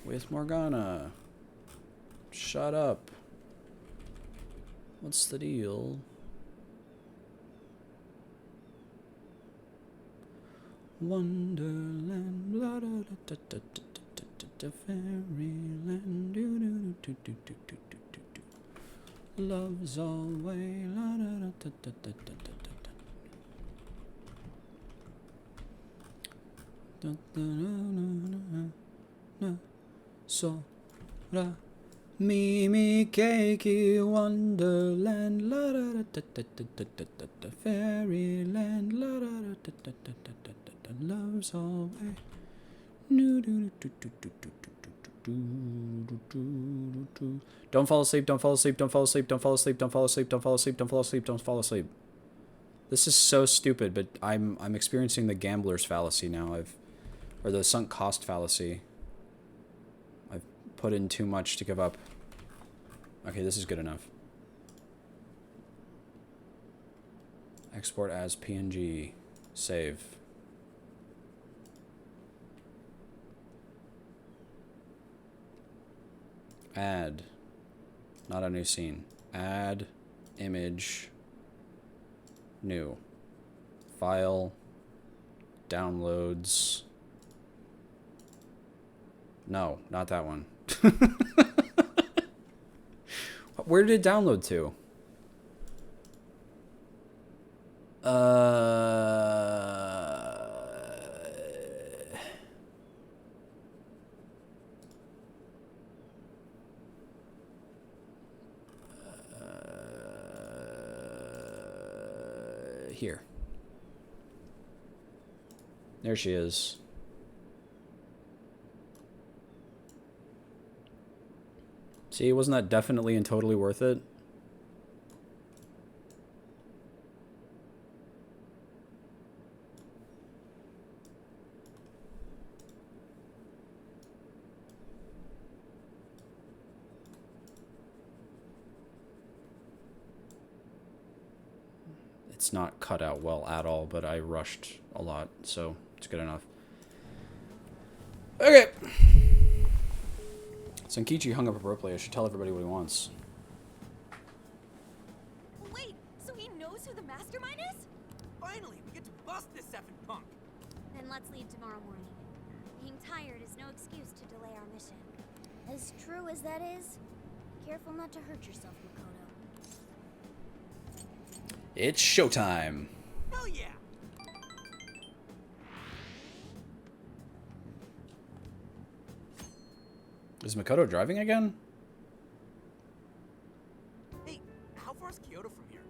with Morgana? Shut up. What's the deal? Wonderland, blah, da, da, da, da, da, da, da, fairyland, do, do, do, do, do, do, do, do, do. Love's always, la, da, da, da, da, da, da, da, da, da, da, da, da, so, ra, mi, mi, keiki, wonderland, la, da, da, da, da, da, da, da, da, fairyland, la, da, da, da, da, da, da, da. Love's always. Don't fall asleep, don't fall asleep, don't fall asleep, don't fall asleep, don't fall asleep, don't fall asleep, don't fall asleep, don't fall asleep. This is so stupid, but I'm experiencing the gambler's fallacy now. Or the sunk cost fallacy. I've put in too much to give up. Okay, this is good enough. Export as PNG. Save. Add. Not a new scene. Add. Image. New. File. Downloads. No, not that one. Where did it download to? Here. There she is. See, wasn't that definitely and totally worth it? It's not cut out well at all, but I rushed a lot, so it's good enough. Okay. Sankichi hung up abruptly. I should tell everybody what he wants. Wait, so he knows who the mastermind is? Finally, we get to bust this effing punk. Then let's leave tomorrow morning. Being tired is no excuse to delay our mission. As true as that is, be careful not to hurt yourself, Makoto. It's showtime. Hell yeah! Is Makoto driving again? Hey, how far is Kyoto from here?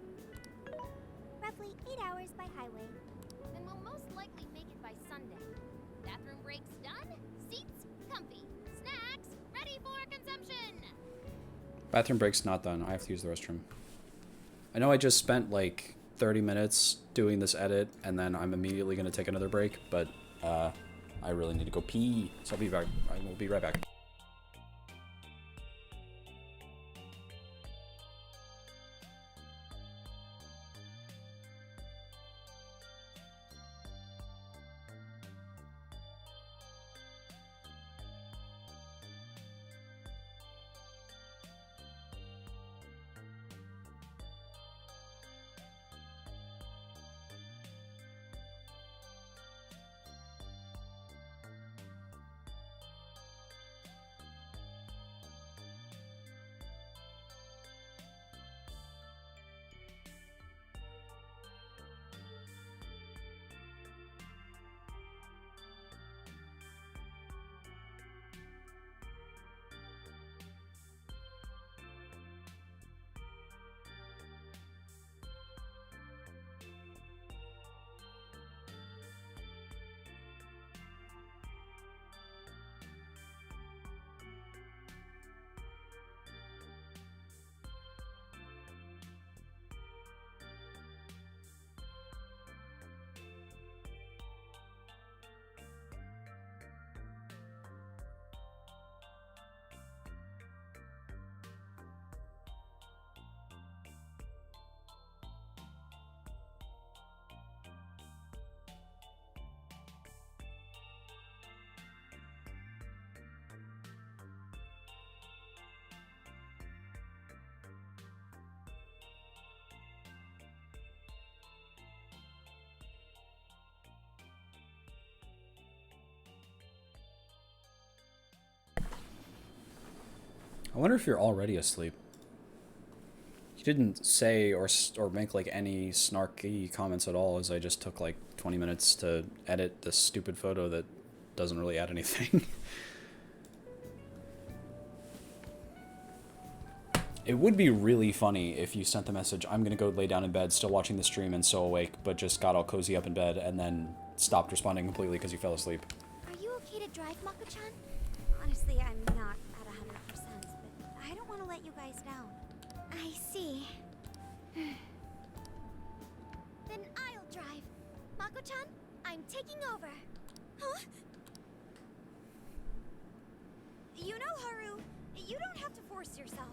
Roughly 8 hours by highway. Then we'll most likely make it by Sunday. Bathroom breaks done, seats comfy, snacks ready for consumption. Bathroom break's not done. I have to use the restroom. I know I just spent like 30 minutes doing this edit, and then I'm immediately going to take another break, but I really need to go pee. So I'll be back. I will be right back. I wonder if you're already asleep. You didn't say or make like any snarky comments at all, as I just took like 20 minutes to edit this stupid photo that doesn't really add anything. It would be really funny if you sent the message, I'm gonna go lay down in bed, still watching the stream and so awake, but just got all cozy up in bed and then stopped responding completely because you fell asleep. Are you okay to drive, Mako-chan? Honestly, I'm not at 100%, but I don't want to let you guys down. I see. Then I'll drive. Mako-chan, I'm taking over. Huh? You know, Haru, you don't have to force yourself.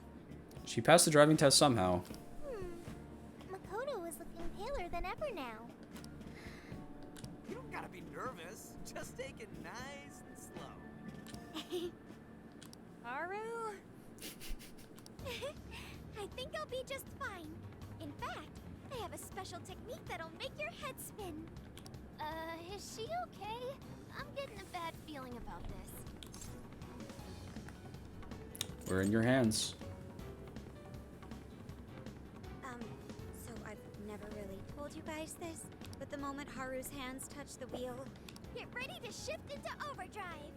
She passed the driving test somehow. Makoto is looking paler than ever now. You don't gotta be nervous. Just take it nice and slow. Haru, I think I'll be just fine. In fact, I have a special technique that'll make your head spin. Is she okay? I'm getting a bad feeling about this. We're in your hands. So I've never really told you guys this, but the moment Haru's hands touch the wheel, get ready to shift into overdrive.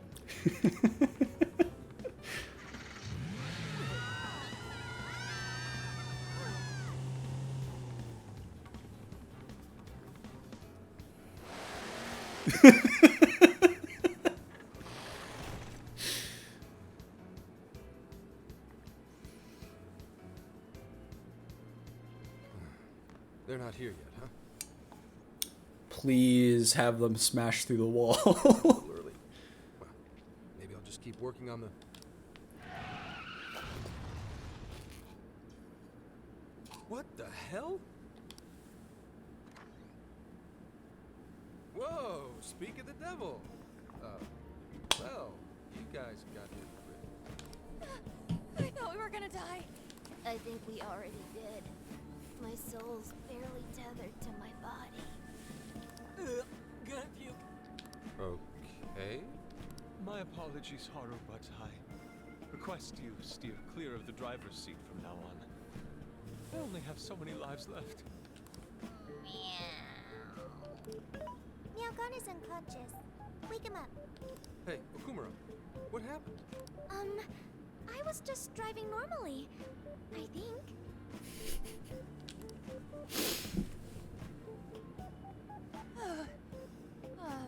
They're not here yet, huh? Please have them smash through the wall. A little early. Well, maybe I'll just keep working on the... What the hell? Whoa, speak of the devil. Well, you guys got here quick. I thought we were gonna die. I think we already did. My soul's barely tethered to my body. Gonna puke. Okay. My apologies, Haru, but I request you steer clear of the driver's seat from now on. I only have so many lives left. Meowgon is unconscious. Wake him up. Hey, Okumura, what happened? I was just driving normally, I think.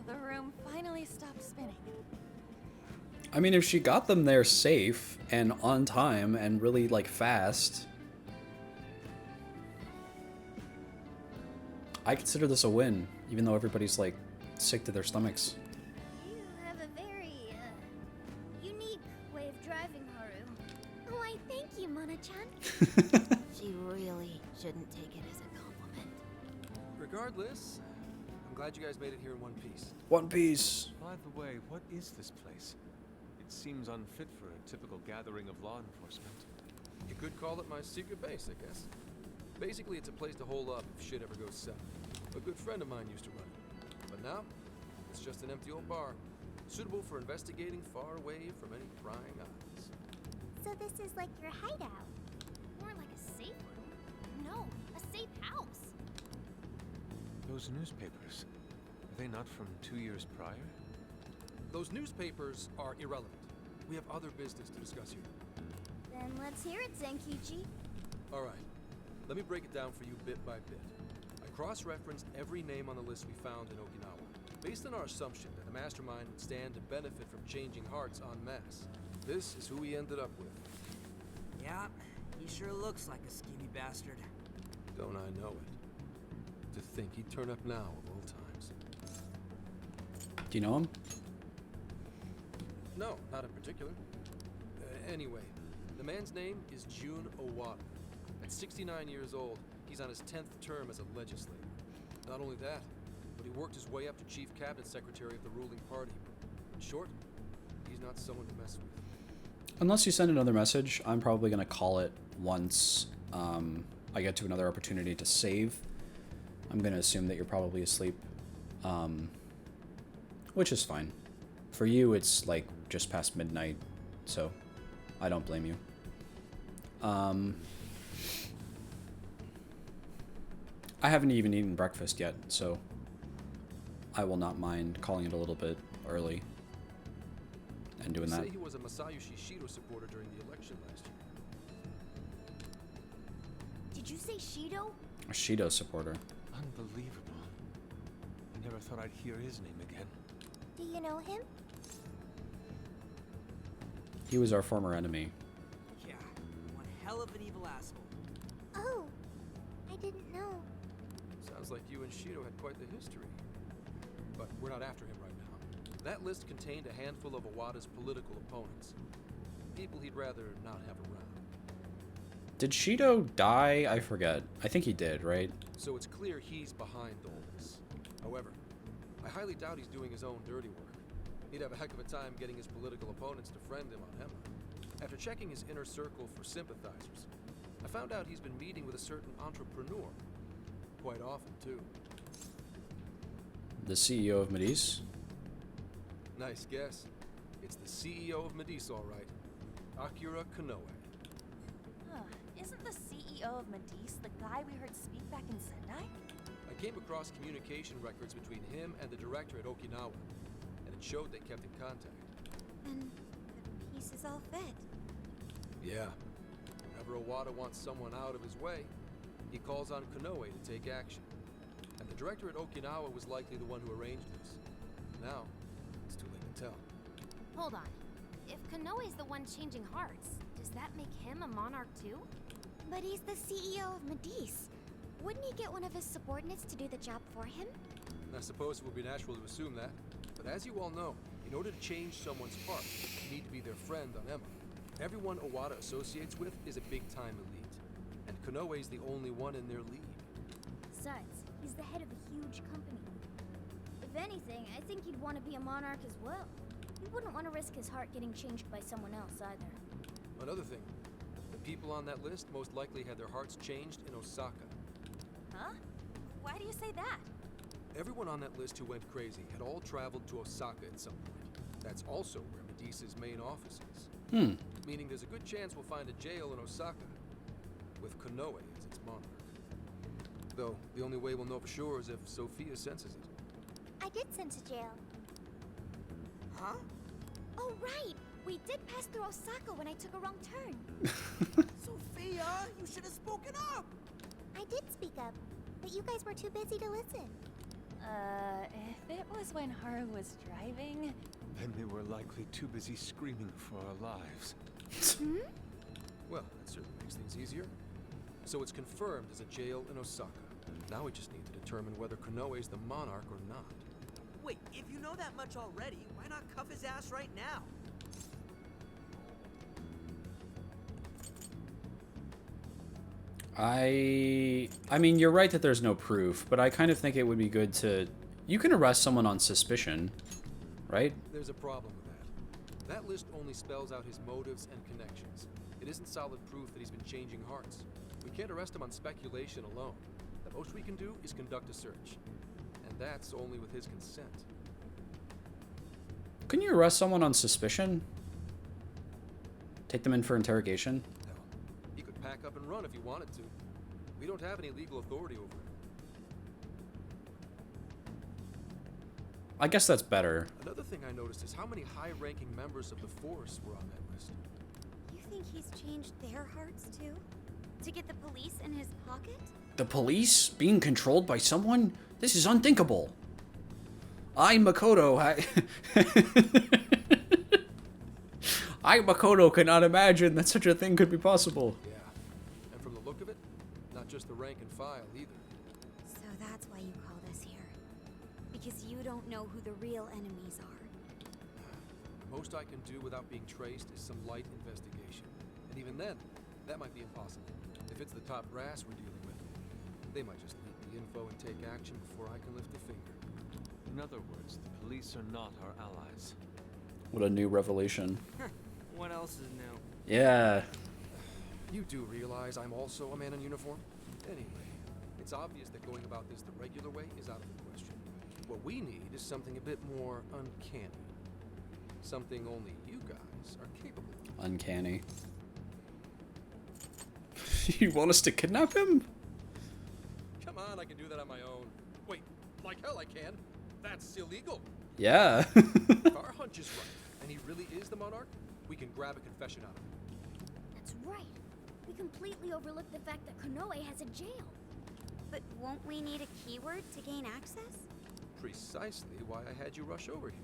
The room finally stopped spinning. I mean, if she got them there safe and on time and really, like, fast, I consider this a win, even though everybody's, like, sick to their stomachs. You have a very, unique way of driving, Haru. Why, thank you, Mona-chan. She really shouldn't take it as a compliment. Regardless, I'm glad you guys made it here in one piece. One Piece. By the way, what is this place? It seems unfit for a typical gathering of law enforcement. You could call it my secret base, I guess. Basically, it's a place to hole up if shit ever goes south. A good friend of mine used to run it. But now, it's just an empty old bar, suitable for investigating far away from any prying eyes. So this is like your hideout. More like a safe room. No, a safe house. Those newspapers, are they not from 2 years prior? Those newspapers are irrelevant. We have other business to discuss here. Then let's hear it, Zenkichi. All right, let me break it down for you bit by bit. I cross-referenced every name on the list we found in Okinawa, based on our assumption that the mastermind would stand to benefit from changing hearts en masse. This is who we ended up with. Yeah, he sure looks like a schemy bastard. Don't I know it? To think he'd turn up now of all times. Do you know him? No, not in particular. Anyway, the man's name is Jun Owada. At 69 years old, he's on his 10th term as a legislator. Not only that, but he worked his way up to chief cabinet secretary of the ruling party. In short, he's not someone to mess with. Unless you send another message, I'm probably going to call it once I get to another opportunity to save. I'm going to assume that you're probably asleep, which is fine. For you, it's like just past midnight, so I don't blame you. I haven't even eaten breakfast yet, so I will not mind calling it a little bit early and doing that. Say he was a Masayushi Shido supporter during the election last year. Did you say Shido? A Shido supporter. Unbelievable. I never thought I'd hear his name again. Do you know him? He was our former enemy. Yeah, one hell of an evil asshole. Oh, I didn't know. Sounds like you and Shido had quite the history. But we're not after him right now. That list contained a handful of Owada's political opponents. People he'd rather not have around. Did Shido die? I forget. I think he did, right? So it's clear he's behind all this. However, I highly doubt he's doing his own dirty work. He'd have a heck of a time getting his political opponents to friend him on Emma. After checking his inner circle for sympathizers, I found out he's been meeting with a certain entrepreneur. Quite often, too. The CEO of Medice? Nice guess. It's the CEO of Medice, all right. Akira Konoe. Isn't the CEO of Medice the guy we heard speak back in Sendai? I came across communication records between him and the director at Okinawa, and it showed they kept in contact. Then the pieces all fit. Yeah. Whenever Owada wants someone out of his way, he calls on Konoe to take action. And the director at Okinawa was likely the one who arranged this. Now, it's too late to tell. Hold on. If Konoe's the one changing hearts, does that make him a monarch too? But he's the CEO of Medice. Wouldn't he get one of his subordinates to do the job for him? I suppose it would be natural to assume that. But as you all know, in order to change someone's heart, you need to be their friend on Emma. Everyone Owada associates with is a big-time elite. And Konoe's the only one in their league. Besides, he's the head of a huge company. If anything, I think he'd want to be a monarch as well. He wouldn't want to risk his heart getting changed by someone else either. Another thing, the people on that list most likely had their hearts changed in Osaka. Huh? Why do you say that? Everyone on that list who went crazy had all traveled to Osaka at some point. That's also where Medice's main office is. Meaning there's a good chance we'll find a jail in Osaka, with Konoe as its monarch. Though, the only way we'll know for sure is if Sophia senses it. I did sense a jail. Huh? Oh, right! We did pass through Osaka when I took a wrong turn. Sophia, you should have spoken up! I did speak up, but you guys were too busy to listen. If it was when Haru was driving... Then they were likely too busy screaming for our lives. Well, that certainly makes things easier. So it's confirmed as a jail in Osaka. Now we just need to determine whether Konoe's the monarch or not. Wait, if you know that much already, why not cuff his ass right now? I mean, you're right that there's no proof, but I kind of think it would be good to... You can arrest someone on suspicion, right? There's a problem with that. That list only spells out his motives and connections. It isn't solid proof that he's been changing hearts. We can't arrest him on speculation alone. The most we can do is conduct a search. And that's only with his consent. Couldn't you arrest someone on suspicion? Take them in for interrogation? Hell, he could pack up and run if he wanted to. We don't have any legal authority over him. I guess that's better. Another thing I noticed is how many high-ranking members of the force were on that list. You think he's changed their hearts too? To get the police in his pocket? The police being controlled by someone? This is unthinkable. I, Makoto, I, Makoto, cannot imagine that such a thing could be possible. Yeah, and from the look of it, not just the rank and file either. So that's why you called us here. Because you don't know who the real enemies are. The most I can do without being traced is some light investigation. And even then, that might be impossible. If it's the top brass we're dealing with, they might just leak the info and take action before I can lift a finger. In other words, the police are not our allies. What a new revelation. What else is new? Yeah. You do realize I'm also a man in uniform? Anyway, it's obvious that going about this the regular way is out of the question. What we need is something a bit more uncanny. Something only you guys are capable of. Uncanny. You want us to kidnap him? Come on, I can do that on my own. Wait, like hell I can. That's illegal. Yeah. If our hunch is right, and he really is the monarch, we can grab a confession out of him. That's right. We completely overlooked the fact that Konoe has a jail. But won't we need a keyword to gain access? Precisely why I had you rush over here.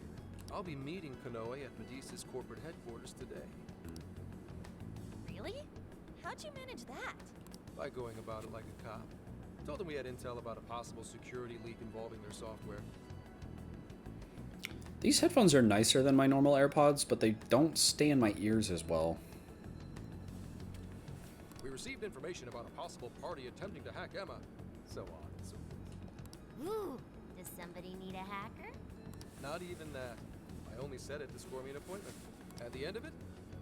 I'll be meeting Konoe at Medice's corporate headquarters today. Really? How'd you manage that? By going about it like a cop. Told them we had intel about a possible security leak involving their software. These headphones are nicer than my normal AirPods, but they don't stay in my ears as well. We received information about a possible party attempting to hack Emma. So on and so forth. Ooh, does somebody need a hacker? Not even that. I only said it to score me an appointment. At the end of it,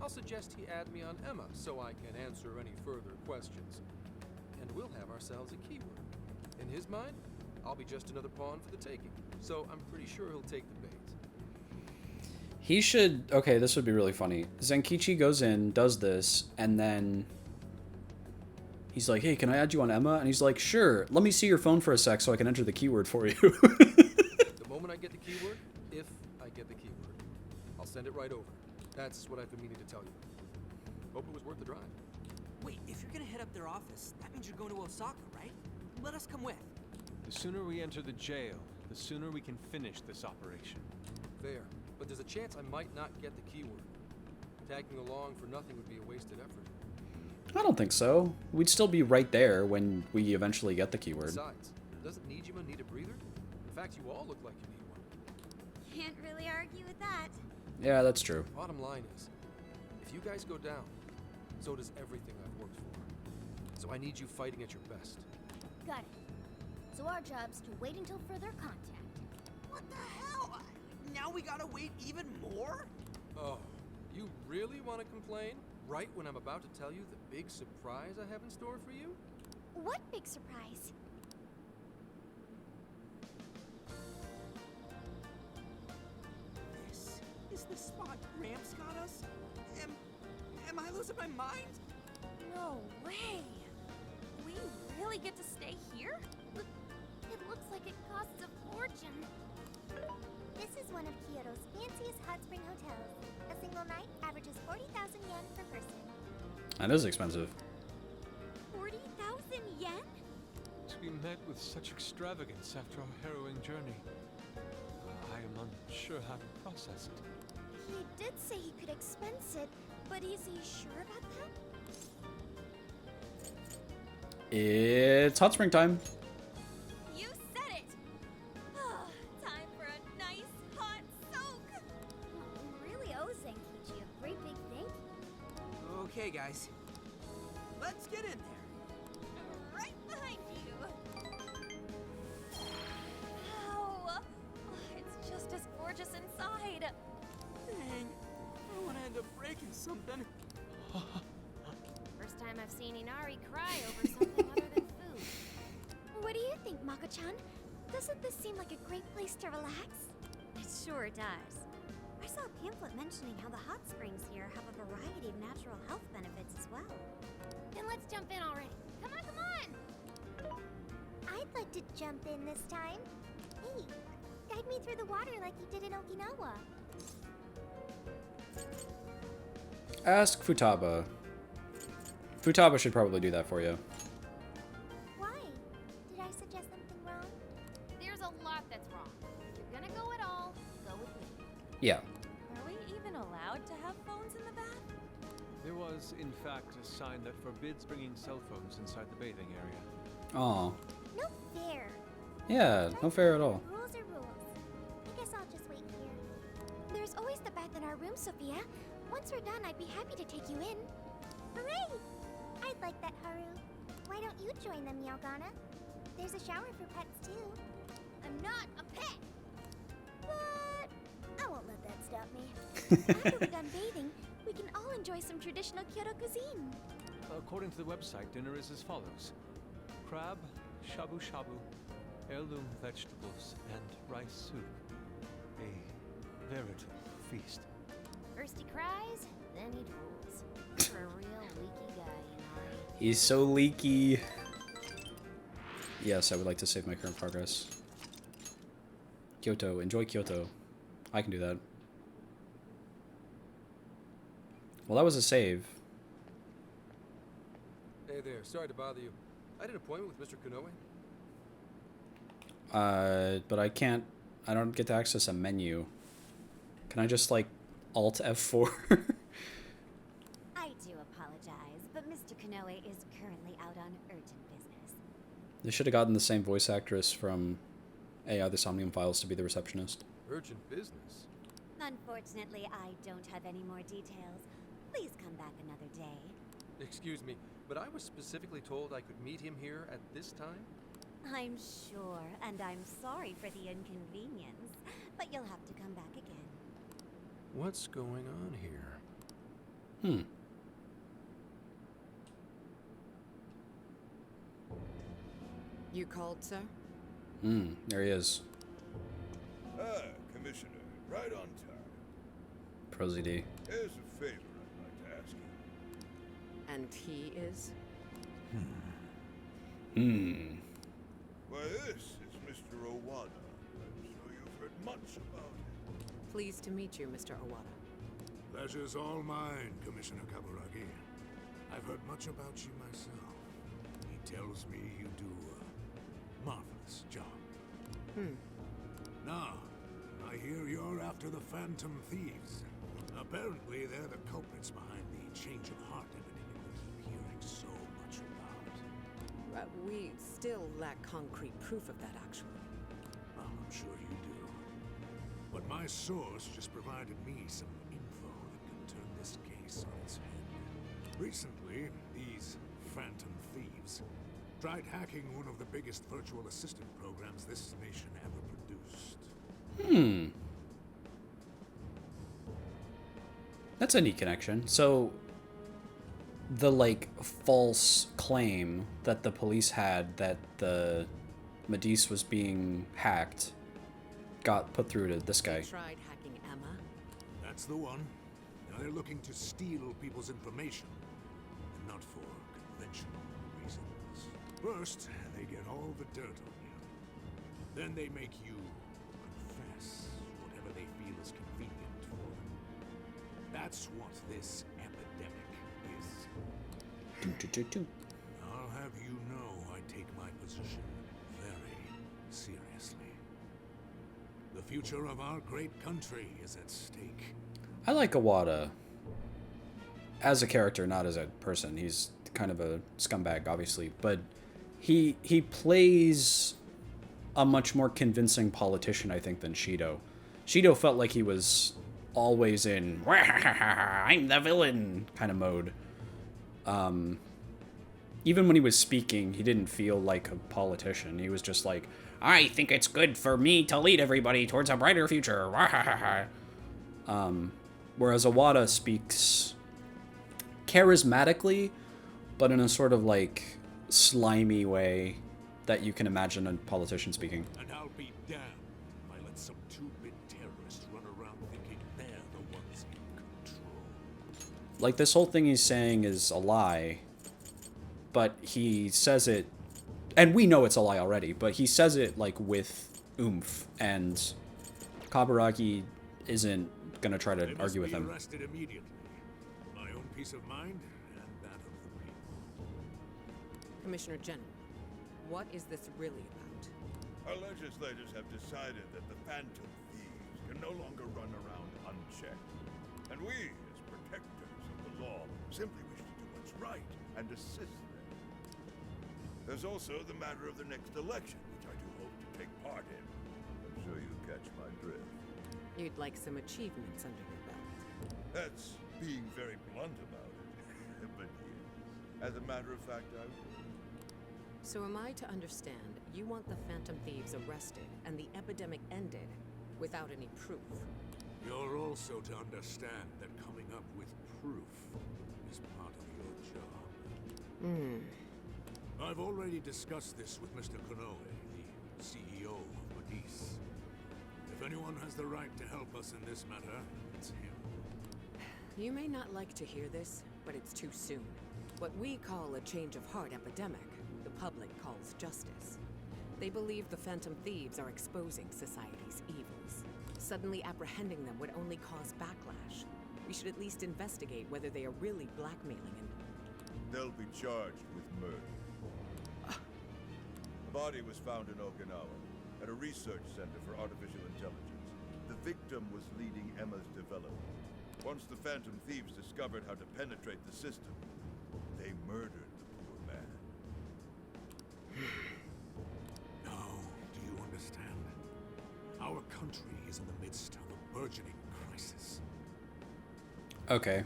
I'll suggest he add me on Emma so I can answer any further questions. And we'll have ourselves a keyword. In his mind, I'll be just another pawn for the taking. So I'm pretty sure he'll take the bait. He should... Okay, this would be really funny. Zenkichi goes in, does this, and then... He's like, hey, can I add you on Emma? And he's like, sure, let me see your phone for a sec so I can enter the keyword for you. The moment I get the keyword, if I get the keyword, I'll send it right over. That's what I've been meaning to tell you. Hope it was worth the drive. Wait, if you're gonna head up their office, that means you're going to Osaka, right? Let us come with. The sooner we enter the jail, the sooner we can finish this operation. Fair, but there's a chance I might not get the keyword. Tagging along for nothing would be a wasted effort. I don't think so. We'd still be right there when we eventually get the keyword. Besides, doesn't Nijima need a breather? In fact, you all look like you need one. Can't really argue with that. Yeah, that's true. Bottom line is, if you guys go down, so does everything I've worked for. So I need you fighting at your best. Got it. So our job's to wait until further contact. What the hell? Now we gotta wait even more? Oh, you really want to complain? Right when I'm about to tell you the big surprise I have in store for you? What big surprise? This is the spot Gramps got us? Am I losing my mind? No way. We really get to stay here? It looks like it costs a fortune. This is one of Kyoto's fanciest hot spring hotels. A single night averages 40,000 yen per person. That is expensive. 40,000 yen? To be met with such extravagance after our harrowing journey, I am unsure how to process it. He did say he could expense it, but is he sure about that? It's hot spring time. You said it! Time for a nice hot soak! We really owe Zenkichi a great big thank you. Okay, guys. Let's get in there. Right behind you! Wow! It's just as gorgeous inside! Dang. I wanna end up breaking something. First time I've seen Inari cry over something other than food. What do you think, Mako-chan? Doesn't this seem like a great place to relax? It sure does. I saw a pamphlet mentioning how the hot springs here have a variety of natural health benefits as well. Then let's jump in already. Come on, come on! I'd like to jump in this time. Hey, guide me through the water like you did in Okinawa. Ask Futaba. Futaba should probably do that for you. Why? Did I suggest something wrong? There's a lot that's wrong. If you're gonna go at all, go with me. Yeah. Are we even allowed to have phones in the bath? There was, in fact, a sign that forbids bringing cell phones inside the bathing area. Aw. No fair. Yeah, no fair at all. Rules are rules. I guess I'll just wait here. There's always the bath in our room, Sophia. Once we're done, I'd be happy to take you in. Hooray! I'd like that, Haru. Why don't you join them, Yalgana? There's a shower for pets, too. I'm not a pet! But I won't let that stop me. After we're done bathing, we can all enjoy some traditional Kyoto cuisine. According to the website, dinner is as follows. Crab, shabu-shabu, heirloom vegetables, and rice soup. A veritable feast. First he cries, then he drools. You're a real leaky guy, Inari. He's so leaky. Yes, I would like to save my current progress. Kyoto. Enjoy Kyoto. I can do that. Well, that was a save. Hey there, sorry to bother you. I had an appointment with Mr. Konoe. But I can't... I don't get to access a menu. Can I just, like, Alt F4? I do apologize, but Mr. Konoe is currently out on urgent business. They should have gotten the same voice actress from AI The Somnium Files to be the receptionist. Urgent business? Unfortunately, I don't have any more details. Please come back another day. Excuse me, but I was specifically told I could meet him here at this time? I'm sure, and I'm sorry for the inconvenience, but you'll have to come back again. What's going on here? Hmm. You called, sir? There he is. Ah, Commissioner, right on time. Prosy D. There's a favor I'd like to ask you. And he is? Why, this is Mr. Owada. I'm sure you've heard much about him. Pleased to meet you, Mr. Owada. Pleasure's all mine, Commissioner Kaburagi. I've heard much about you myself. He tells me you do a marvelous job. Now, I hear you're after the Phantom Thieves. Apparently, they're the culprits behind the change of heart epidemic we keep hearing so much about. We still lack concrete proof of that, actually. Well, I'm sure you do. But my source just provided me some info that could turn this case on its head. Recently, these Phantom Thieves tried hacking one of the biggest virtual assistant programs this nation ever produced. That's a neat connection. So, the, like, false claim that the police had that the Medice was being hacked got put through to this guy. They tried hacking Emma? That's the one. Now they're looking to steal people's information, and not for conventional reasons. First, they get all the dirt on you. Then they make you confess whatever they feel is convenient for them. That's what this epidemic is. I'll have you know I take my position very seriously. The future of our great country is at stake. I like Owada as a character, not as a person. He's kind of a scumbag, obviously, but he plays a much more convincing politician, I think, than Shido. Shido felt like he was always in I'm the villain kind of mode. Even when he was speaking, he didn't feel like a politician. He was just like, I think it's good for me to lead everybody towards a brighter future. Whereas Owada speaks charismatically, but in a sort of like slimy way that you can imagine a politician speaking. And I'll be damned if I let some two-bit terrorists run around thinking they're the ones in control. Like, this whole thing he's saying is a lie, but he says it, and we know it's a lie already, but he says it, like, with oomph, and Kaburagi isn't gonna try to argue with him. Arrested immediately. For my own peace of mind and that of the people. Commissioner General, what is this really about? Our legislators have decided that the Phantom Thieves can no longer run around unchecked. And we, as protectors of the law, simply wish to do what's right and assist them. There's also the matter of the next election, which I do hope to take part in. I'm sure you catch my drift. You'd like some achievements under your belt. That's being very blunt about it. But yes, as a matter of fact, I will. So am I to understand you want the Phantom Thieves arrested and the epidemic ended without any proof? You're also to understand that coming up with proof is part of your job. I've already discussed this with Mr. Konoe, the CEO of Medice. If anyone has the right to help us in this matter, it's him. You may not like to hear this, but it's too soon. What we call a change of heart epidemic, the public calls justice. They believe the Phantom Thieves are exposing society's evils. Suddenly apprehending them would only cause backlash. We should at least investigate whether they are really blackmailing and... They'll be charged with murder. The body was found in Okinawa, at a research center for artificial intelligence. The victim was leading Emma's development. Once the Phantom Thieves discovered how to penetrate the system, they murdered the poor man. Now, do you understand? Our country is in the midst of a burgeoning crisis. Okay.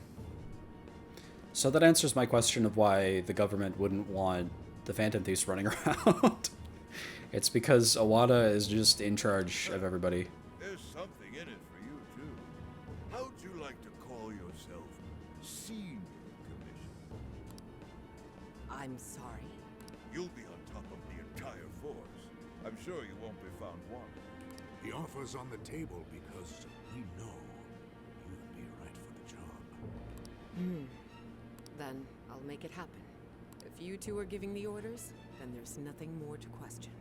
So that answers my question of why the government wouldn't want the Phantom Thieves running around. It's because Owada is just in charge of everybody. There's something in it for you, too. How'd you like to call yourself senior commissioner. I'm sorry? You'll be on top of the entire force. I'm sure you won't be found wanting. The offer's on the table because we know you'd be right for the job. Then I'll make it happen. If you two are giving the orders, then there's nothing more to question.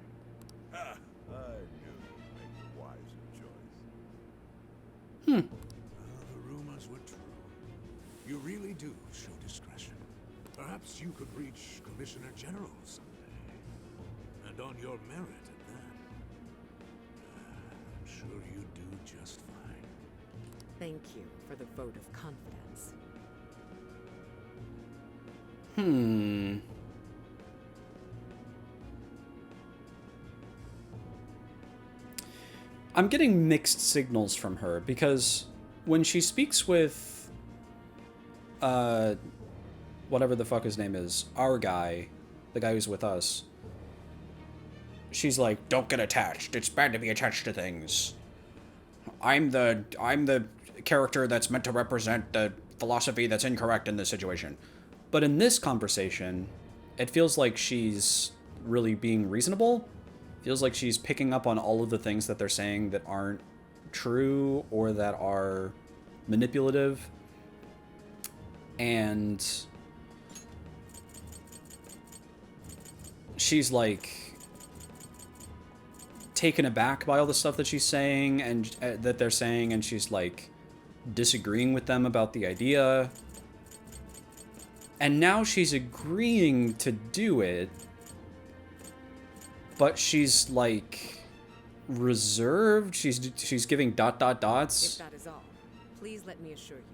Ha! I knew you'd make the wiser choice. The rumors were true. You really do show discretion. Perhaps you could reach Commissioner General someday. And on your merit at that. I'm sure you do just fine. Thank you for the vote of confidence. I'm getting mixed signals from her because when she speaks with whatever the fuck his name is, our guy, the guy who's with us, she's like, don't get attached. It's bad to be attached to things. I'm the character that's meant to represent the philosophy that's incorrect in this situation. But in this conversation, it feels like she's really being reasonable. Feels like she's picking up on all of the things that they're saying that aren't true or that are manipulative. And she's like taken aback by all the stuff that she's saying and that they're saying, and she's like disagreeing with them about the idea. And now she's agreeing to do it, but she's like reserved. She's giving dots. If that is all, please let me assure you,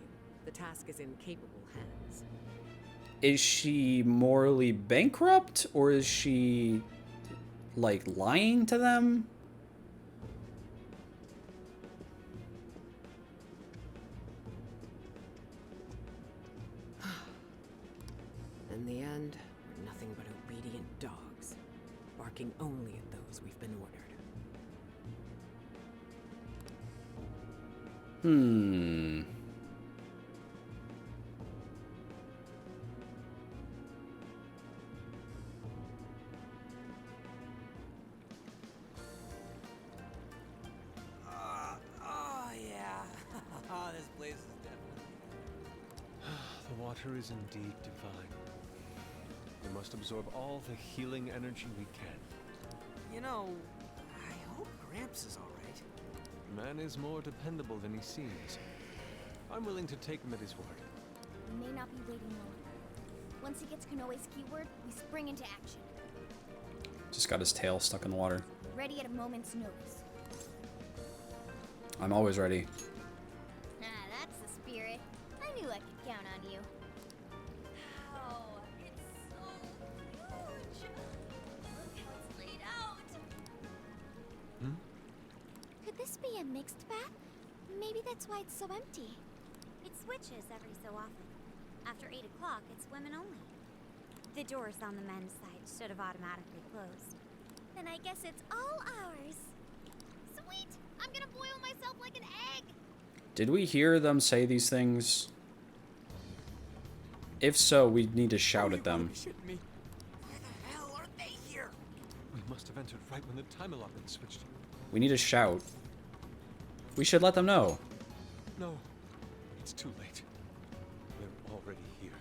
the task is in capable hands. Is she morally bankrupt, or is she like lying to them? In the end, we're nothing but obedient dogs, barking only at those we've been ordered. Oh, yeah. This place is definitely... The water is indeed divine. We must absorb all the healing energy we can. You know, I hope Gramps is all right. Man is more dependable than he seems. I'm willing to take him at his word. We may not be waiting long. Once he gets Konoe's keyword, we spring into action. Just got his tail stuck in the water. Ready at a moment's notice. I'm always ready. Ah, that's the spirit. I knew I could count on you. Oh, it's so huge. Look how it's laid out. Could this be a mixed bath? Maybe that's why it's so empty. It switches every so often. After 8 o'clock, it's women only. The doors on the men's side should have automatically closed. Then I guess it's all ours. Sweet! I'm gonna boil myself like an egg! Did we hear them say these things? If so, we need to shout at them. Me. Why the hell are they here? We must have entered right when the time allotment switched. We need to shout. We should let them know. No, it's too late. They're already here.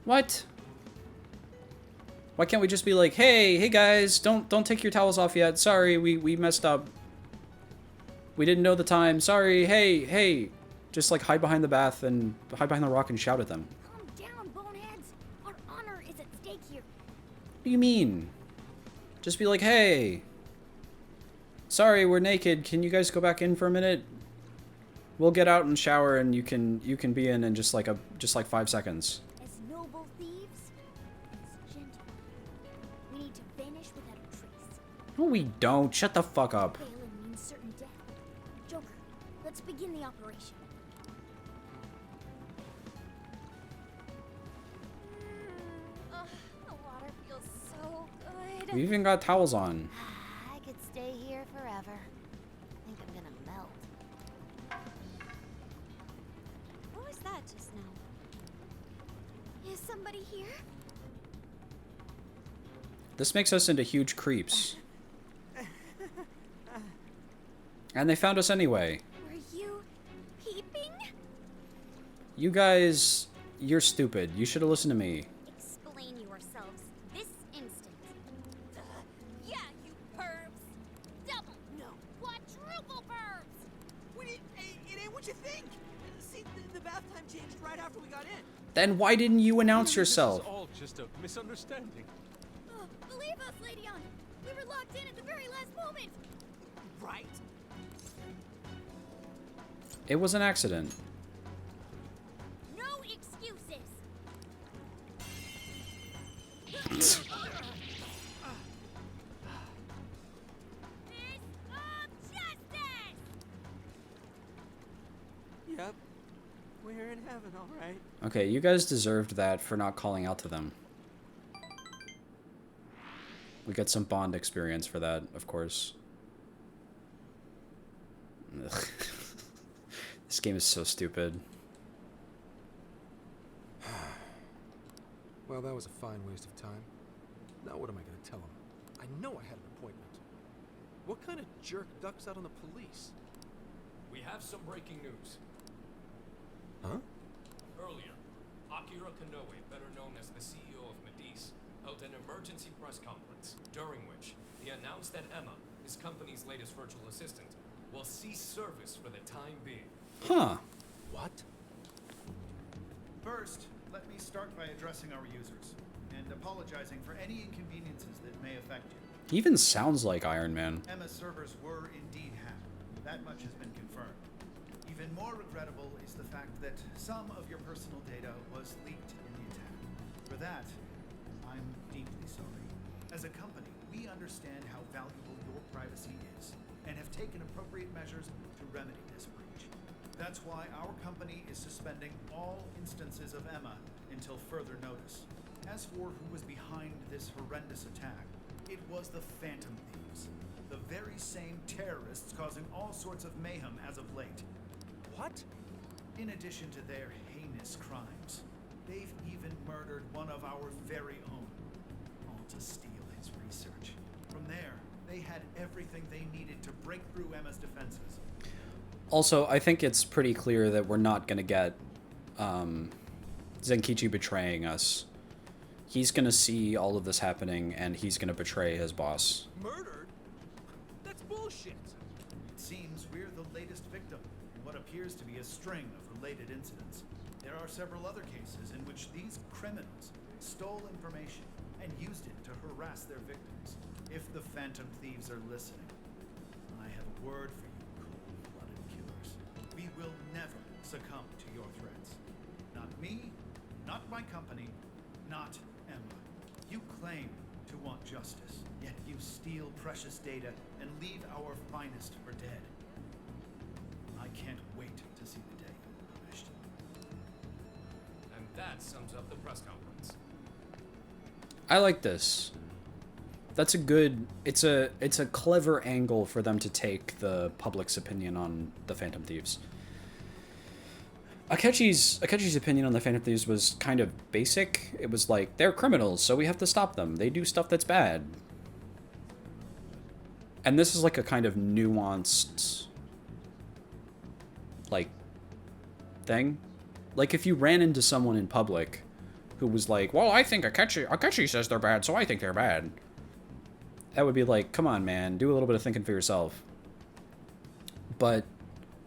What? Why can't we just be like, hey guys, don't take your towels off yet. Sorry, we messed up. We didn't know the time. Sorry, hey. Just like hide behind the bath and hide behind the rock and shout at them. Calm down, boneheads! Our honor is at stake here. What do you mean? Just be like, hey. Sorry, we're naked. Can you guys go back in for a minute? We'll get out and shower and you can be in just like 5 seconds. As noble thieves, as gentle. We need to vanish without a trace. No, we don't. Shut the fuck up. Failing means certain death. Joker, let's begin the operation. The water feels so good. We even got towels on. I could stay here forever. I think I'm gonna melt. What was that just now? Is somebody here? This makes us into huge creeps. And they found us anyway. Were you peeping? You guys, you're stupid. You should have listened to me. Explain yourselves this instant. Yeah, you pervs. Double, no, quadruple pervs. It ain't what you think. See, the bath time changed right after we got in. Then why didn't you announce yourself? This is all just a misunderstanding. Believe us, Lady On. We were locked in at the very last moment. Right. It was an accident. No excuses. Yep. We're in heaven, all right. Okay, you guys deserved that for not calling out to them. We get some Bond experience for that, of course. Ugh. This game is so stupid. Well, that was a fine waste of time. Now what am I going to tell him? I know I had an appointment. What kind of jerk ducks out on the police? We have some breaking news. Huh? Earlier, Akira Kanoe, better known as the CEO of Medice, held an emergency press conference, during which he announced that Emma, his company's latest virtual assistant, will cease service for the time being. Huh. What? First, let me start by addressing our users and apologizing for any inconveniences that may affect you. He even sounds like Iron Man. Emma's servers were indeed hacked. That much has been confirmed. Even more regrettable is the fact that some of your personal data was leaked in the attack. For that, I'm deeply sorry. As a company, we understand how valuable your privacy is and have taken appropriate measures to remedy this breach. That's why our company is suspending all instances of Emma until further notice. As for who was behind this horrendous attack, it was the Phantom Thieves, the very same terrorists causing all sorts of mayhem as of late. What? In addition to their heinous crimes, they've even murdered one of our very own, all to steal his research. From there, they had everything they needed to break through Emma's defenses. Also, I think it's pretty clear that we're not going to get Zenkichi betraying us. He's going to see all of this happening, and he's going to betray his boss. Murdered? That's bullshit. It seems we're the latest victim in what appears to be a string of related incidents. There are several other cases in which these criminals stole information and used it to harass their victims. If the Phantom Thieves are listening, I have a word for you, cold-blooded killers. We will never succumb to your threats. Not me, not my company, not Emma. You claim to want justice, yet you steal precious data and leave our finest for dead. I can't wait to see the day you're punished. And that sums up the press conference. I like this. That's a good... It's a clever angle for them to take the public's opinion on the Phantom Thieves. Akechi's opinion on the Phantom Thieves was kind of basic. It was like, they're criminals, so we have to stop them. They do stuff that's bad. And this is like a kind of nuanced, like, thing. Like, if you ran into someone in public who was like, well, I think Akechi says they're bad, so I think they're bad. That would be like, come on, man, do a little bit of thinking for yourself. But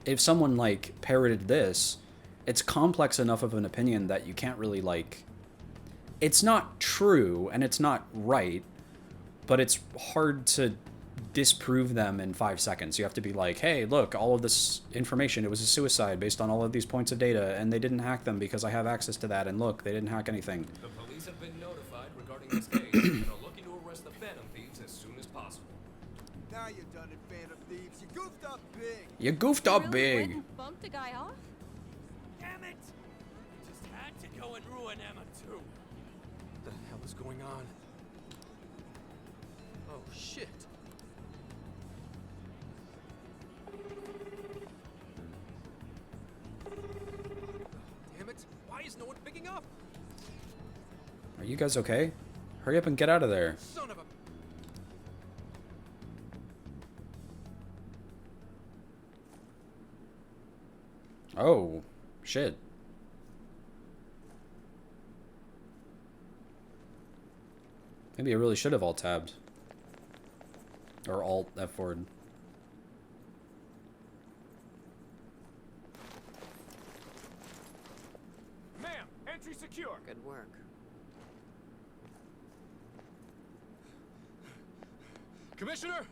if someone, like, parroted this, it's complex enough of an opinion that you can't really, like... It's not true, and it's not right, but it's hard to disprove them in 5 seconds. You have to be like, hey, look, all of this information, it was a suicide based on all of these points of data, and they didn't hack them because I have access to that, and look, they didn't hack anything. The police have been notified regarding this case and are looking to arrest the Phantom Thieves as soon as possible. Now you're done it, Phantom Thieves. You goofed up big. You goofed up Really big. went and bumped a guy off? Damn it! You just had to go and ruin Emma, too. What the hell is going on? Oh, shit. Damn it. Why is no one picking up? You guys okay? Hurry up and get out of there. Son of a... Oh, shit. Maybe I really should have alt-tabbed. Or alt-F-forward. Ma'am, entry secure. Good work. Commissioner?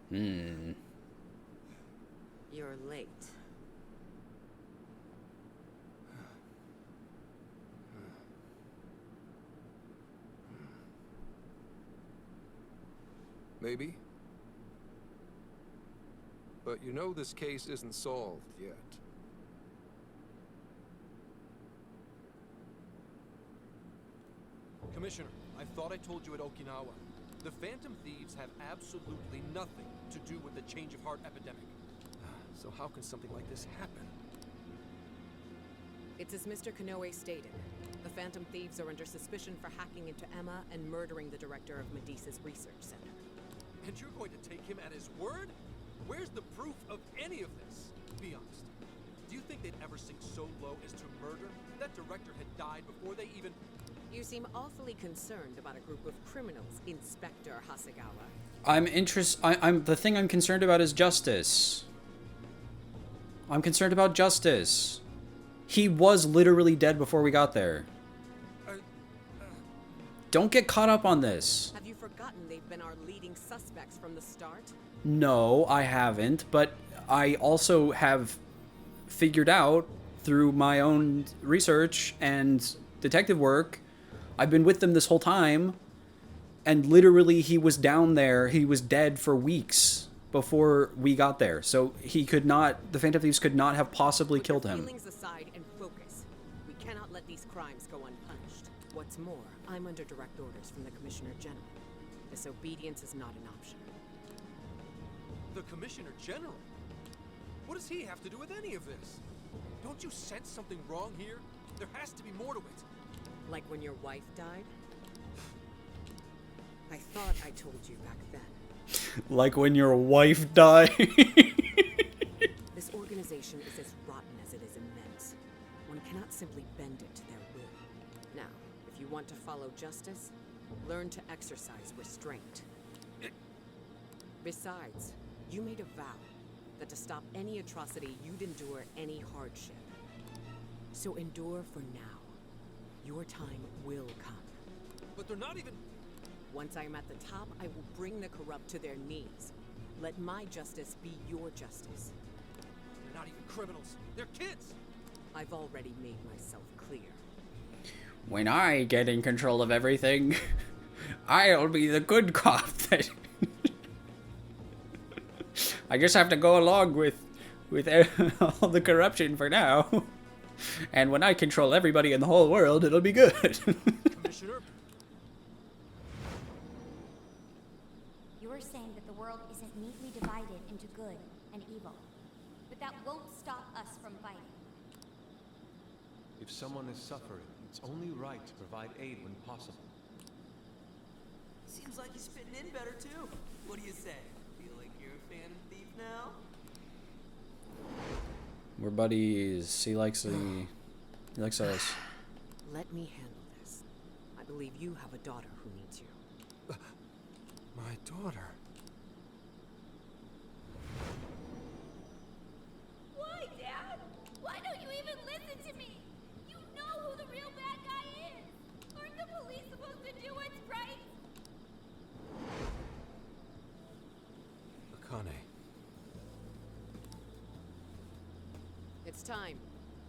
Hmm. You're late. Maybe. But you know this case isn't solved yet. Commissioner, I thought I told you at Okinawa. The Phantom Thieves have absolutely nothing to do with the change of heart epidemic. So how can something like this happen? It's as Mr. Kanoe stated. The Phantom Thieves are under suspicion for hacking into Emma and murdering the director of Medea's research center. And you're going to take him at his word? Where's the proof of any of this? Be honest. Do you think they'd ever sink so low as to murder? That director had died before they even... You seem awfully concerned about a group of criminals, Inspector Hasegawa. I'm the thing I'm concerned about is justice. I'm concerned about justice. He was literally dead before we got there. Don't get caught up on this. Have you forgotten they've been our leading suspects from the start? No, I haven't, but I also have figured out through my own research and detective work, I've been with them this whole time, and literally he was down there, he was dead for weeks before we got there, so he could not, the Phantom Thieves could not have possibly killed him. Feelings aside and focus. We cannot let these crimes go unpunished. What's more, I'm under direct orders from the Commissioner General. Disobedience is not an option. The Commissioner General? What does he have to do with any of this? Don't you sense something wrong here? There has to be more to it. Like when your wife died? I thought I told you back then. Like when your wife died. This organization is as rotten as it is immense. One cannot simply bend it to their will. Now, if you want to follow justice, learn to exercise restraint. Besides, you made a vow that to stop any atrocity, you'd endure any hardship. So endure for now. Your time will come. But they're not even... Once I am at the top, I will bring the corrupt to their knees. Let my justice be your justice. They're not even criminals. They're kids! I've already made myself clear. When I get in control of everything, I'll be the good cop that... I just have to go along with all the corruption for now. And when I control everybody in the whole world, it'll be good. Commissioner? You're saying that the world isn't neatly divided into good and evil. But that won't stop us from fighting. If someone is suffering, it's only right to provide aid when possible. Seems like he's fitting in better too. What do you say? Feel like you're a Phantom Thief now? We're buddies. He likes us. Let me handle this. I believe you have a daughter who needs you. My daughter? Why, Dad? Why don't you even listen to me? You know who the real bad guy is. Aren't the police supposed to do what's right? Akane. It's time.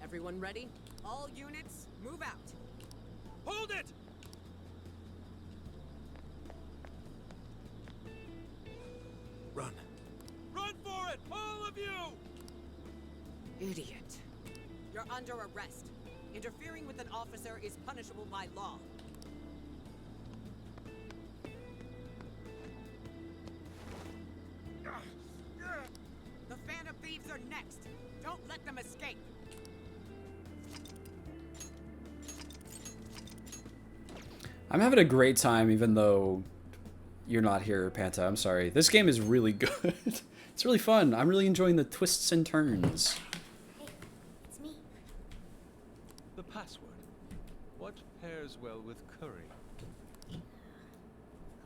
Everyone ready? All units, move out. Hold it! Run. Run for it! All of you! Idiot. You're under arrest. Interfering with an officer is punishable by law. The Phantom Thieves are next. Don't let them escape. I'm having a great time, even though you're not here, Panta. I'm sorry. This game is really good. It's really fun. I'm really enjoying the twists and turns. Hey, it's me. The password. What pairs well with curry?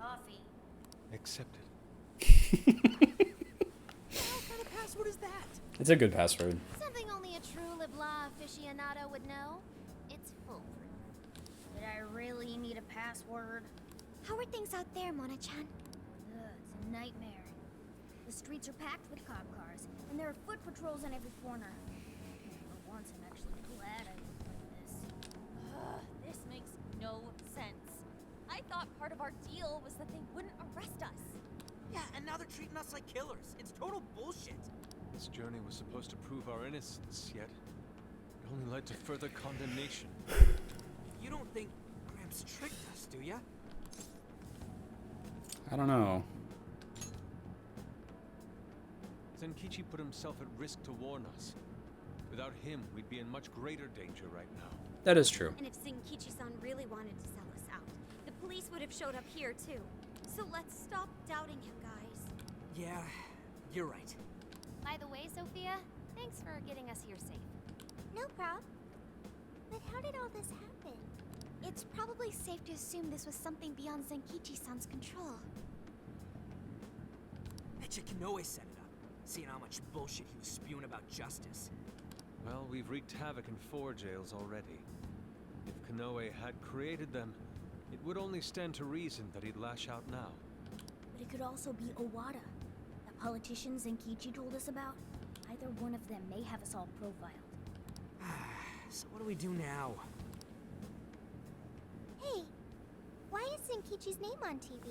Coffee. Accepted. What kind of password is that? It's a good password. Something only a true LeBlanc aficionado would know. It's foolproof. Did I really need a password? How are things out there, Mona-chan? It's a nightmare. The streets are packed with cop cars, and there are foot patrols on every corner. For once, I'm actually glad I looked like this. This makes no sense. I thought part of our deal was that they wouldn't arrest us. Yeah, and now they're treating us like killers. It's total bullshit. This journey was supposed to prove our innocence, yet it only led to further condemnation. You don't think Gramps tricked us, do ya? I don't know. Zenkichi put himself at risk to warn us. Without him, we'd be in much greater danger right now. That is true. And if Zenkichi-san really wanted to sell us out, the police would have showed up here too. So let's stop doubting him, guys. Yeah, you're right. By the way, Sophia, thanks for getting us here safe. No prob. But how did all this happen? It's probably safe to assume this was something beyond Zenkichi-san's control. Bet you Kanoe set it up, seeing how much bullshit he was spewing about justice. Well, we've wreaked havoc in 4 jails already. If Kanoe had created them, it would only stand to reason that he'd lash out now. But it could also be Owada, that politician Zenkichi told us about. Either one of them may have us all profiled. So what do we do now? Hey, why is Zenkichi's name on TV?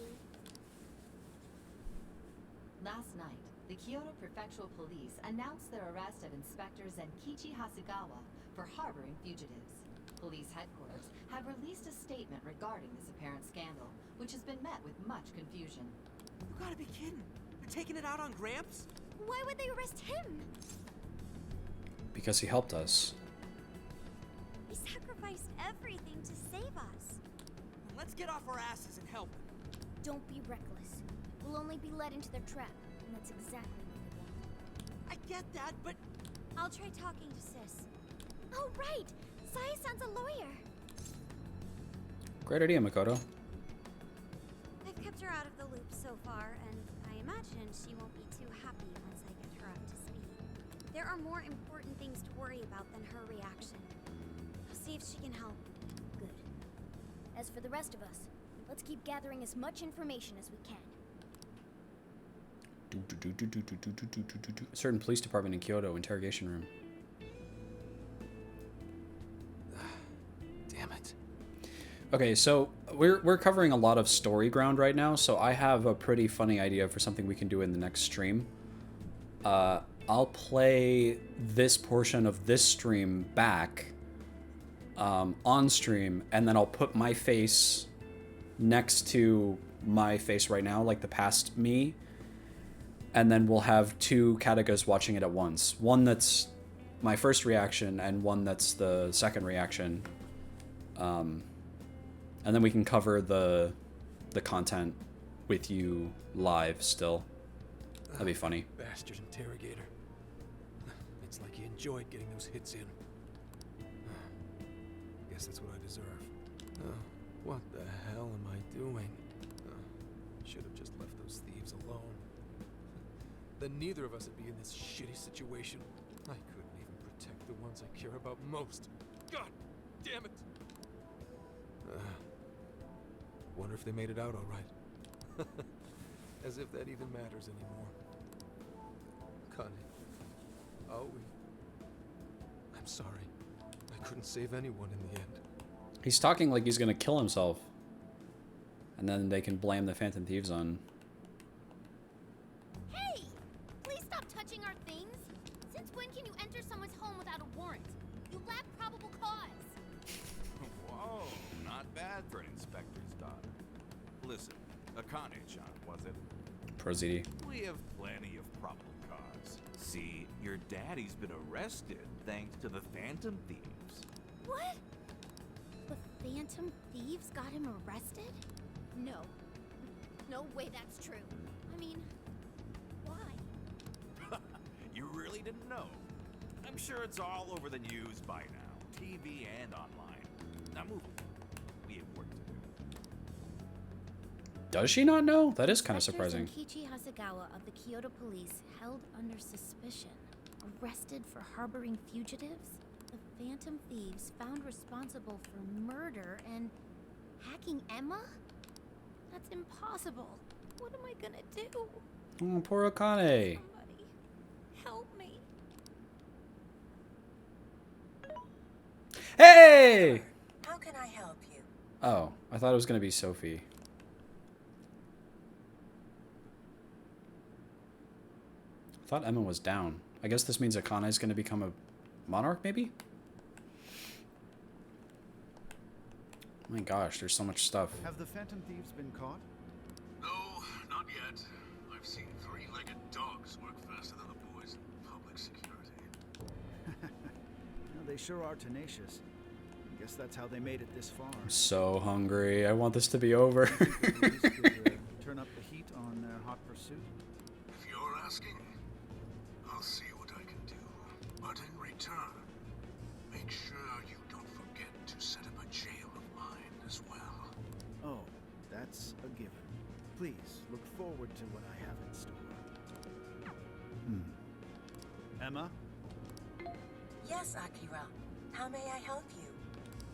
Last night, the Kyoto Prefectural Police announced their arrest of Inspector Zenkichi Hasegawa for harboring fugitives. Police headquarters have released a statement regarding this apparent scandal, which has been met with much confusion. You gotta be kidding. They're taking it out on Gramps? Why would they arrest him? Because he helped us. He sacrificed everything to save us. Let's get off our asses and help. Don't be reckless. We'll only be led into their trap, and that's exactly what they want. I get that, but... I'll try talking to Sis. Oh, right! Sai-san's a lawyer! Great idea, Makoto. I've kept her out of the loop so far, and I imagine she won't be too happy once I get her up to speed. There are more important things to worry about than her reaction. I'll see if she can help. Good. As for the rest of us, let's keep gathering as much information as we can. Certain police department in Kyoto, interrogation room. Damn it. Okay, so we're covering a lot of story ground right now, so I have a pretty funny idea for something we can do in the next stream. I'll play this portion of this stream back on stream, and then I'll put my face next to my face right now, like the past me, and then we'll have 2 Katagas watching it at once. One that's my first reaction, and one that's the second reaction. And then we can cover the content with you live still. That'd be funny. Bastard interrogator. It's like he enjoyed getting those hits in. Guess that's what I deserve. What the hell am I doing? Should have just left those thieves alone. Then neither of us would be in this shitty situation. I couldn't even protect the ones I care about most. God damn it! Wonder if they made it out all right. As if that even matters anymore. Connie. Aoi. I'm sorry. I couldn't save anyone in the end. He's talking like he's gonna kill himself. And then they can blame the Phantom Thieves on... Hey! Please stop touching our things! Since when can you enter someone's home without a warrant? You lack probable cause! Whoa, not bad for an inspector's daughter. Listen, Akane-chan, was it? Prozidi. We have plenty of probable cause. See, your daddy's been arrested thanks to the Phantom Thieves. What? The Phantom Thieves got him arrested? No. No way that's true. I mean, why? You really didn't know? I'm sure it's all over the news by now, TV and online. Now move. We have work to do. Does she not know? That is kind of surprising. Kichi Hasegawa of the Kyoto police held under suspicion, arrested for harboring fugitives. The Phantom Thieves found responsible for murder and hacking Emma? That's impossible. What am I gonna do? Oh, poor Akane. Somebody help me. Hey! How can I help you? Oh, I thought it was gonna be Sophie. I thought Emma was down. I guess this means Akane is gonna become a monarch, maybe? Oh my gosh, there's so much stuff. Have the Phantom Thieves been caught? No, not yet. I've seen three-legged dogs work faster than the boys in public security. Well, they sure are tenacious. I guess that's how they made it this far. I'm so hungry. I want this to be over. Police could, turn up the heat on their hot pursuit. If you're asking, I'll see what I can do. But in return, make sure you don't forget to set up a jail of mine as well. Oh, that's a given. Please look forward to what I have in store. Emma? Yes, Akira. How may I help you?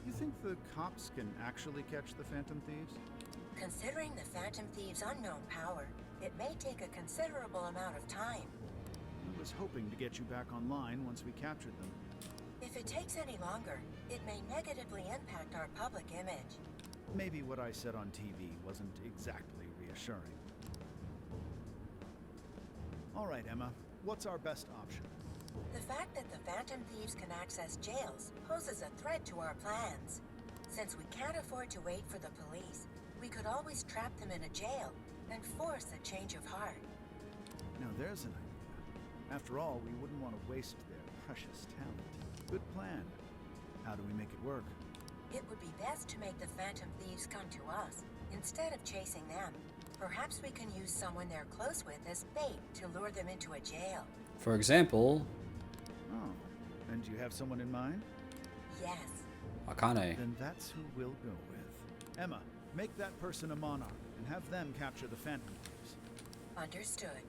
You think the cops can actually catch the Phantom Thieves? Considering the Phantom Thieves' unknown power, it may take a considerable amount of time. I was hoping to get you back online once we captured them. If it takes any longer, it may negatively impact our public image. Maybe what I said on TV wasn't exactly reassuring. All right, Emma. What's our best option? The fact that the Phantom Thieves can access jails poses a threat to our plans. Since we can't afford to wait for the police, we could always trap them in a jail and force a change of heart. Now there's an idea. After all, we wouldn't want to waste their precious talent. Good plan. How do we make it work? It would be best to make the Phantom Thieves come to us, instead of chasing them. Perhaps we can use someone they're close with as bait to lure them into a jail. For example... Oh, and you have someone in mind? Yes. Akane. Then that's who we'll go with. Emma, make that person a monarch and have them capture the Phantom Thieves. Understood.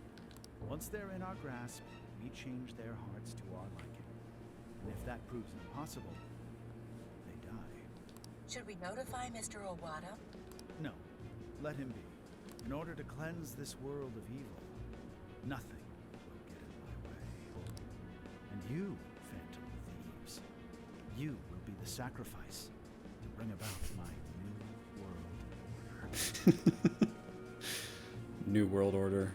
Once they're in our grasp, we change their hearts to our liking. And if that proves impossible, they die. Should we notify Mr. Owada? No, let him be. In order to cleanse this world of evil, nothing will get in my way. And you, Phantom Thieves, you will be the sacrifice to bring about my new world order. New World Order.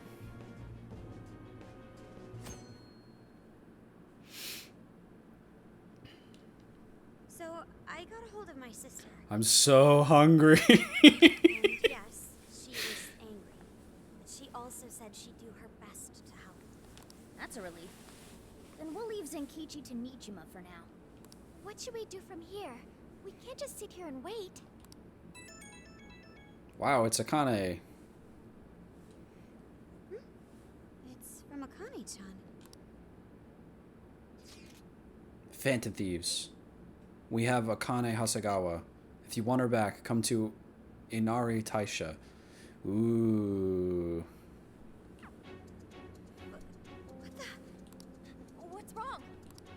So, I got a hold of my sister. I'm so hungry. And yes, she was angry. But she also said she'd do her best to help. That's a relief. Then we'll leave Zenkichi to Nijima for now. What should we do from here? We can't just sit here and wait. Wow, it's Akane. It's from Akane-chan. Phantom Thieves. We have Akane Hasegawa. If you want her back, come to Inari Taisha. Ooh. What the? What's wrong?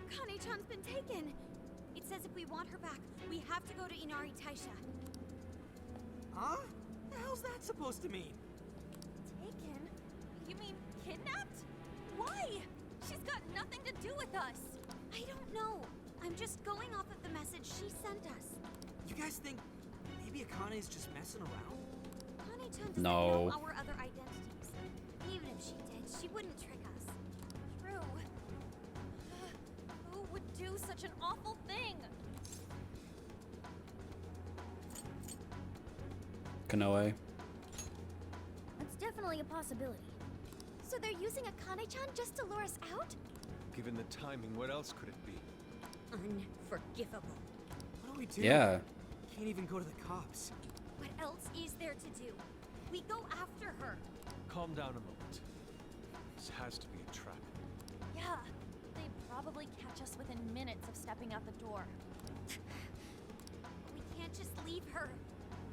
Akane-chan's been taken. It says if we want her back, we have to go to Inari Taisha. Huh? The hell's that supposed to mean? Taken? You mean kidnapped? Why? She's got nothing to do with us. I don't know. I'm just going off of the message she sent us. You guys think maybe Akane's just messing around? Akane-chan doesn't No. know our other identities. Even if she did, she wouldn't trick us. True. Who would do such an awful thing? Kanoe. That's definitely a possibility. So they're using Akane-chan just to lure us out? Given the timing, what else could it be? Unforgivable. What do we do? Yeah. can't even go to the cops. What else is there to do? We go after her. Calm down a moment. This has to be a trap. Yeah, they'd probably catch us within minutes of stepping out the door. We can't just leave her.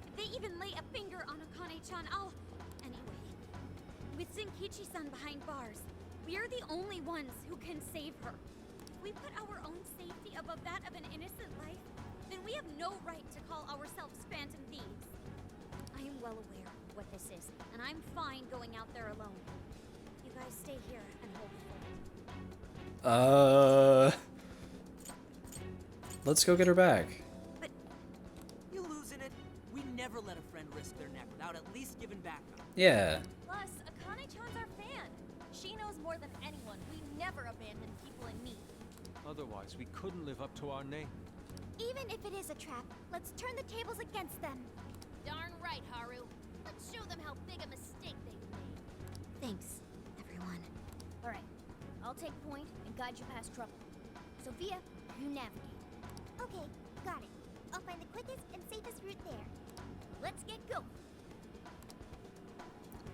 If they even lay a finger on Akane-chan, I'll... Anyway, with Zenkichi-san behind bars, we're the only ones who can save her. If we put our own safety above that of an innocent life, then we have no right to call ourselves Phantom Thieves. I am well aware of what this is, and I'm fine going out there alone. You guys stay here and hold forward. Let's go get her back. But you losing it? We never let a friend risk their neck without at least giving backup. Yeah. Plus, Akane-chan's our fan. She knows more than anyone. We never abandon people in need. Otherwise, we couldn't live up to our name. Even if it is a trap, let's turn the tables against them. Darn right, Haru. Let's show them how big a mistake they've made. Thanks, everyone. All right, I'll take point and guide you past trouble. Sophia, you navigate. Okay, got it. I'll find the quickest and safest route there. Let's get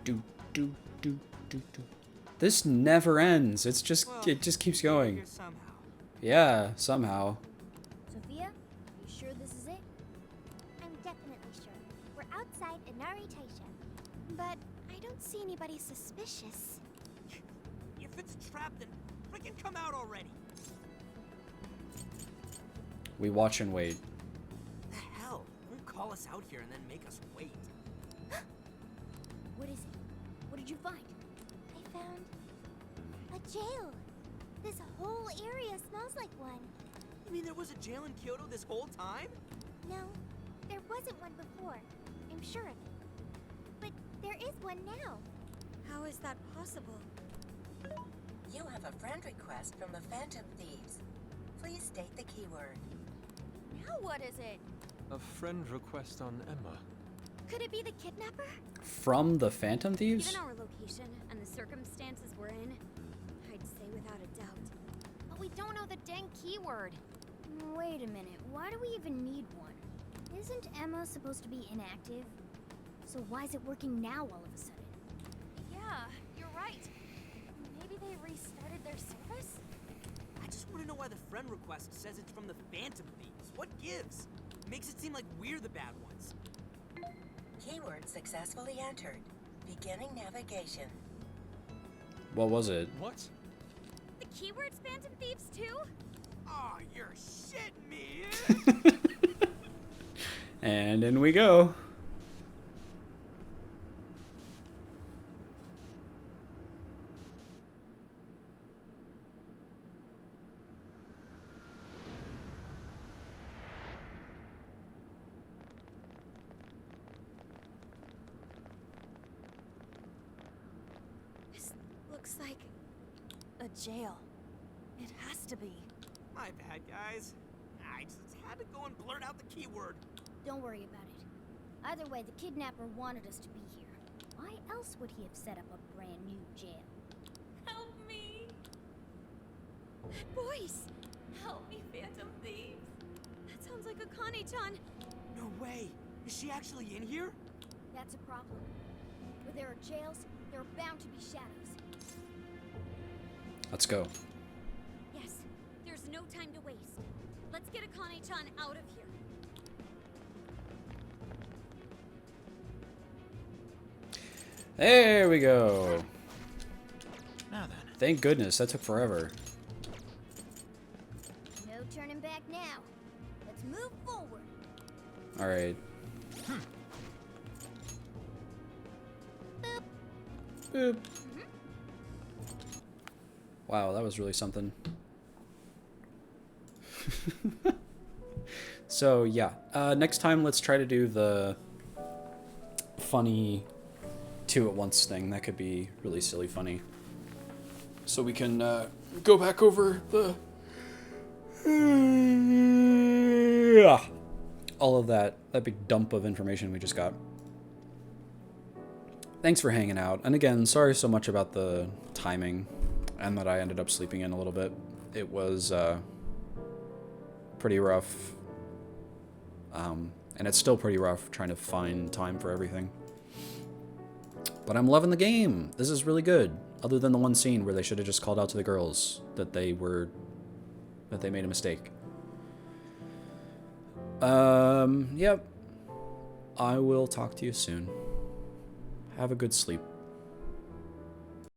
going. This never ends. It just keeps going. Somehow. Yeah, somehow. Sophia, you sure this is it? I'm definitely sure. We're outside Inari Taisha. But I don't see anybody suspicious. If it's a trap, then freaking come out already. We watch and wait. The hell? Don't call us out here and then make us wait. What is it? What did you find? I found a jail. This whole area smells like one. You mean there was a jail in Kyoto this whole time? No, there wasn't one before. I'm sure of it. But there is one now. How is that possible? You have a friend request from the Phantom Thieves. Please state the keyword. Now what is it? A friend request on Emma. Could it be the kidnapper? From the Phantom Thieves? Given our location and the circumstances we're in, I'd say without a doubt. But we don't know the dang keyword. Wait a minute, why do we even need one? Isn't Emma supposed to be inactive? So why is it working now all of a sudden? Yeah, you're right. Maybe they restarted their service? I just want to know why the friend request says it's from the Phantom Thieves. What gives? Makes it seem like we're the bad ones. Keyword successfully entered. Beginning navigation. What was it? What? The keyword's Phantom Thieves too? Oh, you're shitting me. And in we go. This looks like a jail. It has to be. My bad, guys. I just had to go and blurt out the keyword. Don't worry about it. Either way, the kidnapper wanted us to be here. Why else would he have set up a brand new jail? Help me! Voice! Help me, Phantom Thieves! That sounds like Akane-chan! No way. Is she actually in here? That's a problem. Where there are jails, there are bound to be shadows. Let's go. Yes, there's no time to waste. Let's get Akane-chan out of here. There we go. Now then. Thank goodness, that took forever. No turning back now. Let's move forward. Alright. Boop. Wow, that was really something. So, yeah. Next time, let's try to do the funny two-at-once thing. That could be really silly funny. So we can go back over the... all of that big dump of information we just got. Thanks for hanging out. And again, sorry so much about the timing and that I ended up sleeping in a little bit. It was pretty rough. And it's still pretty rough trying to find time for everything. But I'm loving the game. This is really good. Other than the one scene where they should have just called out to the girls that they made a mistake. Yep. I will talk to you soon. Have a good sleep.